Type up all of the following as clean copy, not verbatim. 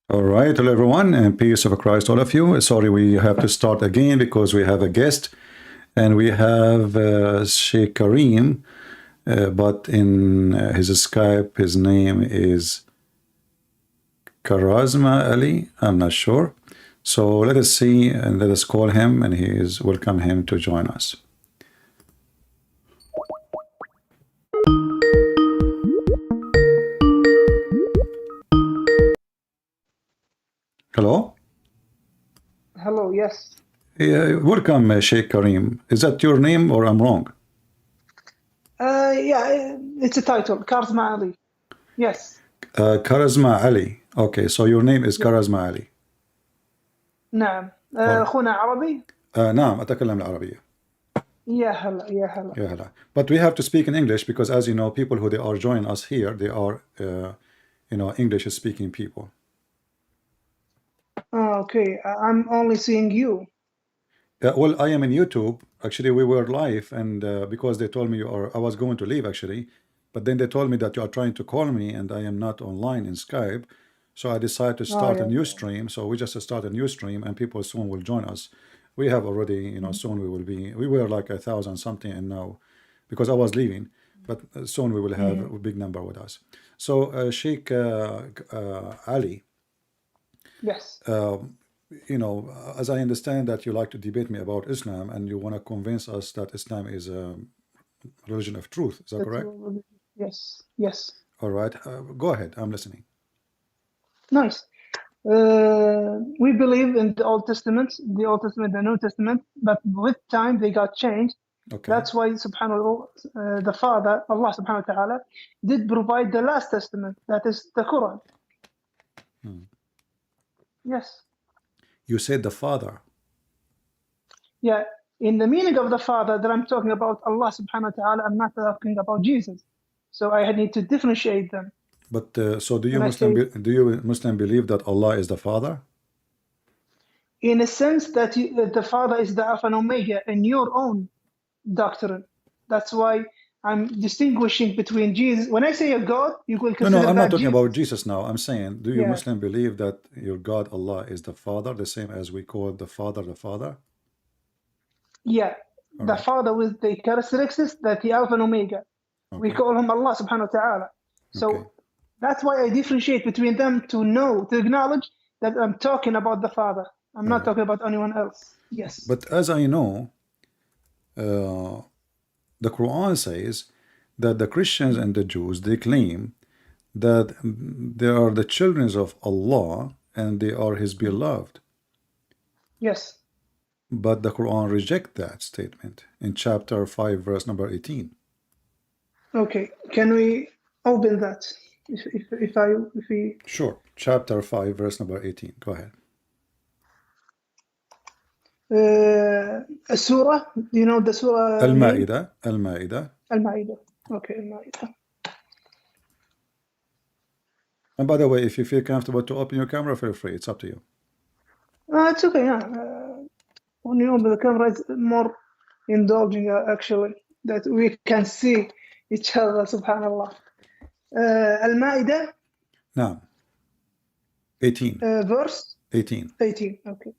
All right, hello everyone, and peace of Christ, all of you. Sorry, we have to start again because we have a guest, and we have Sheikh Kareem, but in his Skype, his name is Karazma Ali. I'm not sure. So let us see and let us call him, and he is welcome him to join us. Hello. Hello, yes. Welcome, Sheikh Kareem. Is that your name or I'm wrong? Yeah, it's a title, Karzma Ali. Yes. Karazma Ali. Okay, so your name is Yeah. Karazma Ali. نعم. أخونا عربي؟ نعم أتكلم العربية. يا هلا يا هلا. Yeah, hello. But we have to speak in English because, as you know, people who they are joining us here, they are, English-speaking people. Okay, I'm only seeing you. Well, I am in YouTube. Actually, we were live, and because they told me I was going to leave actually, but then they told me that you are trying to call me, and I am not online in Skype. So I decided to start a new stream. So we just start a new stream, and people soon will join us. We have already, soon we will be. We were like 1,000 something, and now, because I was leaving, but soon we will have a big number with us. So Sheikh Ali. Yes. As I understand that you like to debate me about Islam and you want to convince us that Islam is a religion of truth. Is that correct? Yes, yes. All right. Go ahead. I'm listening. Nice. We believe in the Old Testament, the New Testament, but with time they got changed. Okay. That's why, subhanAllah, the Father, Allah subhanahu wa ta'ala, did provide the last testament, that is the Quran. Yes. You said the Father. Yeah, in the meaning of the Father that I'm talking about Allah subhanahu wa ta'ala, I'm not talking about Jesus. So I need to differentiate them. But so do you Muslim believe that Allah is the Father? In a sense that the Father is the Alpha and Omega in your own doctrine. That's why I'm distinguishing between Jesus. When I say a God, you will consider No, I'm not talking Jesus. about Jesus now. I'm saying, do you Muslim believe that your God Allah is the Father, the same as we call the Father the Father? Yeah, All the right. Father with the characteristics that the Alpha and Omega. Okay. We call him Allah subhanahu wa ta'ala. So that's why I differentiate between them to acknowledge that I'm talking about the Father. I'm not talking about anyone else. Yes. But as I know, the Quran says that the Christians and the Jews, they claim that they are the children of Allah and they are His beloved. Yes. But the Quran rejects that statement in chapter 5, verse number 18. Okay, can we open that? If we Sure. Chapter 5, verse number 18. Go ahead. a surah, you know the surah Al-Ma'idah. Al-Ma'idah. Okay, Al-Ma'idah. And by the way, if you feel comfortable to open your camera, feel free. It's up to you. It's okay, yeah. When you open the camera, it's more indulging, actually, that we can see each other, subhanallah. Al-Ma'idah. Now, 18. Verse? 18. 18, okay.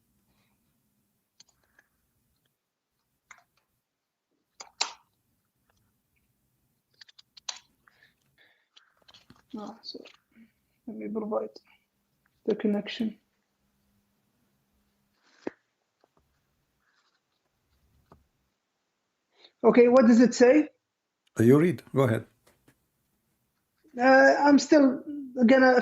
So let me provide the connection. Okay, what does it say? You read. Go ahead. I'm still gonna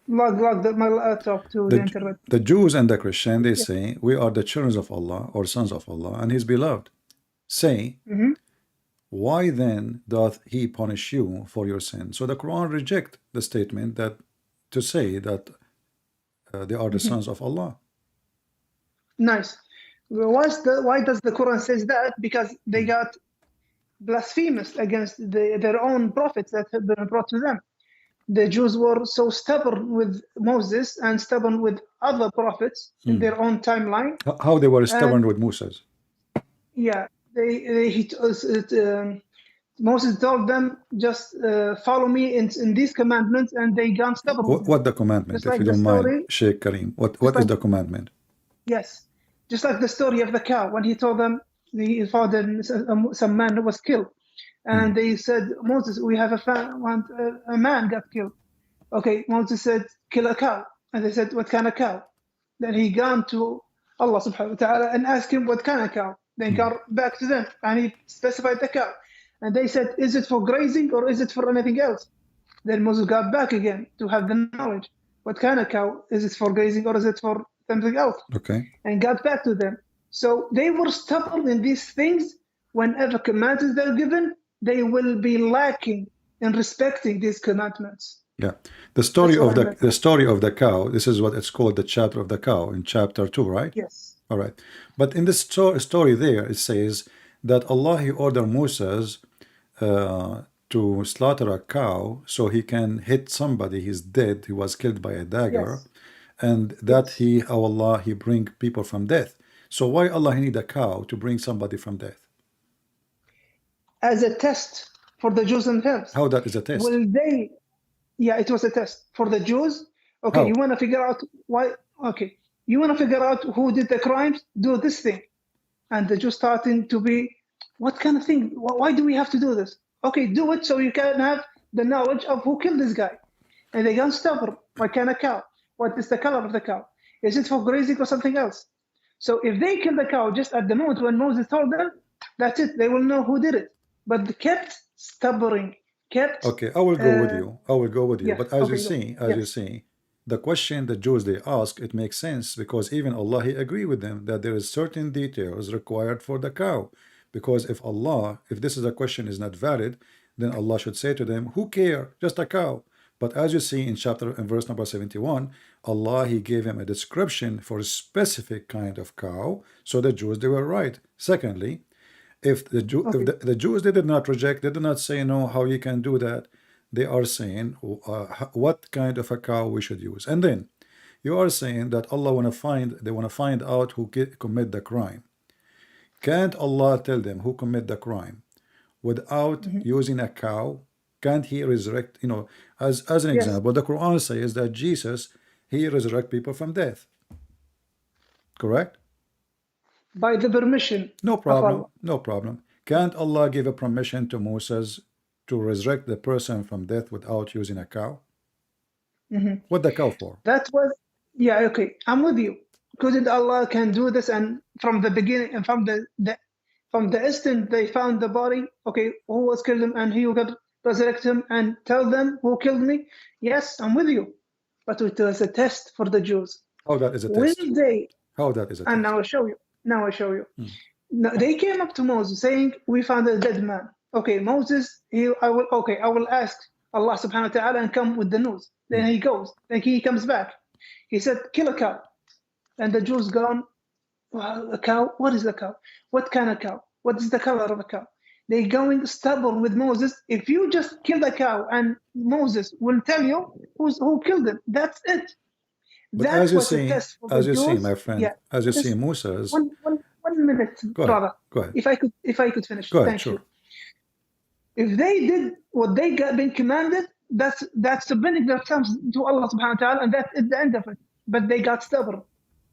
log my laptop to the internet. The Jews and the Christians, they say, we are the children of Allah or sons of Allah and His beloved. Say, why then doth He punish you for your sin? So the Quran rejects the statement that to say that they are the sons of Allah. Nice. Why does the Quran says that? Because they got blasphemous against their own prophets that have been brought to them. The Jews were so stubborn with Moses and stubborn with other prophets in their own timeline. How they were stubborn with Moses? Yeah, Moses told them, just follow me in these commandments, and they got stubborn. What the commandment, just if like you the don't story, mind, Sheikh Kareem? What like, is the commandment? Yes, just like the story of the cow, when he told them, he found some man who was killed, and they said, Moses, we have a man got killed. Okay, Moses said, kill a cow. And they said, what kind of cow? Then he gone to Allah subhanahu wa ta'ala and asked him what kind of cow. Then got back to them and he specified the cow. And they said, is it for grazing or is it for anything else? Then Moses got back again to have the knowledge. What kind of cow? Is it for grazing or is it for something else? Okay. And got back to them. So they were stubborn in these things. Whenever commandments they're given, they will be lacking in respecting these commandments. Yeah, the story of the cow. This is what it's called, the chapter of the cow in chapter 2, right? Yes. All right. But in this story there, it says that Allah, he ordered Moses to slaughter a cow so he can hit somebody. He's dead. He was killed by a dagger, and that Allah, he bring people from death. So why Allah he need a cow to bring somebody from death? As a test for the Jews themselves. How that is a test? Will they? Yeah, it was a test for the Jews. Okay, you want to figure out why? Okay, you want to figure out who did the crimes? Do this thing, and the Jews starting to be, what kind of thing? Why do we have to do this? Okay, do it so you can have the knowledge of who killed this guy. And they got stubborn. What kind of cow? What is the color of the cow? Is it for grazing or something else? So if they kill the cow just at the moment when Moses told them, that's it. They will know who did it. But they kept stubborn. Okay, I will go with you. I will go with you. Yeah, but as you see, the question the Jews they ask, it makes sense because even Allah he agree with them that there is certain details required for the cow. Because if this is a question is not valid, then Allah should say to them, who care? Just a cow. But as you see in verse number 71, Allah he gave him a description for a specific kind of cow. So the Jews they were right. Secondly, if the Jews they did not reject, they did not say no, how you can do that. They are saying what kind of a cow we should use. And then you are saying that Allah want to find out who commit the crime. Can't Allah tell them who commit the crime without using a cow? Can't he resurrect? As an example, the Quran says that Jesus he resurrect people from death. Correct? By the permission. No problem. No problem. Can't Allah give a permission to Moses to resurrect the person from death without using a cow? What the cow for? That was, okay. I'm with you. Couldn't Allah can do this? And from the beginning and from the instant they found the body, okay, who was killed him and he will resurrect him and tell them who killed me? Yes, I'm with you. But it was a test for the Jews. How that is a test? Will they? How that is a test? And now I show you. No, they came up to Moses saying, we found a dead man. Okay, Moses, I will ask Allah subhanahu wa ta'ala and come with the news. Then he goes. Then he comes back. He said, kill a cow. And the Jews gone, well, a cow? What is a cow? What kind of cow? What is the color of a cow? They going stubborn with Moses. If you just kill the cow and Moses will tell you who killed him, that's it. But as you see, my friend, as you see, Moses. One minute, brother. Go ahead. If I could finish. Go ahead, Thank sure. you. If they did what they got been commanded, that's submitting themselves to Allah subhanahu wa ta'ala, and that's at the end of it. But they got stubborn.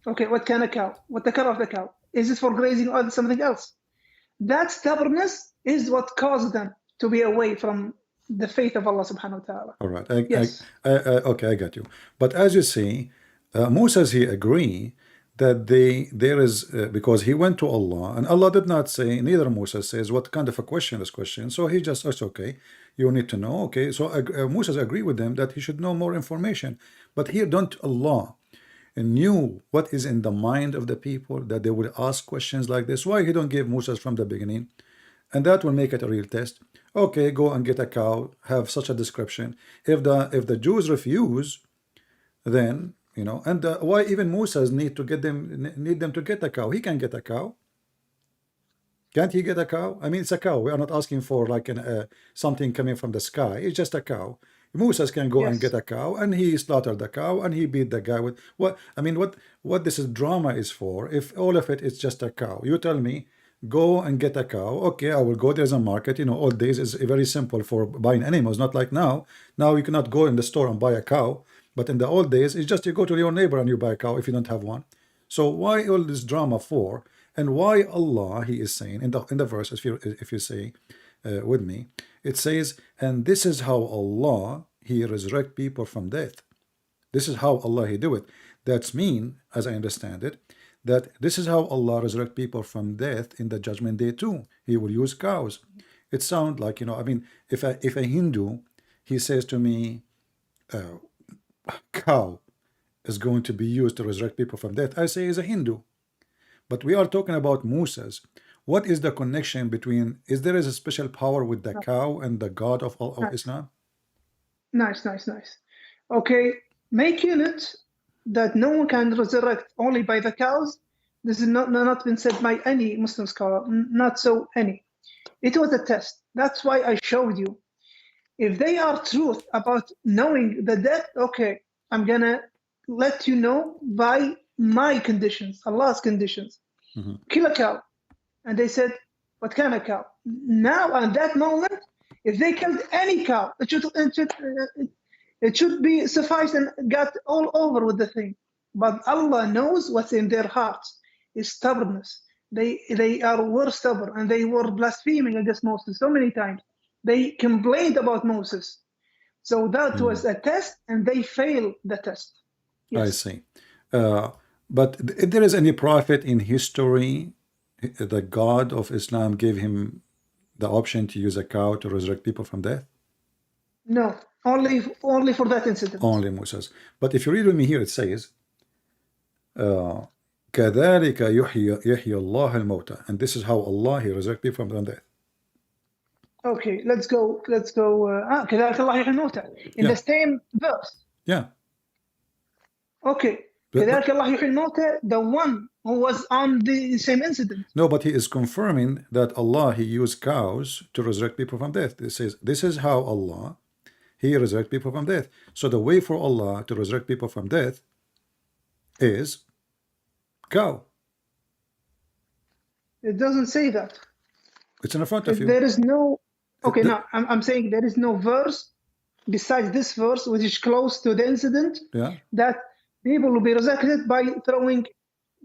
Okay, what kind of cow? What the color of the cow? Is it for grazing or something else? That stubbornness is what caused them to be away from the faith of Allah subhanahu wa ta'ala. All right. Okay, I got you. But as you see, Moses he agree that there is because he went to Allah and Allah did not say, neither Moses says what kind of a question is question. So he just says, okay, you need to know. Okay, so Moses agree with them that he should know more information. But here don't Allah knew what is in the mind of the people that they would ask questions like this. Why he don't give Moses from the beginning? And that will make it a real test. Okay, go and get a cow, have such a description. If the Jews refuse, then and why even Moses need them to get a cow? He can get a cow. Can't he get a cow? I mean, it's a cow. We are not asking for like something coming from the sky. It's just a cow. Moses can go and get a cow, and he slaughtered the cow, and he beat the guy with what? I mean, what this is drama is for? If all of it is just a cow, you tell me go and get a cow. Okay, I will go. There's a market. You know, old days is very simple for buying animals, not like now. Now you cannot go in the store and buy a cow. But in the old days, it's just you go to your neighbor and you buy a cow if you don't have one. So why all this drama for? And why Allah, he is saying in the verse, if you say with me, it says, and this is how Allah, he resurrect people from death. This is how Allah, he do it. That's mean, as I understand it, that this is how Allah resurrect people from death in the judgment day too. He will use cows. It sounds like, you know, I mean, if a Hindu, he says to me, cow is going to be used to resurrect people from death, I say he's a Hindu. But we are talking about Musas. What is the connection between, is there a special power with the cow and the God of Islam? Nice. Okay, making it that no one can resurrect only by the cows, this is not been said by any Muslim scholar, not so any. It was a test. That's why I showed you. If they are truth about knowing the death, okay, I'm gonna let you know by my conditions, Allah's conditions. Kill a cow. And they said, what kind of cow? Now, at that moment, if they killed any cow, it should be suffice and got all over with the thing. But Allah knows what's in their hearts, is stubbornness. They were stubborn and they were blaspheming against Moses so many times. They complained about Moses. So that was a test and they failed the test. Yes. I see. But if there is any prophet in history, the God of Islam gave him the option to use a cow to resurrect people from death? No, only for that incident. Only Moses. But if you read with me here, it says, كَذَلِكَ يُحْيِي اللَّهُ الْمَوْتَى. And this is how Allah, he resurrect people from death. Okay, let's go. كَذَلِكَ اللَّهُ يُحْيِي الْمَوْتَى. In the same verse. Yeah. Okay. كَذَلِكَ اللَّهُ يُحْيِي الْمَوْتَى, the one who was on the same incident. No, but he is confirming that Allah, he used cows to resurrect people from death. It says, this is how Allah, he resurrect people from death. So the way for Allah to resurrect people from death is cow. It doesn't say that. It's in front of you. There is no, okay, now I'm saying there is no verse besides this verse, which is close to the incident, that people will be resurrected by throwing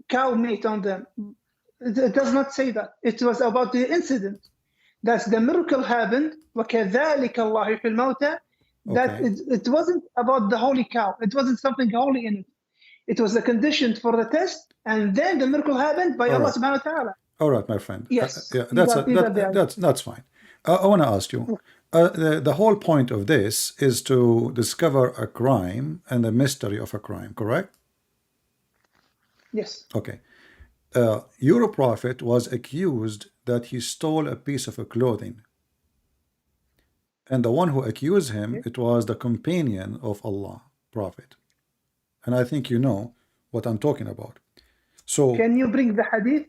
cow meat on them. It does not say that. It was about the incident. That's the miracle happened. وَكَذَلِكَ اللَّهُ يُحْيِي الْمَوْتَى. That it wasn't about the holy cow. It wasn't something holy in it. It was a condition for the test, and then the miracle happened by Allah subhanahu wa ta'ala. All right, my friend. Yes. That's fine. I want to ask you, the whole point of this is to discover a crime and the mystery of a crime, correct? Yes. Okay. Your prophet was accused that he stole a piece of clothing. And the one who accused him, it was the companion of Allah, prophet. And I think you know what I'm talking about. So can you bring the hadith?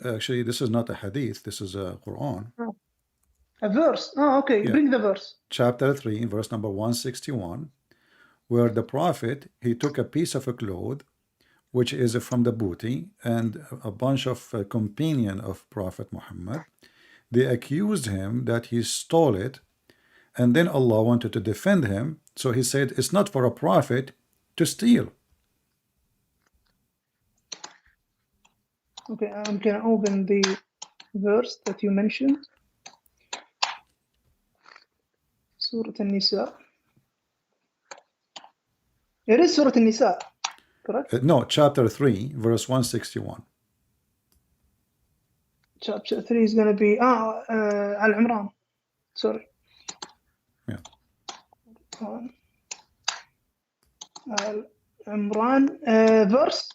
Actually, this is not a hadith. This is a Qur'an. Oh. A verse. Oh, okay. Yeah. Bring the verse. Chapter 3, verse number 161, where the prophet, he took a piece of a cloth, which is from the booty, and a bunch of companion of Prophet Muhammad. They accused him that he stole it, and then Allah wanted to defend him. So he said, it's not for a prophet to steal. Okay, I'm going to open the verse that you mentioned. Surah An-Nisa. It is Surah An-Nisa, correct? No, chapter 3, verse 161. Chapter 3 is going to be al-Imran. Sorry. Yeah. Al-Imran verse,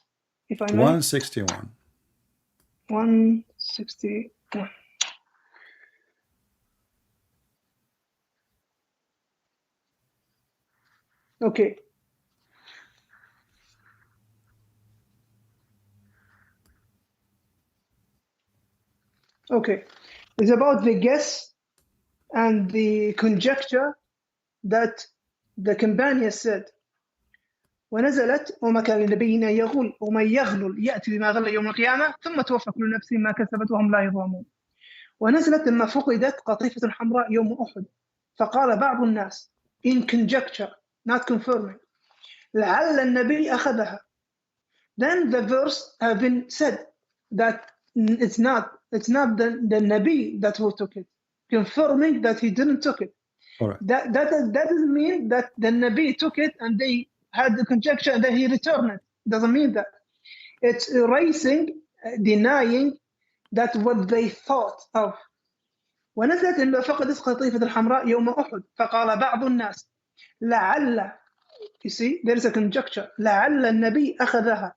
if I may. 161. 161. Okay. Okay. It's about the guess and the conjecture that the companion said. ونزلت وما كان لنبي أن يغل ومن يغلل يأتي بما غل يوم القيامة ثم توفى كل نفس ما كسبت وهم لا يظلمون. ونزلت لما فقدت قطيفة حمراء يوم أحد فقال بعض الناس in conjecture not confirming لعل النبي أخذها. Then the verse have been said that it's not the Nabi that who took it, confirming that he didn't took it. All right. That doesn't mean that the Nabi took it and they had the conjecture and then he returned it. Doesn't mean that. It's erasing, denying that what they thought of. ونزلت لما فقدت قطيفة الحمراء يوم أحد فقال بعض الناس لعل, you see there is a conjecture, لعل النبي أخذها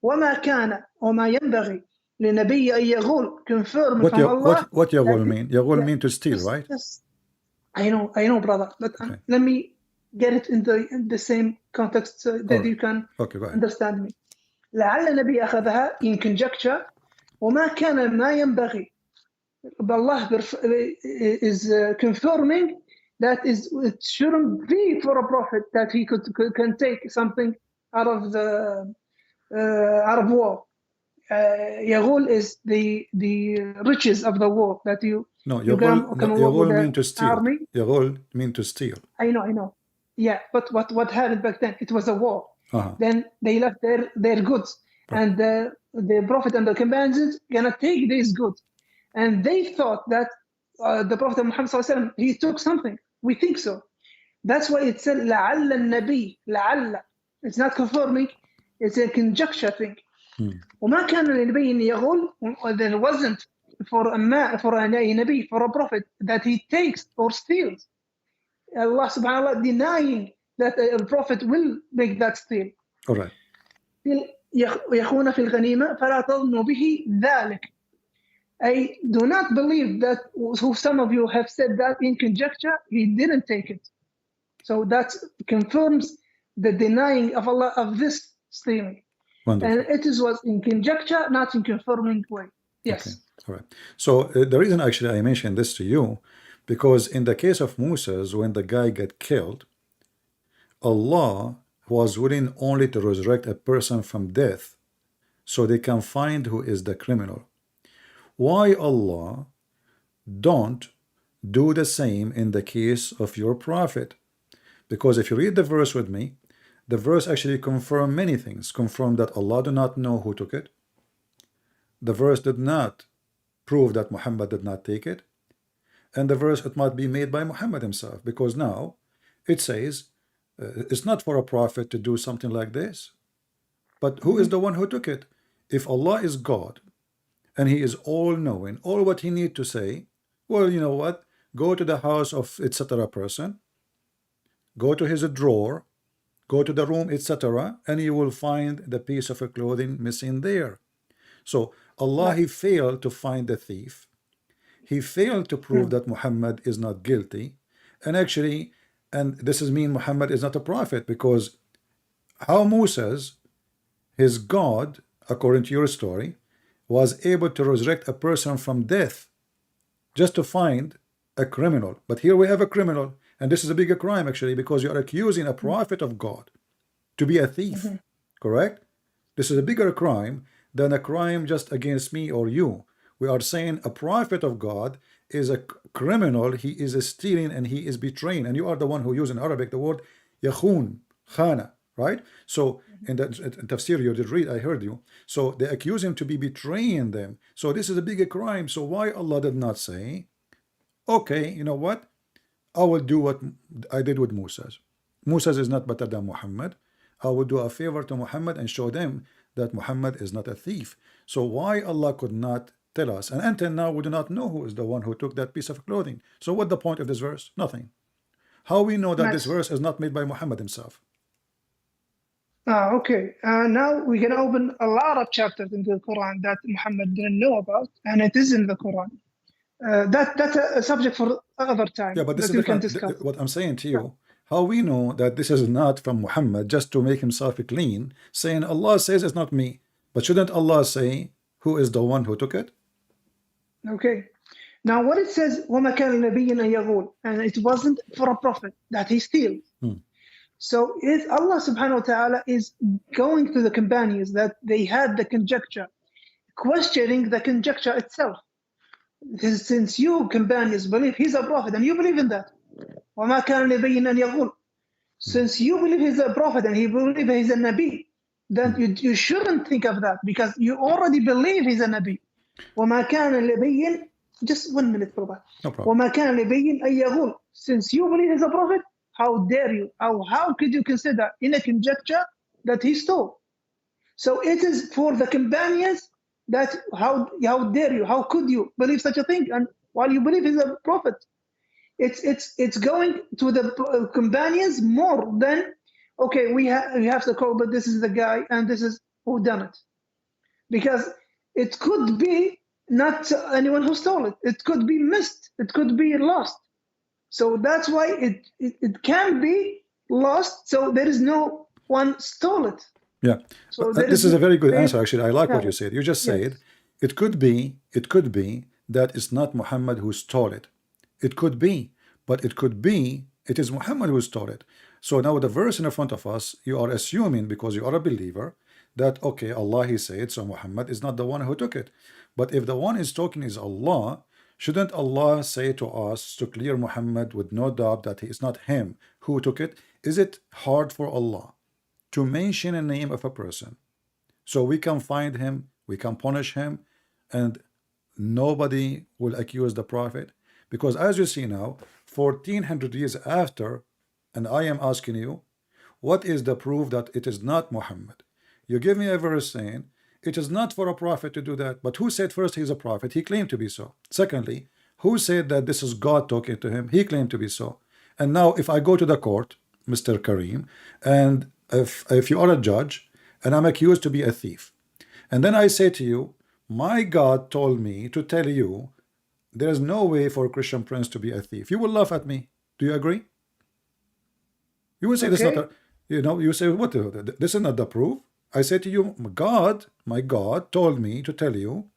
وما كان وما ينبغي لنبي أن يغول confirm from Allah. What يغول mean? يغول mean to steal, right? Yes. I know, brother, but okay. Let me get it in the same context so that you can understand me. لعل النبي أخذها in conjecture وما كان ما ينبغي. Allah is confirming that it shouldn't be for a prophet that he can take something out of war. Yaghul is the riches of the war that you. No, Yaghul mean to steal. Yaghul mean to steal. I know. Yeah, but what happened back then? It was a war. Then they left their goods, and the prophet and the companions gonna take these goods. And they thought that the Prophet Muhammad ﷺ, he took something. We think so. That's why it said لعل النبي لعل. It's not confirming. It's a conjecture thing. وما كان لنبي أن يغل. There wasn't for a Nabi, for a prophet, that he takes or steals. Allah subhanahu wa ta'ala denying that a prophet will make that steal. All right. يخون في الغنيمة فلا تظنوا به ذلك. I do not believe that some of you have said that in conjecture, he didn't take it. So that confirms the denying of Allah of this stealing. Wonderful. And it was in conjecture, not in confirming way. Yes. Okay. All right. So the reason actually I mentioned this to you, because in the case of Moses, when the guy got killed, Allah was willing only to resurrect a person from death so they can find who is the criminal. Why Allah don't do the same in the case of your prophet? Because if you read the verse with me, the verse actually confirms many things. Confirm that Allah do not know who took it. The verse did not prove that Muhammad did not take it. And the verse, it might be made by Muhammad himself, because now it says it's not for a prophet to do something like this. But who is the one who took it? If Allah is God, and he is all-knowing, all what he need to say, well, you know what? Go to the house of etc. person, go to his drawer, go to the room, etc., and you will find the piece of clothing missing there. So Allah, he failed to find the thief. He failed to prove that Muhammad is not guilty. And actually, and this is mean Muhammad is not a prophet, because how Moses, his God, according to your story, was able to resurrect a person from death just to find a criminal. But here we have a criminal, and this is a bigger crime actually, because you are accusing a prophet of God to be a thief. Correct? This is a bigger crime than a crime just against me or you. We are saying a prophet of God is a criminal, he is stealing and he is betraying, and you are the one who used in Arabic the word yakhun, khana, right? So in the tafsir you did read, I heard you. So they accuse him to be betraying them. So this is a bigger crime. So why Allah did not say, okay, you know what? I will do what I did with Moses. Moses is not better than Muhammad. I will do a favor to Muhammad and show them that Muhammad is not a thief. So why Allah could not tell us? And until now we do not know who is the one who took that piece of clothing. So what the point of this verse? Nothing. How we know that this verse is not made by Muhammad himself? Okay. Now we can open a lot of chapters in the Quran that Muhammad didn't know about, and it is in the Quran. That's a subject for other time. Yeah, but this is different. What I'm saying to you, how we know that this is not from Muhammad just to make himself clean, saying Allah says it's not me. But shouldn't Allah say who is the one who took it? Okay. Now what it says, وَمَا كَانَ لِنَبِيٍّ أَن يَغُولَ, and it wasn't for a prophet that he steals. So if Allah subhanahu wa ta'ala is going to the companions that they had the conjecture, questioning the conjecture itself. Since you companions believe he's a prophet and you believe in that, وَمَا كَانَ لِنَبِيٍّ أَنْ يَغُلَّ. Since you believe he's a prophet and he believe he's a Nabi, then you shouldn't think of that because you already believe he's a Nabi. وَمَا كَانَ لِنَبِيٍّ. Just 1 minute for that. No problem. وَمَا كَانَ لِنَبِيٍّ أَنْ يَغُلَّ. Since you believe he's a prophet, how dare you? How could you consider in a conjecture that he stole? So it is for the companions that how dare you? How could you believe such a thing? And while you believe he's a prophet, it's going to the companions more than okay. We have to call, but this is the guy and this is who done it, because it could be not anyone who stole it. It could be missed. It could be lost. So that's why it can be lost. So there is no one stole it. Yeah, So this is a very good answer. Actually, I like what Yeah. you said. You just Yes. said it could be that it's not Muhammad who stole it. It could be, but it could be it is Muhammad who stole it. So now the verse in front of us, you are assuming because you are a believer that okay, Allah he said, so Muhammad is not the one who took it. But if the one is talking is Allah, shouldn't Allah say to us to clear Muhammad with no doubt that he is not him who took it? Is it hard for Allah to mention a name of a person so we can find him, we can punish him, and nobody will accuse the prophet? Because as you see now, 1400 years after, and I am asking you, what is the proof that it is not Muhammad? You give me a verse saying it is not for a prophet to do that. But who said first he's a prophet? He claimed to be so. Secondly, who said that this is God talking to him? He claimed to be so. And now if I go to the court, Mr. Kareem, and if you are a judge and I'm accused to be a thief, and then I say to you, my God told me to tell you there is no way for a Christian prince to be a thief, you will laugh at me. Do you agree? You will say this is not a, you say, what, this is not the proof. I say to you, my God told me to tell you,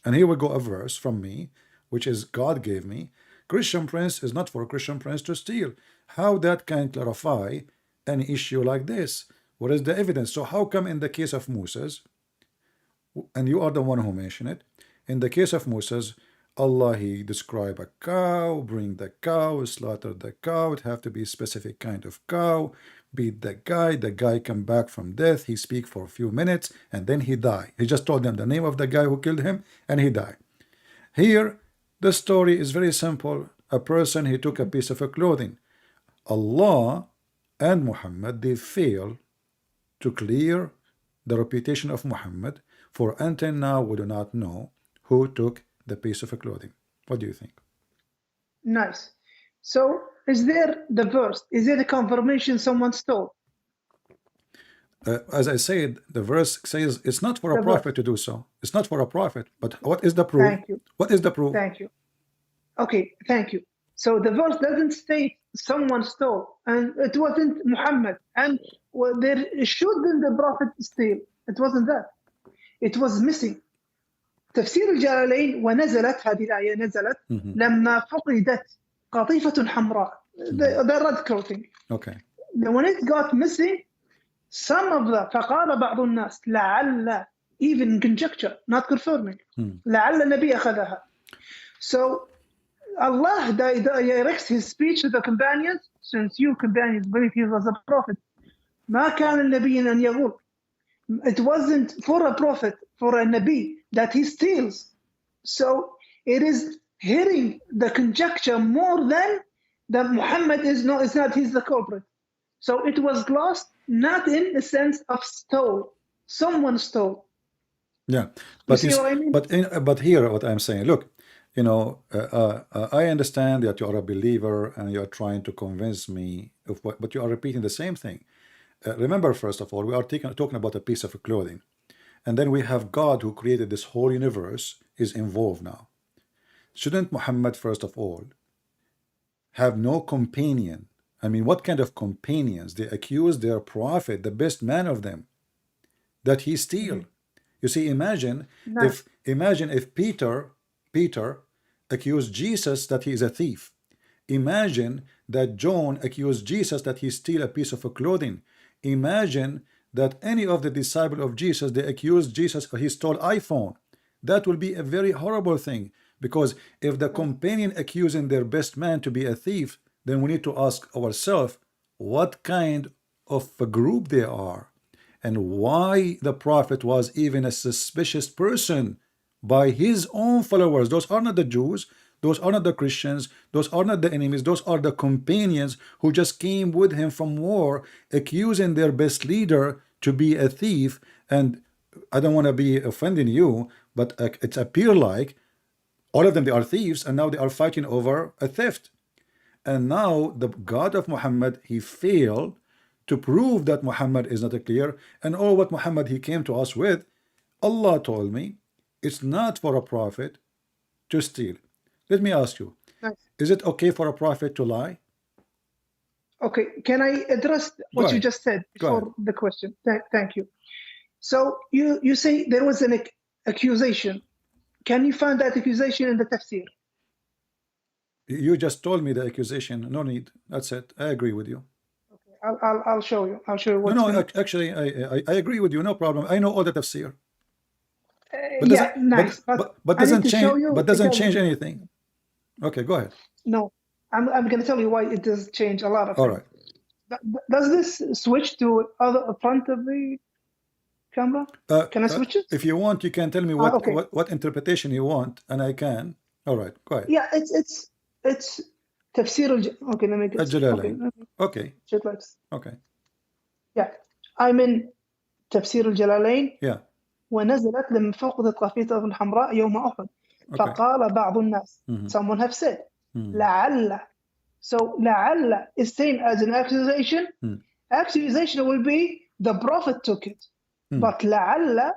and here will go a verse from me, which is God gave me, Christian prince is not for a Christian prince to steal. How that can clarify an issue like this? What is the evidence? So how come in the case of Moses, and you are the one who mentioned it, in the case of Moses, Allah he describe a cow, bring the cow, slaughter the cow, it have to be a specific kind of cow, beat the guy come back from death, he speak for a few minutes, and then he die. He just told them the name of the guy who killed him, and he died. Here, the story is very simple. A person, he took a piece of a clothing. Allah and Muhammad, they fail to clear the reputation of Muhammad, for until now we do not know who took the piece of a clothing. What do you think? Nice. So is there the verse? Is there the confirmation someone stole? As I said, the verse says it's not for a prophet to do so. It's not for a prophet. But what is the proof? Thank you. What is the proof? Thank you. Okay, thank you. So the verse doesn't state someone stole, and it wasn't Muhammad, and there shouldn't the prophet steal. It wasn't that. It was missing. تفسير الجلالين ونزلت هذه الآية نزلت لما فقدت قطيفة حمراء, the red clothing. Okay. When it got missing, some of the فقال بعض الناس لعل, even conjecture, not confirming, لعل النبي أخذها. So Allah directs his speech to the companions, since you companions believe he was a prophet. ما كان النبي أن يغول. It wasn't for a prophet, for a Nabi, that he steals. So it is hitting the conjecture more than that Muhammad is not he's the culprit. So it was lost, not in the sense of stole. Someone stole. Yeah, but you see what I mean? But here what I'm saying, look, I understand that you are a believer and you are trying to convince me of what, but you are repeating the same thing. Remember, first of all, we are talking about a piece of clothing, and then we have God who created this whole universe is involved now. Shouldn't Muhammad, first of all, have no companion? I mean, what kind of companions? They accuse their prophet, the best man of them, that he steal. You see, imagine if Peter accused Jesus that he is a thief, Imagine that John accused Jesus that he stole a piece of clothing. Imagine that any of the disciples of Jesus, they accused Jesus he stole iPhone. That will be a very horrible thing, because if the companion accusing their best man to be a thief, then we need to ask ourselves what kind of a group they are, and why the prophet was even a suspicious person by his own followers. Those are not the Jews, those are not the Christians, those are not the enemies, those are the companions who just came with him from war, accusing their best leader to be a thief. And I don't want to be offending you, but it appears like all of them, they are thieves, and now they are fighting over a theft. And now the God of Muhammad, he failed to prove that Muhammad is not a clear, and all what Muhammad he came to us with, Allah told me, it's not for a prophet to steal. Let me ask you, is it okay for a prophet to lie? Okay, can I address what you just said before the question? Thank you. So you say there was an accusation. Can you find that accusation in the tafsir? You just told me the accusation. No need. That's it. I agree with you. Okay, I'll show you. I'll show you. No, actually, I agree with you. No problem. I know all the tafsir. But yeah, nice. But doesn't change. But doesn't change anything. Okay, go ahead. No, I'm going to tell you why it does change a lot of all things. Right. Does this switch to other front of the camera? Can I switch it? If you want, you can tell me what interpretation you want, and I can. All right, go ahead. Yeah, it's tafsir. Okay, let me get الجلالين. Okay. Okay. Yeah, I'm in تفسير الجلالين. Yeah. ونزلت لما فقدت قافية الحمراء يوم أحد. فقال بعض الناس. Someone have said. لعل. So لعل is seen as an accusation. Accusation will be the prophet took it. But لعل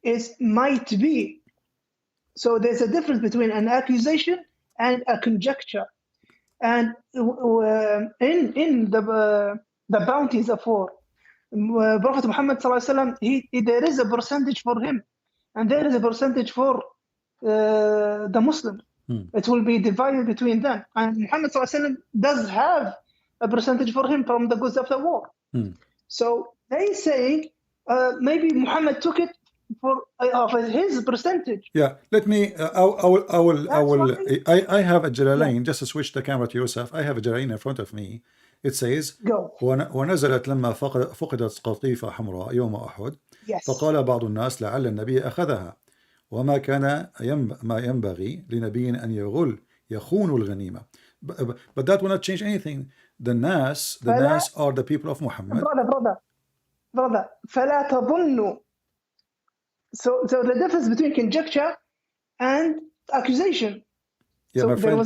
is might be. So there's a difference between an accusation and a conjecture. And in the bounties of war, Prophet Muhammad ﷺ, there is a percentage for him, and there is a percentage for the Muslim. It will be divided between them. And Muhammad ﷺ does have a percentage for him from the goods of the war. So they saying maybe Muhammad took it for his percentage. Yeah, let me. I have a Jalalain. Just to switch the camera to yourself. I have a Jalalain in front of me. It says, ونزلت لما فقدت قطيفة حمراء يوم أحد فقال بعض الناس لعل النبي أخذها وما كان ما ينبغي لنبي أن يخون الغنيمة. But that will not change anything. The Nas are the people of Muhammad. Brother, فلا تظنوا. So the difference between conjecture and accusation. Yeah, so my friend,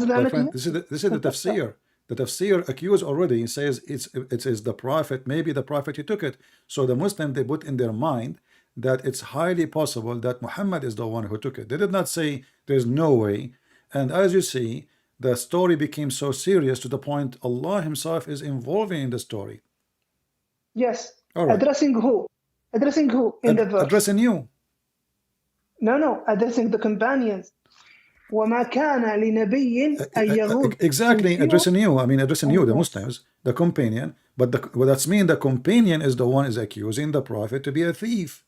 this is the tafsir. The tafsir accused already says it is the prophet, maybe the prophet he took it. So the Muslim, they put in their mind that it's highly possible that Muhammad is the one who took it. They did not say there's no way. And as you see, the story became so serious to the point Allah himself is involving in the story. Yes. Right. Addressing who? Addressing who in the verse? Addressing you. No, addressing the companions. وما كان لنبي أن يغول. Exactly, addressing you. I mean, addressing you, the Muslims, the companion. But that's mean the companion is the one is accusing the prophet to be a thief.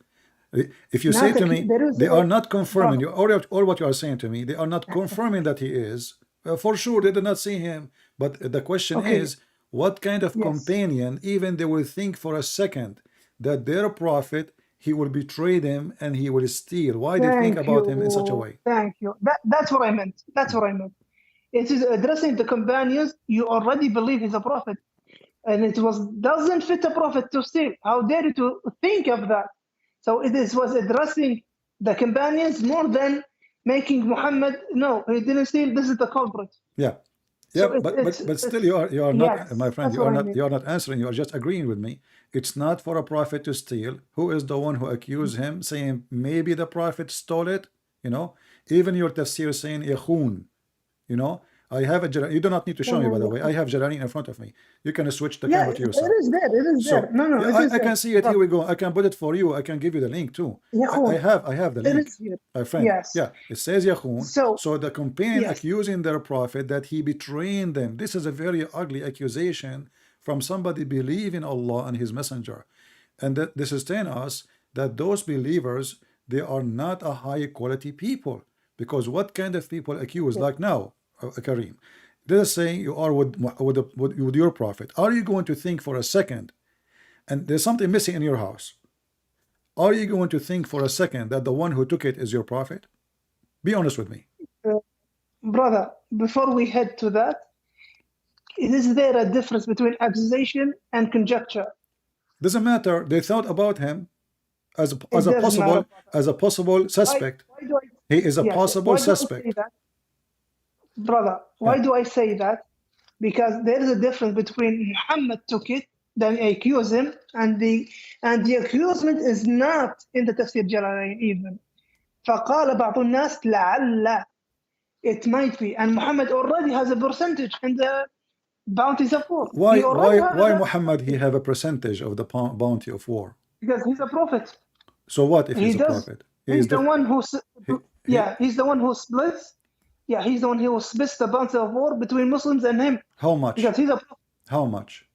If you say to me, they are not confirming you, or what you are saying to me, they are not confirming that he is. For sure, they did not see him. But the question is, what kind of companion, even they will think for a second that their prophet, he will betray them and he will steal. Why do you think about him in such a way? Thank you. That's what I meant. That's what I meant. It is addressing the companions. You already believe he's a prophet. And it doesn't fit a prophet to steal. How dare you to think of that? So it was addressing the companions more than making Muhammad, no, he didn't steal, this is the culprit. Yeah. Yeah, so but still you are not, my friend, you are not answering, you are just agreeing with me. It's not for a prophet to steal. Who is the one who accused him, saying maybe the prophet stole it? You know, even your tafsir saying yakhun, you know, I have a you do not need to show me, by the way. I have Jalalain in front of me. You can switch the Yeah, camera to yourself. it is there. It is So there. No, no, yeah, it is I there. can see it. Here we go. I can put it for you. I can give you the link too. I have the It link. is here. My friend. Yes. Yeah, it says Yakhun. So the companion yes. accusing their prophet that he betrayed them. This is a very ugly accusation from somebody believing Allah and His Messenger, and that this is telling us that those believers, they are not a high quality people. Because what kind of people accuse, like now, Kareem, let us say you are with your prophet. Are you going to think for a second, and there's something missing in your house, are you going to think for a second that the one who took it is your prophet? Be honest with me. Brother, before we head to that, is there a difference between accusation and conjecture? Doesn't matter. They thought about him as a possible suspect. Why He is a possible suspect. Brother, why do I say that? Because there is a difference between Muhammad took it, then accuse him, and the accusement is not in the Tafsir Jalalain even. فقال بعض الناس لعل, it might be, and Muhammad already has a percentage in the bounties of war. Why Muhammad he have a percentage of the bounty of war? Because he's a prophet. So what if he's a prophet? He's the one who he's the one who splits. Yeah, he's the one who splits the bounty of war between Muslims and him. How much? Because he's a prophet. How much?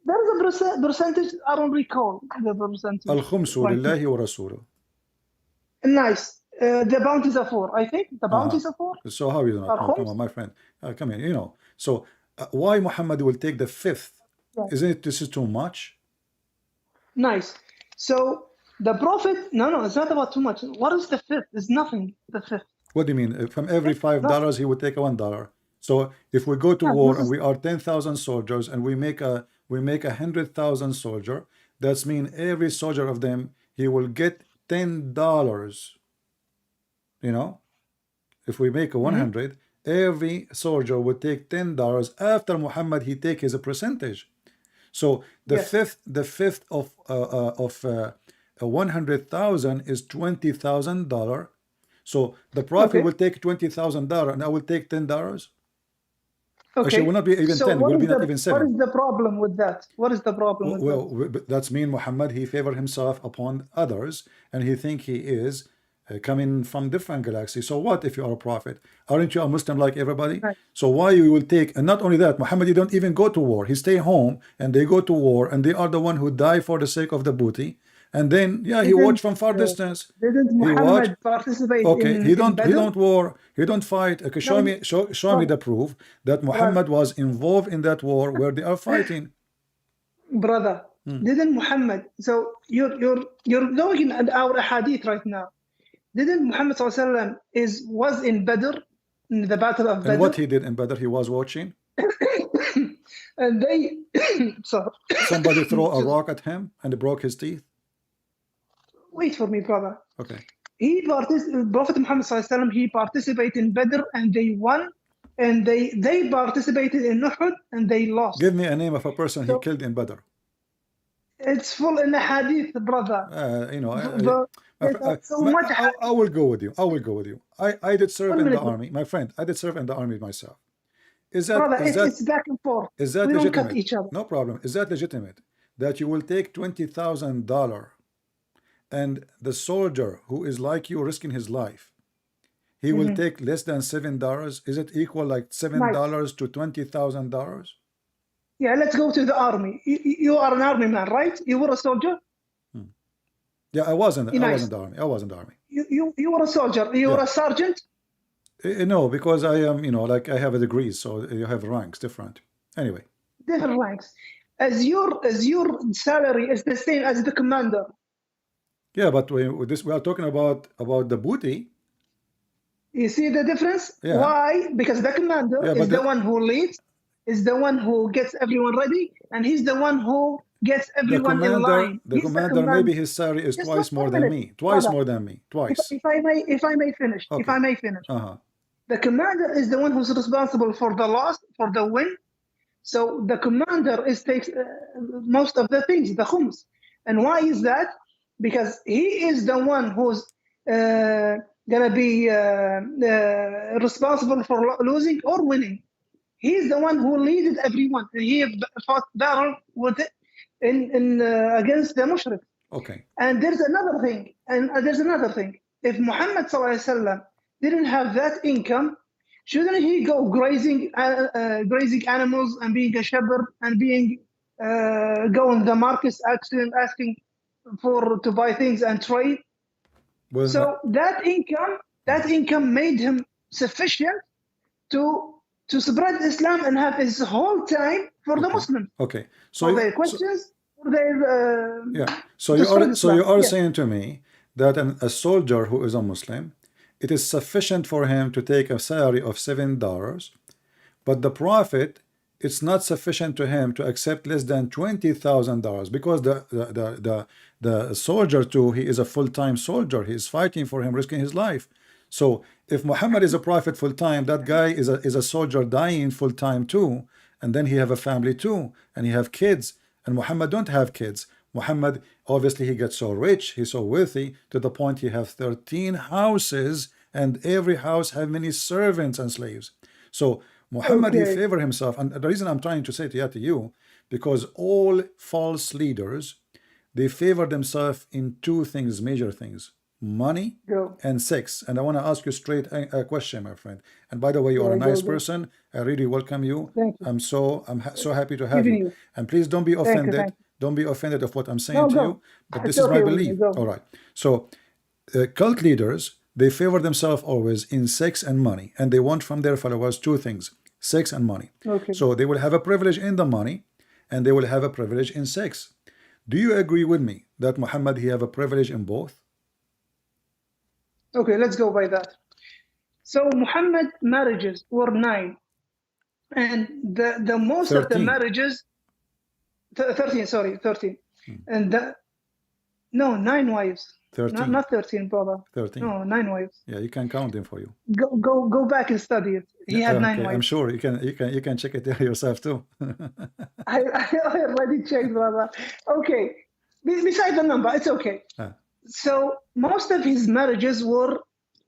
There is a percentage. I don't recall the percentage. Al-Khumsu lillahi wa rasuluh. Nice. The bounties of war. I think the bounties of war. So how you not? Come on, my friend. Come here. You know. So why Muhammad will take the fifth? Yeah. Isn't it? This is too much. Nice. So the prophet. No, it's not about too much. What is the fifth? It's nothing. The fifth. What do you mean? From every $5, he would take $1. So if we go to war and we are 10,000 soldiers and we make 100,000 soldier, that's mean every soldier of them he will get $10. You know, if we make a 100, every soldier would take $10. After Muhammad, he take his percentage. So the fifth of 100,000 is $20,000. So the prophet will take $20,000 and I will take $10. Okay. Actually, it will not be even 10. It will be not even 7. What is the problem with that? What is the problem with that? Well, that's mean Muhammad, he favored himself upon others and he think he is coming from different galaxies. So what if you are a prophet? Aren't you a Muslim like everybody? Right. So why you will take, and not only that, Muhammad, he don't even go to war. He stay home and they go to war and they are the one who die for the sake of the booty. And then, he watched from far distance. Didn't Muhammad participate in he don't war, he don't fight. Okay, show me the proof that Muhammad was involved in that war where they are fighting. Brother, didn't Muhammad, so you're looking at our hadith right now. Didn't Muhammad was in Badr, in the battle of Badr? And what he did in Badr, he was watching? And they somebody throw a rock at him and it broke his teeth? Wait for me, brother. Okay. Prophet Muhammad he participated in Badr and they won, and they participated in Uhud and they lost. Give me a name of a person he killed in Badr. It's full in the hadith, brother. I will go with you. I did serve in the army, my friend. I did serve in the army myself. It's back and forth. Is that we legitimate? Don't cut each other. No problem. Is that legitimate? That you will take $20,000 and the soldier who is like you risking his life, he will take less than $7? Is it equal like $7 to $20,000? Yeah, let's go to the army. You are an army man, right? You were a soldier? Yeah, I wasn't the army. I wasn't the army. You were a soldier. You were a sergeant? No, because I am, like I have a degree, so you have ranks different. Anyway. Different ranks. As your salary is the same as the commander. Yeah, but we are talking about the booty. You see the difference? Yeah. Why? Because the commander is the one who leads, is the one who gets everyone ready, and he's the one who gets everyone in line. The commander, maybe his salary is twice more than me. Twice more than me. Twice. If I may finish. Okay. If I may finish. The commander is the one who's responsible for the loss, for the win. So the commander takes most of the things, the khums. And why is that? Because he is the one who's gonna be responsible for losing or winning. He's the one who leaded everyone. He fought battle with against the mushrik. Okay. And there's another thing. If Muhammad ﷺ didn't have that income, shouldn't he go grazing animals and being a shepherd and being going the markets asking to buy things and trade? Well, so that income made him sufficient to spread Islam and have his whole time for the Muslims. Okay. So for their questions, for their So you are saying to me that a soldier who is a Muslim, it is sufficient for him to take a salary of $7, but the Prophet, it's not sufficient to him to accept less than $20,000 because the soldier too, he is a full-time soldier. He is fighting for him, risking his life. So if Muhammad is a prophet full-time, that guy is a soldier dying full-time too, and then he have a family too, and he have kids, and Muhammad don't have kids. Muhammad, obviously, he gets so rich, he's so wealthy, to the point he have 13 houses, and every house have many servants and slaves. So Muhammad, he favor himself, and the reason I'm trying to say to you, because all false leaders, they favor themselves in two things, major things: money and sex. And I want to ask you straight a question, my friend. And by the way, you are a nice person. I really welcome you. I'm so happy to have you. And please don't be offended. Don't be offended of what I'm saying to you. But this is my belief. All right. So cult leaders, they favor themselves always in sex and money, and they want from their followers two things: sex and money. So they will have a privilege in the money, and they will have a privilege in sex. Do you agree with me that Muhammad, he have a privilege in both? Okay, let's go by that. So Muhammad marriages were 9, and the most 13. Of the marriages 13, and 9 wives. 13. Not 13, brother. 13. No, 9 wives. Yeah, you can count them for you. Go back and study it. He had 9 wives. I'm sure you can check it yourself too. I already checked, brother. Okay. Besides the number, it's okay. So most of his marriages were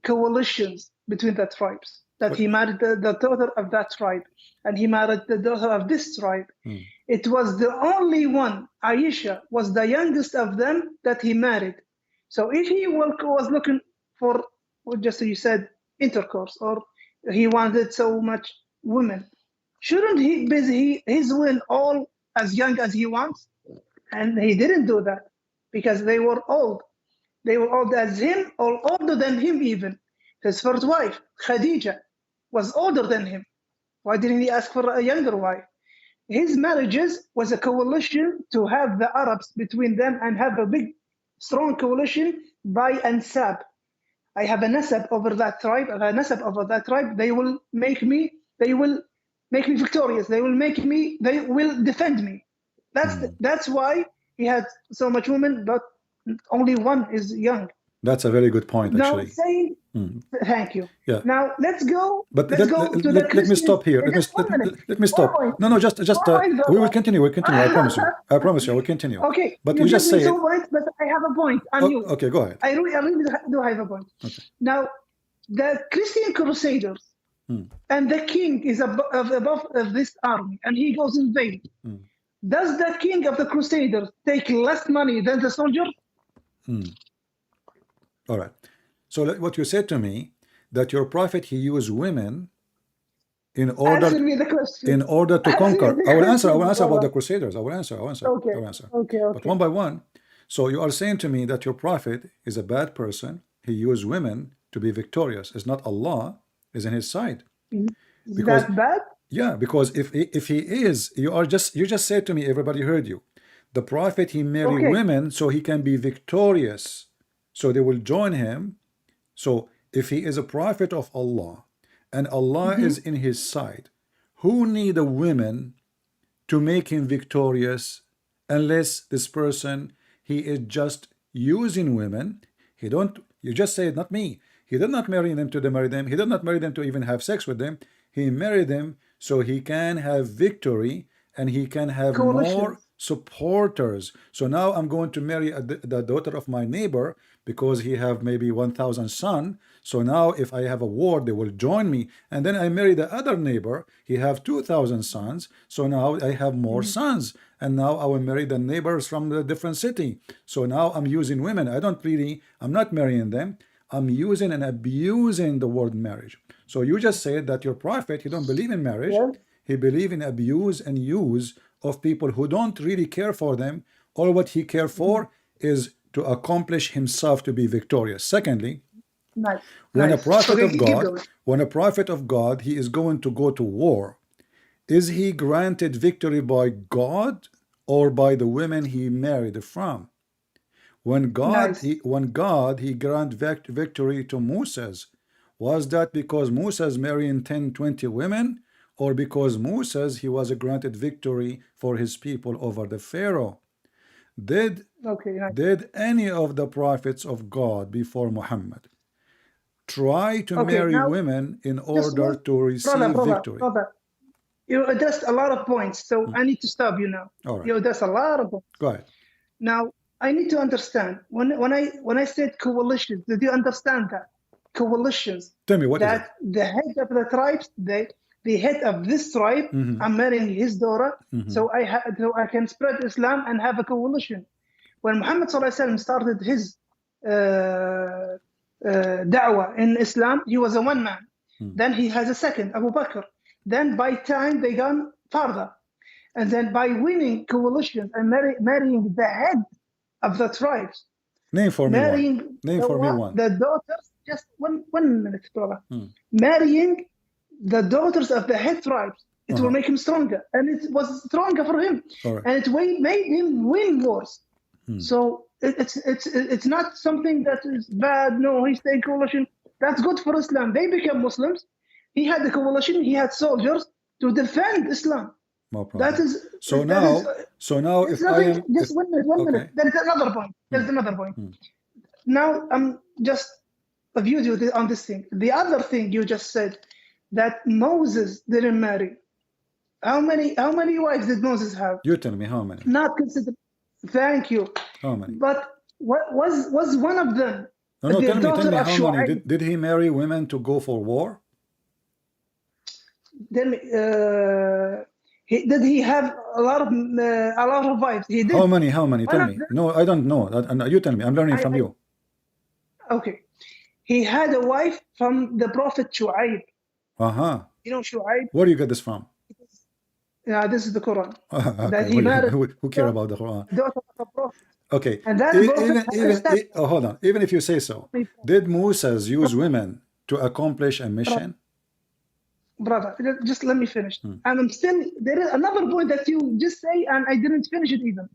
coalitions between the tribes. That he married the daughter of that tribe, and he married the daughter of this tribe. It was the only one, Aisha, was the youngest of them that he married. So if he was looking for, just as you said, intercourse, or he wanted so much women, shouldn't he busy his women all as young as he wants? And he didn't do that because they were old. They were old as him, or older than him even. His first wife, Khadija, was older than him. Why didn't he ask for a younger wife? His marriages was a coalition to have the Arabs between them and have a big, strong coalition by ansab. I have a nasab over that tribe. I have a nasab over that tribe. They will make me victorious. They will defend me. That's why he had so much women, but only one is young. That's a very good point, actually. Thank you. Yeah. Now let's go. But let me stop here. Let me stop. No, just we will continue. We'll continue. I promise you. I promise you. We'll continue. Okay. But you just say it. But I have a point on you. Okay, go ahead. I really do have a point. Okay. Now, the Christian Crusaders and the king is above this army, and he goes in vain. Does the king of the Crusaders take less money than the soldier? All right. So what you said to me, that your prophet, he used women in order to conquer. I will answer about the Crusaders. I will answer. Okay. But one by one. So you are saying to me that your prophet is a bad person. He used women to be victorious. It's not Allah is in his side. Is that bad? Yeah, because if he is, you just said to me, everybody heard you. The prophet, he married women so he can be victorious. So they will join him. So if he is a prophet of Allah and Allah is in his side, who need a woman to make him victorious unless this person, he is just using women? You just said, not me. He did not marry them to marry them. He did not marry them to even have sex with them. He married them so he can have victory and he can have supporters. So now I'm going to marry the daughter of my neighbor because he have maybe 1,000 son. So now if I have a war, they will join me. And then I marry the other neighbor. He have 2,000 sons. So now I have more sons. And now I will marry the neighbors from the different city. So now I'm using women. I'm not marrying them. I'm using and abusing the word marriage. So you just said that your prophet, he don't believe in marriage. Yeah. He believe in abuse and use of people who don't really care for them. All what he care for is to accomplish himself to be victorious. Secondly, Nice. when a Nice. prophet Okay, of keep God, going. when a prophet of God, he is going to go to war, is he granted victory by God or by the women he married from? When God, Nice. he grant victory to Moses, was that because Moses marrying 10, 20 women, or because Moses, he was granted victory for his people over the Pharaoh? Did Okay, nice. did any of the prophets of God before Muhammad try to Okay, marry now women in just order one, to receive victory? brother. You addressed a lot of points, so I need to stop you now. All right, You addressed a lot of points. go ahead. Now I need to understand when I said coalitions, did you understand that coalitions? Tell me, what is it? That the head of the tribes, the head of this tribe, I'm marrying his daughter, so I can spread Islam and have a coalition. When Muhammad ﷺ started his da'wah in Islam, he was a one man. Then he has a second, Abu Bakr. Then by time they gone further, and then by winning coalitions and marrying the head of the tribes, Name for me one. marrying Name for me one. the daughters. Just one minute, brother. Marrying the daughters of the head tribes, it will make him stronger, and it was stronger for him, All right. and it made him win wars. So it's not something that is bad. No, he's taking coalition. That's good for Islam. They became Muslims. He had the coalition. He had soldiers to defend Islam. No problem. That is So that now, is, if I am just 1 minute, okay. minute. There is another point. There's another point. Now I'm just a view on this thing. The other thing you just said, that Moses didn't marry. How many wives did Moses have? You tell me how many. Not considered. Thank you. How many? But what was one of them? No, the tell me daughter of how many. Shu'aib. Did he marry women to go for war? Then did he have a lot of wives? He did. How many? Tell me. them- No, I don't know. You tell me. I'm learning from you. Okay. He had a wife from the Prophet Shu'aib. You know Shu'aib? Where do you get this from? Yeah, this is the Quran. Okay, That he married who care about the Quran? daughter of the Prophet. Okay. And that prophet Hold on. Even if you say so, did Moses use women to accomplish a mission? Brother, just let me finish. And I'm still, there is another point that you just say, and I didn't finish it even.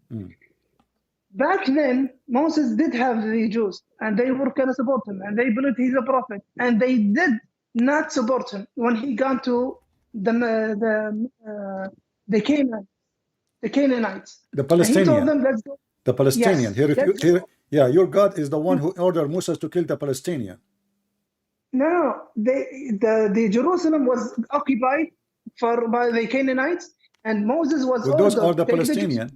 Back then, Moses did have the Jews, and they were going to support him, and they believed he's a prophet, and they did not support him when he got to the Canaanites. The Palestinian. And he told them, let's go. The Palestinian. Yes, your God is the one who ordered Moses to kill the Palestinian. No, the Jerusalem was occupied by the Canaanites, and Moses was Well, those ordered. are the Palestinian.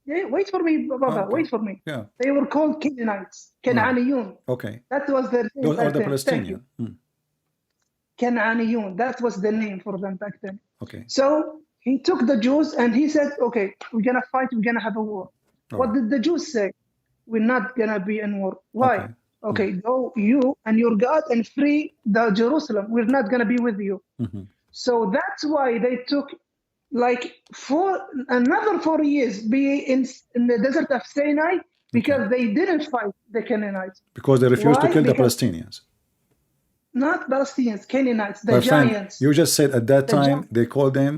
Wait for me, brother. Okay. Wait for me. Yeah. They were called Canaanites, Can'aniyun. Okay. That was their name. Those back are the then. Palestinian. Can'aniyun. That was the name for them back then. Okay. So he took the Jews and he said, "Okay, we're gonna fight. We're gonna have a war." What did the Jews say? We're not gonna be in war. Why? Okay, go you and your God and free the Jerusalem. We're not gonna be with you. So that's why they took like another 4 years be in the desert of Sinai, because they didn't fight the Canaanites. Because they refused to kill the Palestinians. Not Palestinians, Canaanites, the My friend, giants. you just said at that time they called them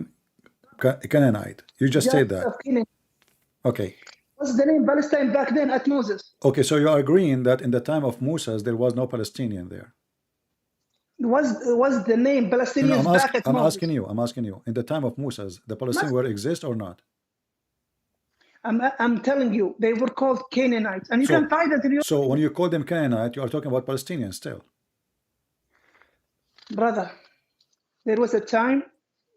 Canaanite. You just said that. Okay. What's the name Palestine back then at Moses? Okay, so you are agreeing that in the time of Moses there was no Palestinian there. Was the name Palestinians back at Moses? I'm asking you. In the time of Moses, the Palestinians were exist or not? I'm telling you, they were called Canaanites, and you can find that in your. So when you call them Canaanite, you are talking about Palestinians still. Brother, there was a time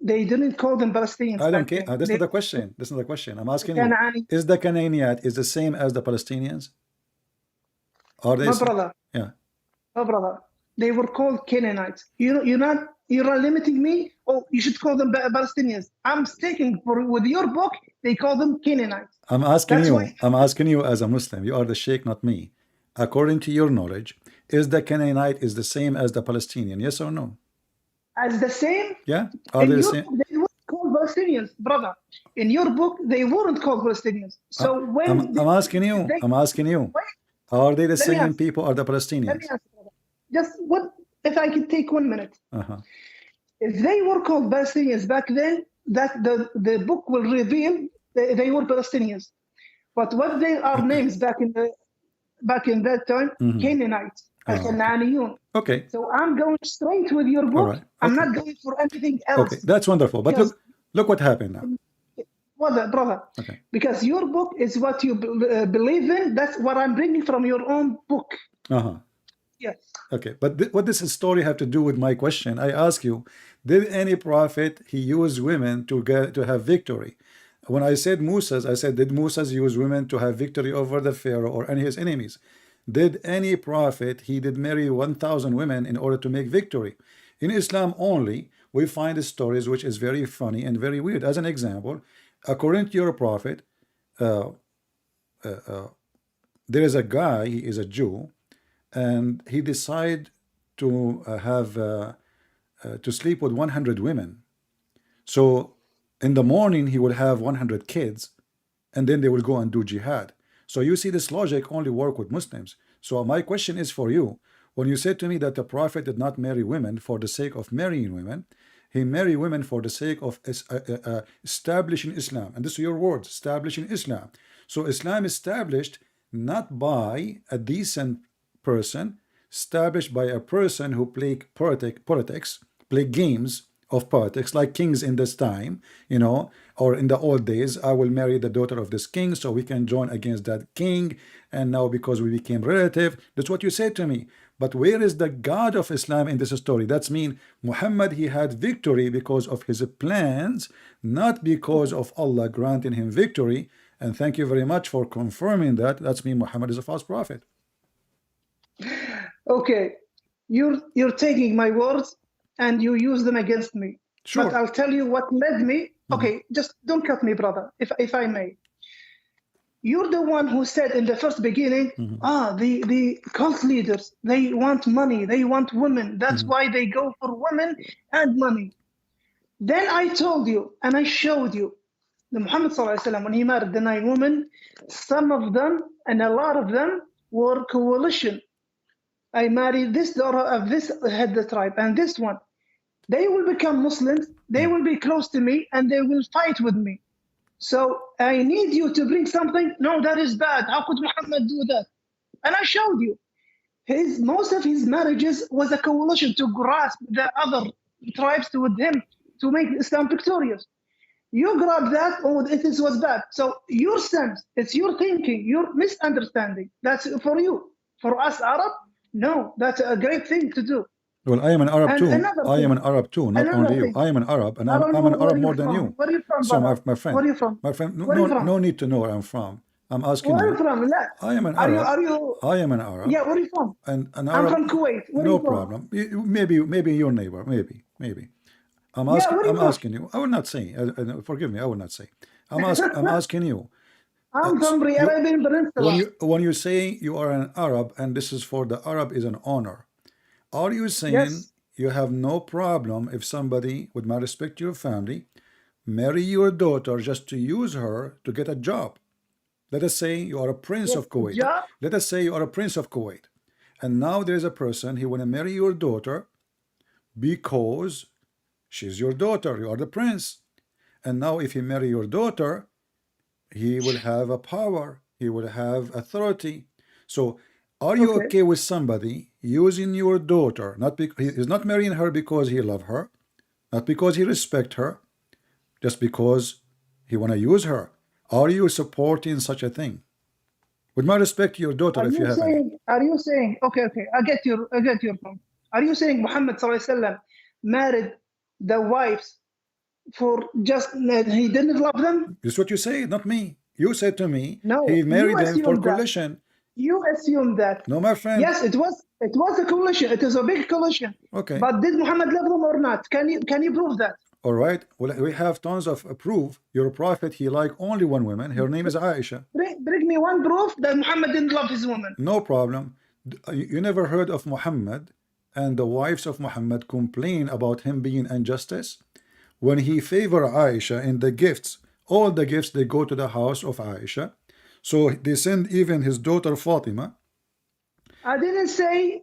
They didn't call them Palestinians. I don't back care. then. That's They not the question. That's not the question. I'm asking you. Canaani. Is the Canaanite is the same as the Palestinians? Are they? My brother. Yeah. My brother. They were called Canaanites. You're not limiting me. Oh, you should call them Palestinians. I'm sticking with your book. They call them Canaanites. I'm asking That's you. why- I'm asking you as a Muslim. You are the Sheikh, not me. According to your knowledge, is the Canaanite is the same as the Palestinian? Yes or no? As the same. Yeah. Are In they the your same? book, they weren't called Palestinians, brother. In your book, they weren't called Palestinians. So when I'm asking you. I'm asking you. Wait, Are they the Let me same answer. people or the let me Palestinians? answer, brother. Just what if I could take 1 minute? Uh-huh. If they were called Palestinians back then, that the book will reveal they were Palestinians. But what they are names back in that time, Canaanites, Al-Canaaniyun. Okay. So I'm going straight with your book. right. I'm Okay. not going for anything else. Okay. That's wonderful. But Because- look what happened now. Brother. Okay. Because your book is what you believe in. That's what I'm bringing from your own book. Uh-huh. Yes. Okay, but what does his story have to do with my question? I ask you, did any prophet he use women to have victory? When I said Moses, I said, did Moses use women to have victory over the Pharaoh or any of his enemies? Did any prophet he did marry 1,000 women in order to make victory? In Islam only, we find stories which is very funny and very weird. As an example, according to your prophet, there is a guy, he is a Jew, and he decided to to sleep with 100 women. So in the morning he will have 100 kids, and then they will go and do jihad. So you see, this logic only work with Muslims. So my question is for you: when you said to me that the prophet did not marry women for the sake of marrying women, he married women for the sake of establishing Islam, and this is your words, establishing Islam. So Islam established not by a decent person, established by a person who played politics, play games of politics, like kings in this time, or in the old days. I will marry the daughter of this king so we can join against that king, and now because we became relative. That's what you said to me. But where is the God of Islam in this story? That's mean Muhammad, he had victory because of his plans, not because of Allah granting him victory. And thank you very much for confirming that. That's mean Muhammad is a false prophet. Okay, you're taking my words and you use them against me. Sure. But I'll tell you what led me. Okay, just don't cut me, brother, if I may. You're the one who said in the first beginning, the cult leaders, they want money, they want women. That's why they go for women and money. Then I told you and I showed you the Muhammad ﷺ, when he married the 9 women, some of them and a lot of them were coalition. I married this daughter of this head the tribe and this one. They will become Muslims, they will be close to me, and they will fight with me. So I need you to bring something. No, that is bad. How could Muhammad do that? And I showed you. Most of his marriages was a coalition to grasp the other tribes with him to make Islam victorious. You grab that, it was bad. So your sense, it's your thinking, your misunderstanding. That's for you. For us Arab, no, that's a great thing to do. Well, I am an Arab And too. another I am thing- an Arab too, not another only you. thing. I am an Arab, and I don't I'm know an where Arab you're more than from. you. Where are you from, So brother? my friend, Where are you from? my friend, Where are you from? no need to know where I'm from. I'm asking Where are you. you from? La. I am an Are Arab. you? I am an Arab. Yeah, where are you from? And an I'm Arab. from Kuwait. Where are No you from? problem. Maybe your neighbor. Maybe. I'm Yeah, asking. where are you I'm from? asking you. I will not say. Forgive me. I will not say. I'm asking you. I'm from the Arabian Peninsula. When you say you are an Arab, and this is for the Arab is an honor, are you saying Yes. you have no problem if somebody, with my respect to your family, marry your daughter just to use her to get a job? Let us say you are a prince of Kuwait. Job? Let us say you are a prince of Kuwait, and now there is a person he want to marry your daughter because she's your daughter. You are the prince, and now if he marry your daughter, he will have a power. He will have authority. So, are you okay with somebody using your daughter? Not because he's not marrying her because he love her, not because he respect her, just because he want to use her. Are you supporting such a thing? With my respect to your daughter, if you have any. Are you saying? Okay. I get your point. Are you saying Muhammad ﷺ married the wives for just he didn't love them? This is what you say, not me. You said to me No, he married you them for assumed that. collision. You assume that. No, my friend. Yes, it was a collision. It was a big collision. Okay. But did Muhammad love them or not? Can you prove that? All right. Well, we have tons of proof. Your prophet, he liked only one woman. Her name is Aisha. Bring me one proof that Muhammad didn't love his woman. No problem. You never heard of Muhammad and the wives of Muhammad complain about him being injustice? When he favor Aisha in the gifts, all the gifts, they go to the house of Aisha. So they send even his daughter Fatima. I didn't say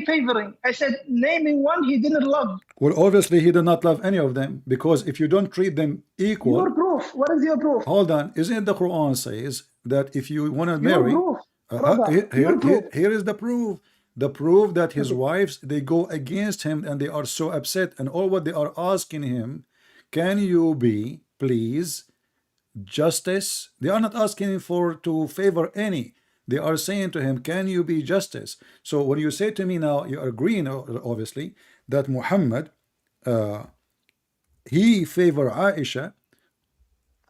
favoring. I said naming one he didn't love. Well, obviously he did not love any of them, because if you don't treat them equal. Your proof. What is your proof? Hold on. Isn't it the Quran says that if you want to Your marry, proof, brother, here is the proof. The proof that his wives, they go against him and they are so upset, and all what they are asking him, can you be, please, justice? They are not asking him to favor any. They are saying to him, can you be justice? So when you say to me now, you are agreeing obviously that Muhammad he favor Aisha.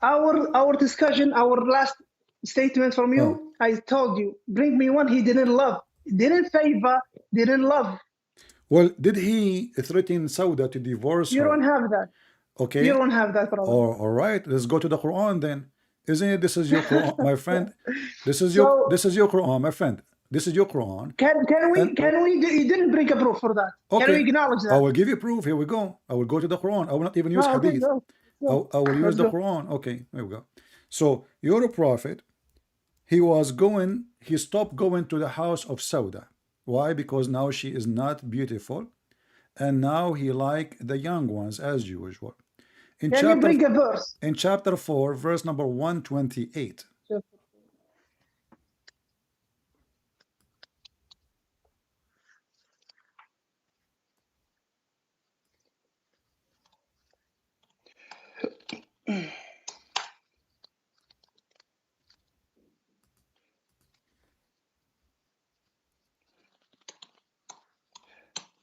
Our discussion, our last statement from you, I told you, bring me one he didn't love, didn't favor, didn't love. Well, did he threaten Sauda to divorce You her? don't have that. Okay. You don't have that, brother. All right, let's go to the Quran then. Isn't it? This is your Quran, my friend. This is your Quran, my friend. This is your Quran. Can we? You didn't bring a proof for that. Okay. Can we acknowledge that? I will give you proof. Here we go. I will go to the Quran. I will not even use Hadith. Okay, go. I will use the Quran. Okay, here we go. So your prophet, he stopped going to the house of Sauda. Why? Because now she is not beautiful, and now he like the young ones as usual. Can you bring a verse? In chapter 4, verse number 128.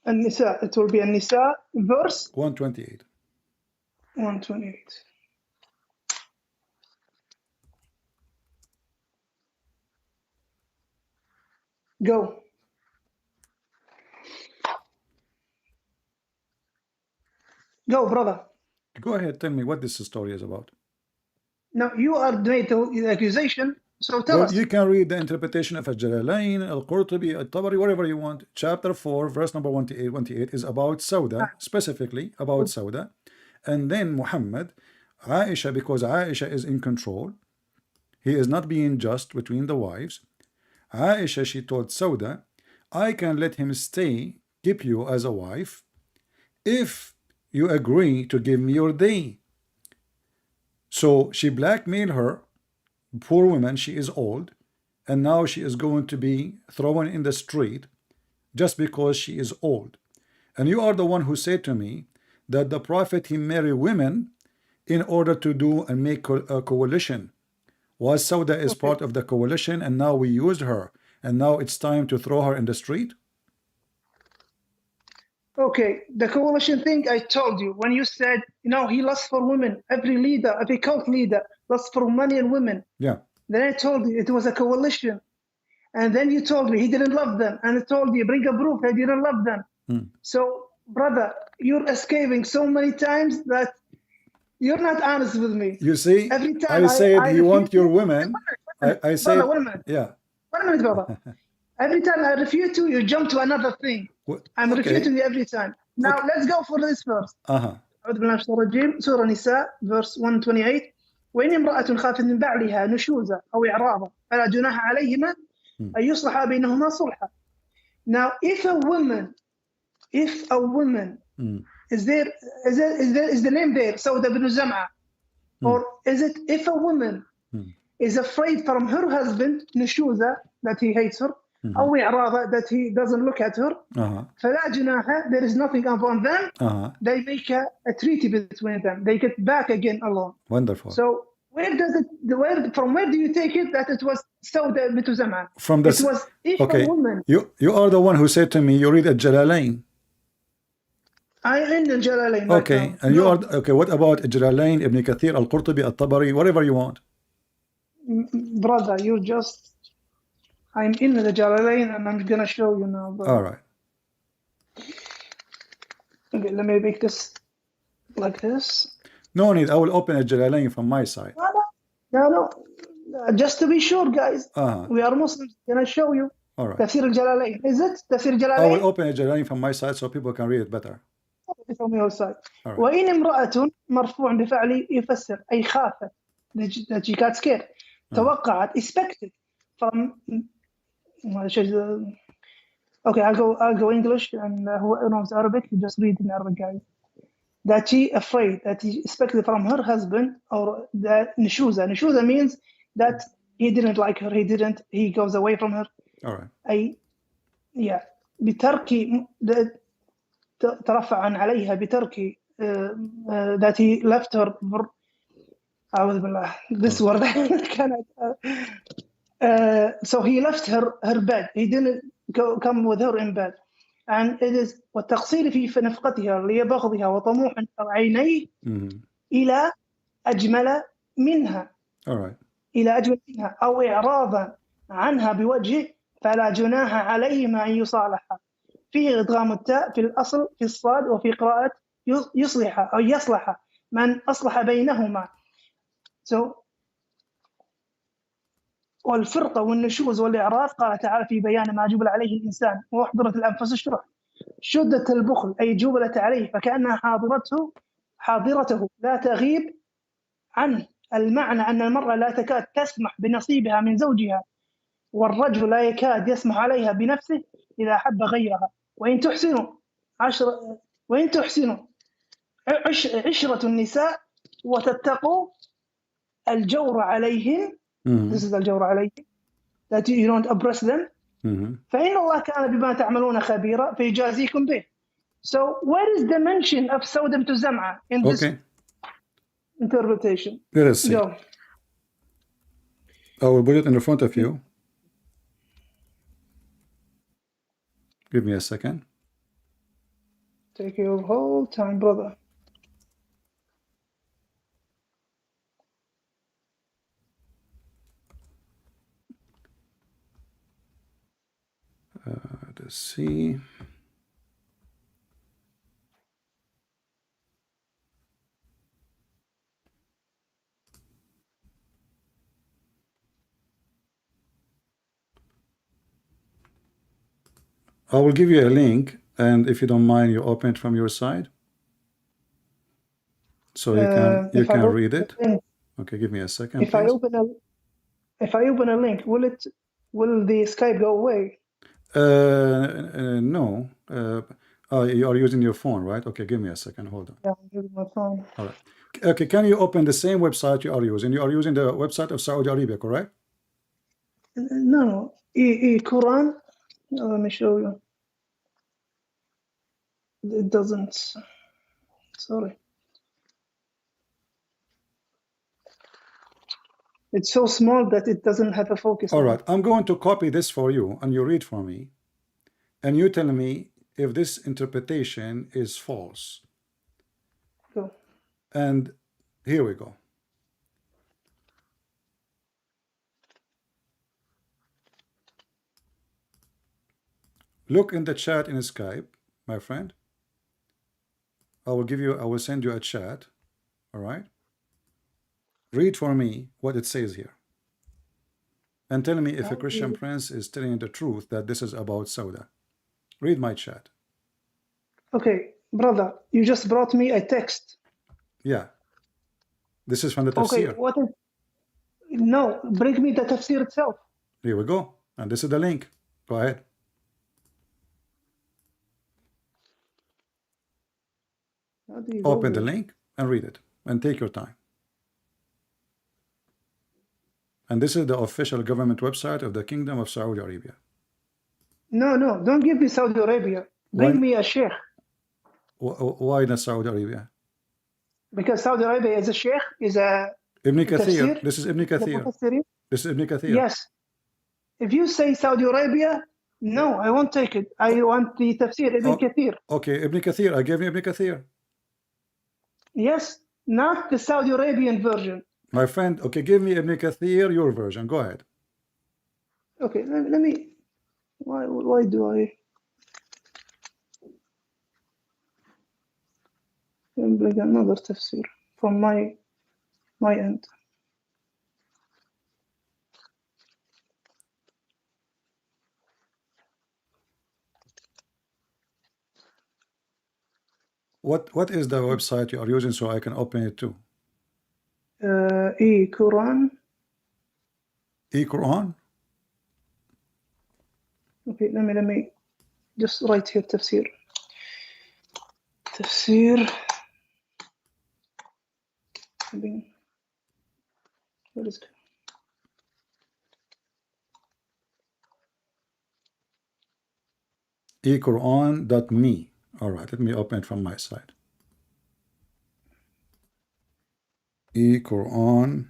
An-Nisa. It will be An-Nisa verse 128. 128. Go. Go, brother. Go ahead, tell me what this story is about. Now, you are made the accusation, so tell us. You can read the interpretation of Al-Jalalain, Al-Qurtubi, Al-Tabari, whatever you want. Chapter 4, verse number 128 is about Sauda, specifically about Sauda. And then Muhammad, Aisha, because Aisha is in control, he is not being just between the wives. Aisha, she told Sauda, I can let him stay, keep you as a wife, if you agree to give me your day. So she blackmailed her. Poor woman, she is old, and now she is going to be thrown in the street just because she is old. And you are the one who said to me that the prophet, he married women in order to do and make a coalition. Was Sauda is part of the coalition, and now we used her, and now it's time to throw her in the street? Okay, the coalition thing, I told you, when you said, he lusts for women, every leader, every cult leader lusts for money and women. Yeah. Then I told you it was a coalition. And then you told me he didn't love them. And I told you, bring a proof that he didn't love them. So, brother, you're escaping so many times that you're not honest with me. You see, every time I said you want your women. I said, brother, 1 minute. Yeah. 1 minute, brother. Every time I refute you, you jump to another thing. I'm refuting you every time. Now, let's go for this verse. أعوذ بالله من الشيطان الرجيم. سورة النساء verse 128. وإن امرأة خافت من بعلها نشوزا أو إعراضا فلا جناح عليهما أن يصلحا بينهما صلحا. Now, if a woman is the name there Sauda bin Zam'a, or is it if a woman is afraid from her husband نشوزا, that he hates her, أو إعراضا, that he doesn't look at her, فلا جناح, there is nothing upon them. They make a treaty between them. They get back again alone. Wonderful. So from where do you take it that it was Sauda bint Zam'a? From the, it was if a woman. You are the one who said to me, you read al-Jalalain. I'm in the Jalalain. Okay, right and now. you are okay. What about Jalalain, Ibn Kathir, Al-Qurtubi, Al-Tabari, whatever you want? Brother, you just. I'm in the Jalalain and I'm gonna show you now, brother. All right. Okay, let me make this like this. No need. I will open a Jalalain from my side. No. Just to be sure, guys. Uh-huh. We are Muslims. Gonna show you. All right. Tafsir al-Jalalain. Is it Tafsir I will al-Jalalain? open a Jalalain from my side so people can read it better. From your side. All right. وإن امرأة مرفوع بفعل يفسر أي خافت that she got scared. توقعت expected from. Okay, I'll go English, and who knows Arabic, you just read in Arabic, guys. That she afraid, that he expected from her husband, or that Nushuza means that he didn't like her, he goes away from her. All right. بترك ترفع عليها بترك that he left her. أعوذ بالله. This word cannot. So he left her bed. He didn't come with her in bed. And it is والتقصير في نفقتها لبغضها وطموح عينيه إلى أجمل منها. All right. إلى أجمل منها أو إعراضا عنها بوجه فلا جناح عليهما أن يصالحا. فيه إدغام التاء في الأصل في الصاد وفي قراءة يصلح أو يصلح من أصلح بينهما. So والفرقة والنشوز والإعراض قال تعالى في بيان ما جبل عليه الإنسان وأحضرت الأنفس الشرح. شدة البخل أي جبلت عليه فكأنها حاضرته لا تغيب عنه. المعنى أن المرأة لا تكاد تسمح بنصيبها من زوجها، والرجل لا يكاد يسمح عليها بنفسه إذا حب غيرها. وإن تحسنوا عشرة النساء وتتقوا الجور عليهن. This is الجور عليهن. That you don't oppress them. فإن الله كان بما تعملون خبيرا فيجازيكم به. So where is the mention of Sodom to Zam'a in this interpretation? Let us see. Go. I will put it in front of you. Give me a second. Take your whole time, brother. Let's see. I will give you a link, and if you don't mind, you open it from your side, so you can read it. Okay, give me a second. If I open a link, will the Skype go away? No. You are using your phone, right? Okay, give me a second. Hold on. Yeah, I'm using my phone. All right. Okay, can you open the same website you are using? You are using the website of Saudi Arabia, correct? No. Quran. Let me show you. It doesn't. Sorry. It's so small that it doesn't have a focus. All right. I'm going to copy this for you, and you read for me, and you tell me if this interpretation is false. Go. And here we go. Look in the chat in Skype, my friend. I will send you a chat. All right. Read for me what it says here. And tell me if a Christian prince is telling you the truth that this is about Sauda. Read my chat. Okay, brother, you just brought me a text. Yeah. This is from the tafsir. Okay, what is... No, bring me the tafsir itself. Here we go. And this is the link. Go ahead. Open the link and read it. And take your time. And this is the official government website of the Kingdom of Saudi Arabia. No, don't give me Saudi Arabia. Bring me a Sheikh. Why not Saudi Arabia? Because Saudi Arabia is a Sheikh, is a... Ibn Kathir. This is Ibn Kathir. This is Ibn Kathir. Yes. If you say Saudi Arabia, No, I won't take it. I want the tafsir Ibn Kathir. Okay, Ibn Kathir. I gave you Ibn Kathir. Yes, not the Saudi Arabian version. My friend, okay, give me Ibn Kathir, your version. Go ahead. Okay, let me. Why do I? Like another tafsir from my end. What is the website you are using so I can open it too? Quran. Quran? Okay, let me just write here tafsir. Tafsir. Where is it? Quran.me. All right, let me open it from my side. Quran.me.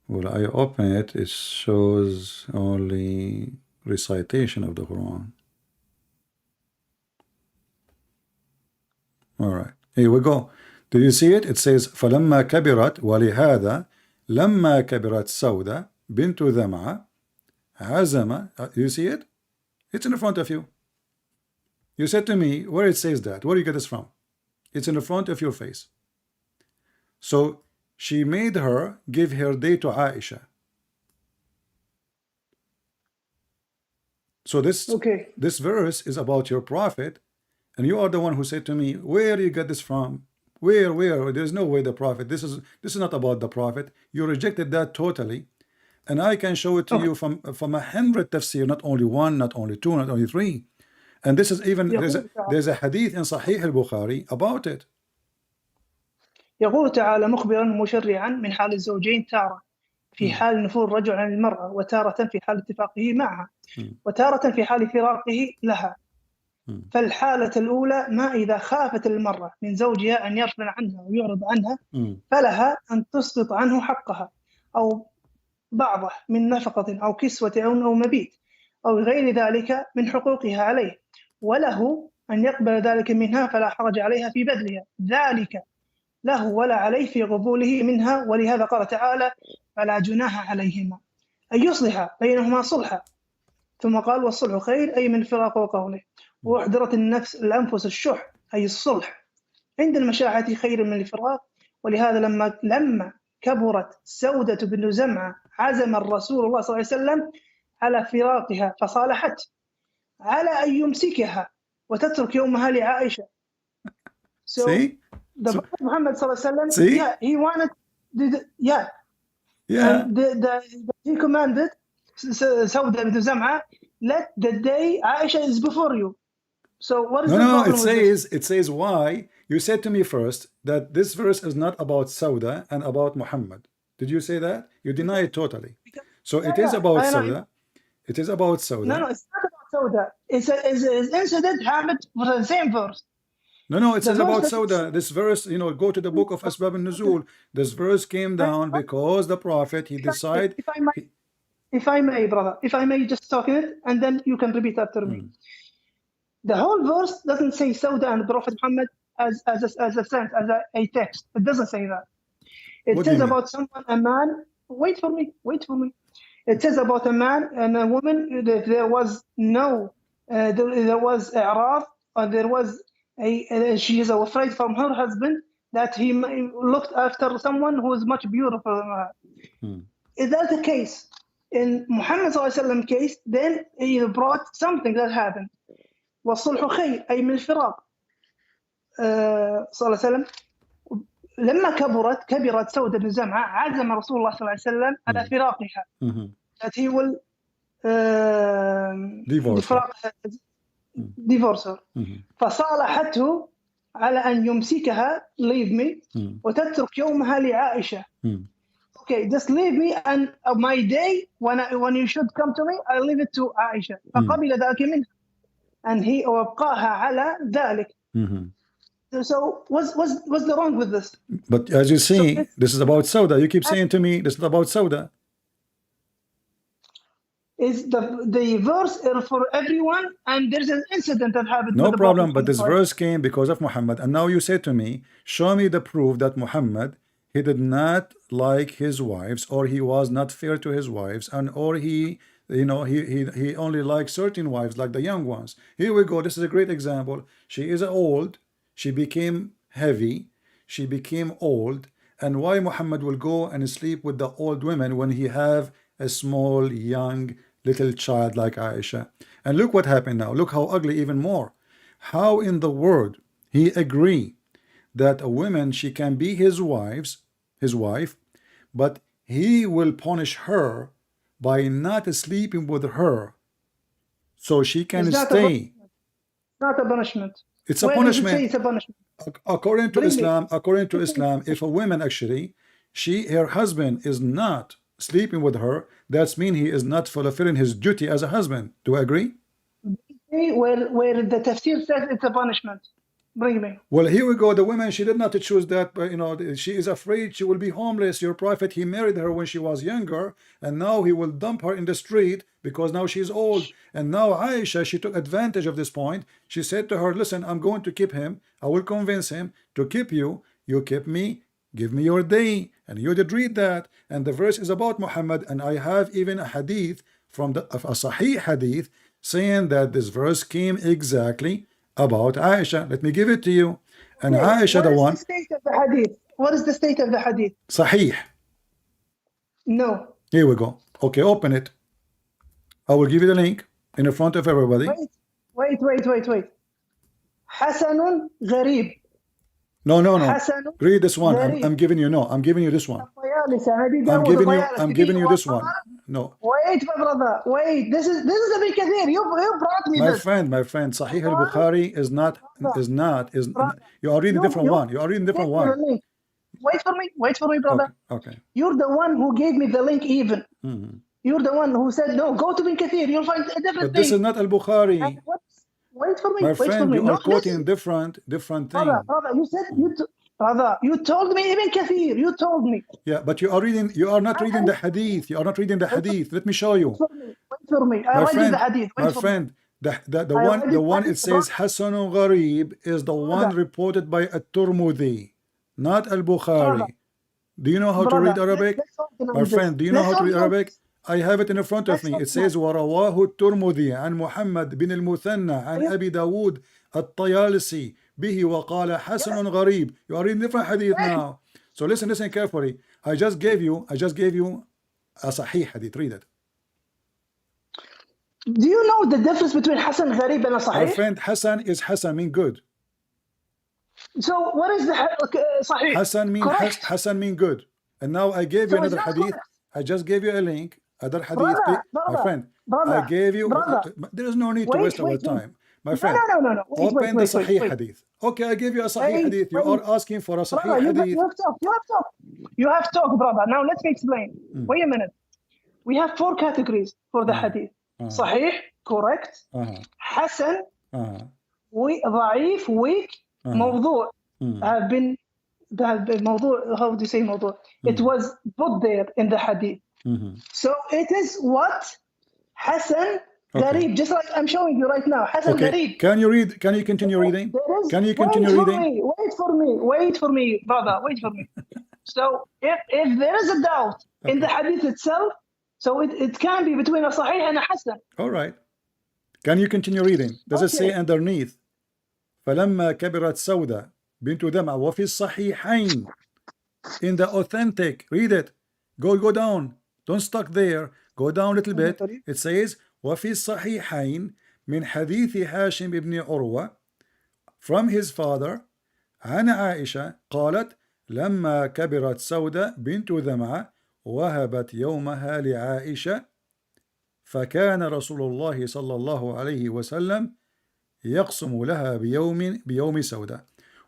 When I open it, it shows only recitation of the Quran. All right, here we go. Do you see it? It says فلما كبرت ولهذا لما كبرت سودة بنت ذمعة عزم. You see it? It's in front of you. You said to me, where it says that? Where do you get this from? It's in the front of your face. So she made her give her day to Aisha. So this verse is about your prophet, and you are the one who said to me, where do you get this from? Where? There's no way the prophet. This is not about the prophet. You rejected that totally, and I can show it to you from 100 tafsir, not only one, not only two, not only three. And this is even there's a hadith in Sahih al-Bukhari about it. يقول تعالى مخبرا مشرعا من حال الزوجين تارة في حال نفور الرجل عن المرأة وتارة في حال اتفاقه معها وتارة في حال فراقه لها. فالحالة الأولى ما إذا خافت المرأة من زوجها أن يرفع عنها ويعرض عنها فلها أن تسقط عنه حقها أو بعضه من نفقة أو كسوة أو مبيت أو غير ذلك من حقوقها عليه، وله أن يقبل ذلك منها فلا حرج عليها في بذلها، ذلك له ولا عليه في قبوله منها. ولهذا قال تعالى فلا جناح عليهما أن يصلح بينهما صلحا، ثم قال والصلح خير أي من الفراق وقوله. وأحضرت الأنفس الشح أي الصلح عند المشاحة خير من الفراق. ولهذا لما كبرت سودة بن زمعة عزم الرسول الله صلى الله عليه وسلم على فراقها فصالحت على أن يمسكها وتترك يومها لعائشة. So the Prophet Muhammad صلى الله عليه وسلم, he wanted, he commanded Sauda bint Zam'a, let the day Aisha is before you. So what is the problem with this? It says why? You said to me first that this verse is not about Sauda and about Muhammad. Did you say that? You deny it totally. So it is about Sauda. It is about Sauda. No, it's not about Sauda. It's an incident happened with the same verse. No, it says about Sauda. This verse, go to the book of Asbab al-Nuzul. This verse came down because the Prophet, he decided. If I may, brother, if I may just talk it, and then you can repeat after me. The whole verse doesn't say Sauda and Prophet Muhammad as a text. It doesn't say that. It says about someone, a man. Wait for me. It says about a man and a woman. That there was no, there was i'rad, or there was she is afraid from her husband that he looked after someone who is much beautiful than her. Is that the case? In Muhammad صلى الله عليه وسلم case, then he brought something that happened. والصلح خير أي من الفراق. صلى الله عليه وسلم لما كبرت سودة بن زمعة عزم رسول الله صلى الله عليه وسلم على فراقها. That he will divorce her. فصالحته على أن يمسكها, leave me, وتترك يومها لعائشة. Okay, just leave me, and my day when you should come to me, I leave it to Aisha. فقبل ذلك منها. and he وابقاها على ذلك. So what's the wrong with this? But as you see, this is about Sauda. You keep saying to me, this is about Sauda. Is the verse for everyone, and there's an incident that happened. No with the problem, Prophet but this verse came because of Muhammad, and now you say to me, show me the proof that Muhammad, he did not like his wives, or he was not fair to his wives, and or he, you know, he only liked certain wives, like the young ones. Here we go. This is a great example. She is old. She became heavy. She became old. And why Muhammad will go and sleep with the old women when he have a small, young, little child like Aisha? And look what happened now. Look how ugly even more. How in the world he agree that a woman, she can be his wife, but he will punish her by not sleeping with her so she can stay. It's not a punishment. It's a punishment. Does it say it's a punishment? According to Islam, if a woman actually, her husband is not sleeping with her, that's mean he is not fulfilling his duty as a husband. Do I agree? Where the tafsir says it's a punishment. Bring me. Well, here we go. The woman, she did not choose that, but you know, she is afraid she will be homeless. Your prophet, he married her when she was younger, and now he will dump her in the street because now she's old. And now Aisha, she took advantage of this point. She said to her, listen, I'm going to keep him. I will convince him to keep you. You keep me. Give me your day. And you did read that. And the verse is about Muhammad. And I have even a hadith from a Sahih hadith saying that this verse came exactly about Aisha. Let me give it to you. And Aisha, the one. What is the state of the hadith? What is the state of the hadith? Sahih. No. Here we go. Okay, open it. I will give you the link in front of everybody. Wait. Hasanun Gharib. No. Hasanun Read this one. Gharib. I'm giving you this one. I'm giving you this one. No. Wait, my brother. Wait. This is a big kathir. You brought me this. My friend. Sahih al-Bukhari is not. You are reading different one. You are reading different one. Wait for me, brother. Okay. You're the one who gave me the link even. You're the one who said, no, go to Bin Kathir. You'll find a different thing. But this is not al-Bukhari. Wait for me. My friend, you are quoting listen. different things. Brother, you told me Ibn Kathir. You told me. Yeah, but you are not reading the hadith. You are not reading the hadith. Let me show you. Wait for me. I read the hadith. My friend, the one it says Hasanun Gharib is the one reported by at-Tirmidhi, not al-Bukhari. Do you know how to read Arabic? My friend, do you know how to read Arabic? I have it in front of me. It says ورواه الترمذي عن محمد بن المثنى عن أبي داود الطيالسي به وقال حسن غريب. You are reading different hadith now. So listen carefully. I just gave you a Sahih hadith. Read it. Do you know the difference between Hasan Gharib and a Sahih? My friend, Hasan mean good. So what is the Sahih? Hasan mean good. And now I gave you another hadith. I just gave you a link. Other hadith, my friend. I gave you. There is no need to waste our time, my friend. No. Open the Sahih hadith. Okay, I gave you a Sahih hadith. You are asking for a Sahih hadith. You have talk, brother. Now let me explain. Wait a minute. We have 4 categories for the hadith. Sahih, correct. Hasan, ضعيف, weak. موضوع have been موضوع. How do you say موضوع? It was put there in the hadith. So it is what Hasan Gharib, just like I'm showing you right now. Hasan Gharib. Can you continue reading? Can you continue reading? Wait for me, brother. Wait for me. So if there is a doubt in the hadith itself, so it can be between a Sahih and a Hasan. All right. Can you continue reading? Does it say underneath? فلما كبرت سودة بنت دمعة وفي الصحيحين, in the authentic, read it. Go down. Don't stuck there. Go down a little bit. It says وفي الصحيحين من حديث هاشم بن عروة, from his father عن عائشة قالت لما كبرت سودة بنت دمعة وهبت يومها لعائشة فكان رسول الله صلى الله عليه وسلم يقسم لها بيوم سودة.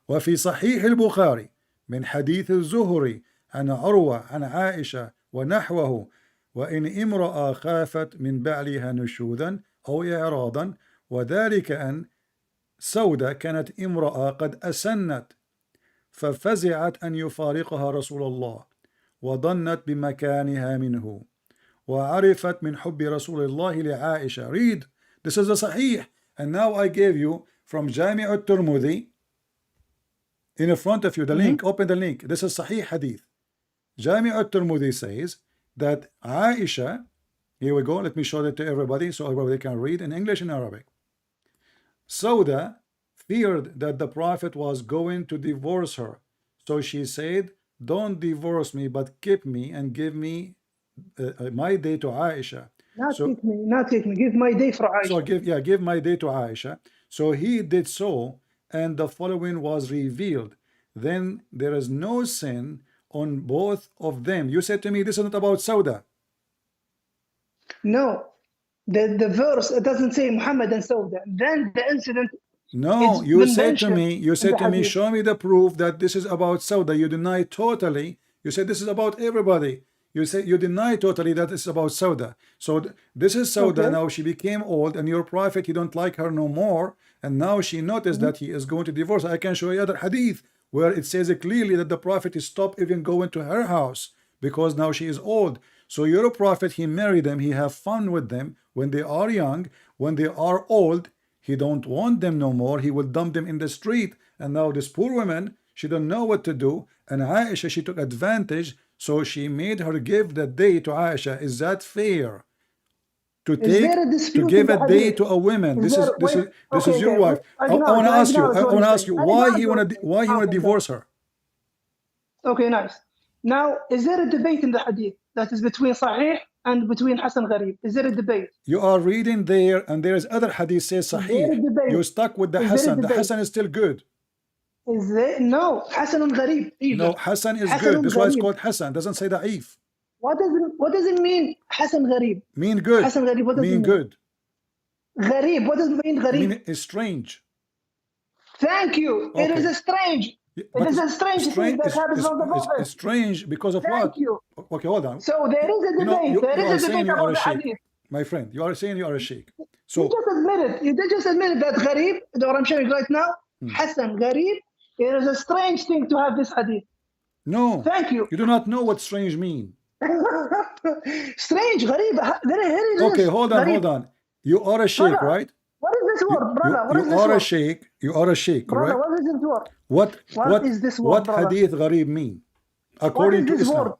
وفي صحيح البخاري من حديث الزهري عن عروة عن عائشة ونحوه وإن امرأة خافت من بعلها نشوذا أو إعراضا وذلك أن سودة كانت امرأة قد أسنت ففزعت أن يفارقها رسول الله وظنت بمكانها منه وعرفت من حب رسول الله لعائشة. Read, this is the Sahih, and now I gave you from Jami' al-Tirmidhi in front of you the link. Open the link. This is Sahih Hadith. Jami' al-Tirmidhi says that Aisha, here we go, let me show it to everybody so everybody can read in English and Arabic. Sauda feared that the Prophet was going to divorce her, so she said, don't divorce me but keep me and give me my day to Aisha. Not take me, give my day for Aisha. So give my day to Aisha. So he did so, and the following was revealed. Then there is no sin on both of them. You said to me, this is not about Sauda. No, the verse, it doesn't say Muhammad and Sauda. Then the incident. No, you said to me, show me the proof that this is about Sauda. You deny totally. You said this is about everybody. You say you deny totally that it's about Sauda. So this is Sauda. Okay. Now she became old, and your prophet, he don't like her no more, and now she noticed that he is going to divorce. I can show you other hadith where it says it clearly that the prophet is stopped even going to her house because now she is old. So your prophet, he married them, he have fun with them when they are young. When they are old, he don't want them no more. He will dump them in the street. And now this poor woman, she don't know what to do. And Aisha, she took advantage. So she made her give the day to Aisha. Is that fair? To give a day to a woman. This is your wife. I want to ask you why he want to divorce her. Okay, nice. Now, is there a debate in the hadith that is between Sahih and between Hasan Gharib? Is there a debate? You are reading there, and there is other hadith says Sahih. You're stuck with the Hasan. The Hasan is still good. Is there? No, Hasan and Gharib. No, Hasan is good. That's why it's called Hasan. Doesn't say da'if. What does it mean, Hasan Gharib? Mean good. Hasan Gharib, what does it mean? Good. Gharib, what does it mean, Gharib? Mean it's strange. Thank you. Okay. It is a strange. It is a strange thing that happens on the Prophet. It's strange because of what? Thank you. Okay, hold on. So there is a debate. There is a debate about the hadith. My friend, you are saying you are a sheikh. So you did just admit that Gharib, what I'm showing right now, Hasan Gharib, it is a strange thing to have this hadith. No. Thank you. You do not know what strange mean. Strange, Gharib. Okay, hold on. You are a sheikh, right? What is this word, brother? You are a sheikh, brother, correct? What is this word? What is this word, what brother? hadith Gharib mean? According to Islam. Word?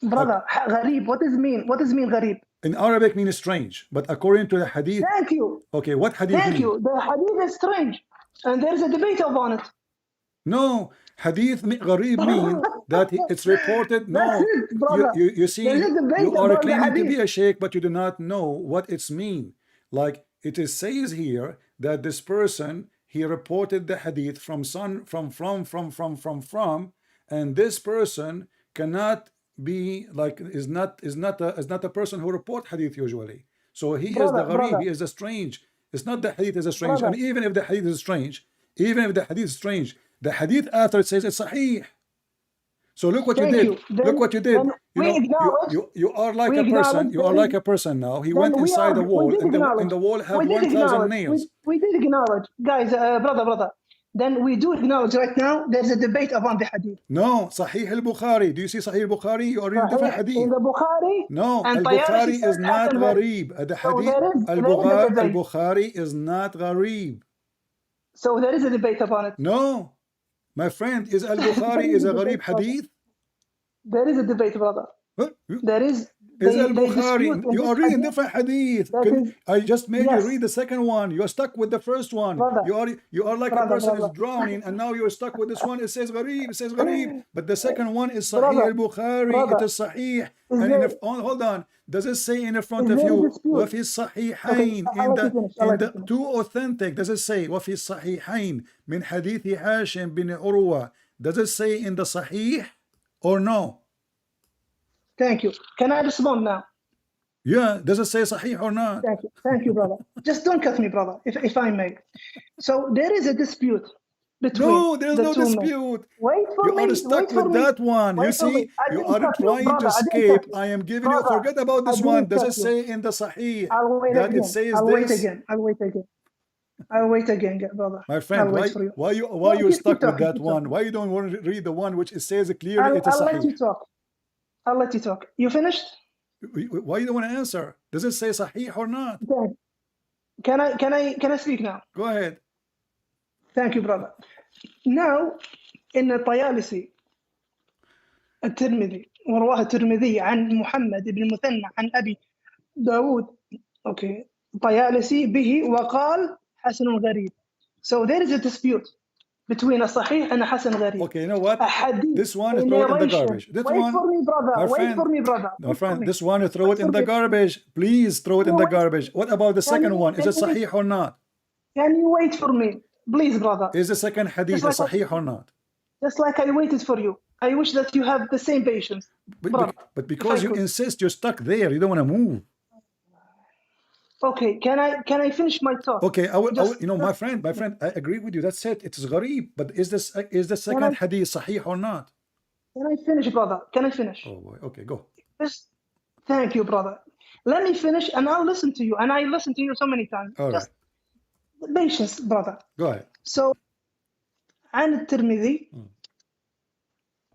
Brother, Gharib, what does it mean? What does it mean, Gharib? In Arabic means strange, but according to the hadith. Thank you. Okay, what hadith Thank mean? you. The hadith is strange, and there is a debate upon it. No, hadith Gharib mean that it's reported. No, you see, you are claiming to be a sheikh, but you do not know what it's mean. Like it is says here that this person, he reported the hadith from, and this person cannot be like is not a person who report hadith usually. So he is the gharib, he is the strange. It's not the hadith is a strange, and even if the hadith is strange, the hadith after it says it's sahih. So look what you did. Look what you did. You are like a person. You are like a person now. He went inside the wall, and the wall have 1,000 nails. We did acknowledge, guys, brother. Then we do acknowledge right now there's a debate upon the hadith. No, Sahih al-Bukhari. Do you see Sahih al-Bukhari? You are reading different hadith. In the Bukhari. No, al-Bukhari is not gharib. The hadith al-Bukhari is not gharib. So there is a debate upon it. No. My friend, is al-Bukhari is a gharib hadith? There is a debate, brother. There is. Is al-Bukhari. You are reading different hadith. I just made you read the second one. You are stuck with the first one. You are like a person is drowning, and now you are stuck with this one. It says gharib. But the second one is Sahih al-Bukhari. It is Sahih. And hold on. Does it say in the front of you, وَفِي الصَّحِيحَيْن, in the two authentic, does it say, وَفِي الصَّحِيحَيْن, min hadithi Hashim bin Urwa, does it say in the Sahih or no? Thank you. Can I respond now? Yeah, does it say Sahih or not? Thank you, brother. Just don't cut me, brother, if I may. So there is a dispute between No, there's the no two men. dispute. Wait for You me. are stuck Wait for with me. that one. You Wait for me. see, I you didn't are cut you, trying to brother. I didn't escape. cut you. I am giving you. Brother, Forget about I this one. didn't Does cut it you. say in the Sahih I'll wait that it again. says I'll wait this? again. I'll wait again. I'll wait again, brother. My friend, I'll wait for you. why you No, keep stuck with talking, that keep one? talking. Why you don't want to read the one which it says clearly it is I'll let Sahih? you talk. I'll let you talk. You finished? Why you don't want to answer? Does it say Sahih or not? Okay. Can I speak now? Go ahead. Thank you, brother. Now, in الطيالسي الترمذي ورواه الترمذي عن محمد بن المثنى عن أبي داود okay طيالسي به وقال حسن غريب. So there is a dispute between a Sahih and a Hasan Gharib. Okay, you know what? A hadith, This one a is throw it in the narration. garbage. This Wait one, for me, brother. my Wait friend, for me, brother. my Wait for friend, me. this one you throw Wait it in for the me. garbage. Please throw it in the Wait. garbage. What about the second you- one? Is it can you- Sahih or not? Can you wait for me, please, brother? Is the second hadith Just like Sahih or not? Just like I waited for you. I wish that you have the same patience, brother. But because you could. insist, you're stuck there. You don't want to move. Okay, can I finish my talk? Okay, I will, Just- you know, my friend, I agree with you. That's it. It is gharib. But is the second hadith Sahih or not? Can I finish, brother? Can I finish? Oh boy. Okay, go. Just, thank you, brother. Let me finish, and I'll listen to you. And I listen to you so many times. All Just right. patience, brother. Go ahead. So, عن الترمذي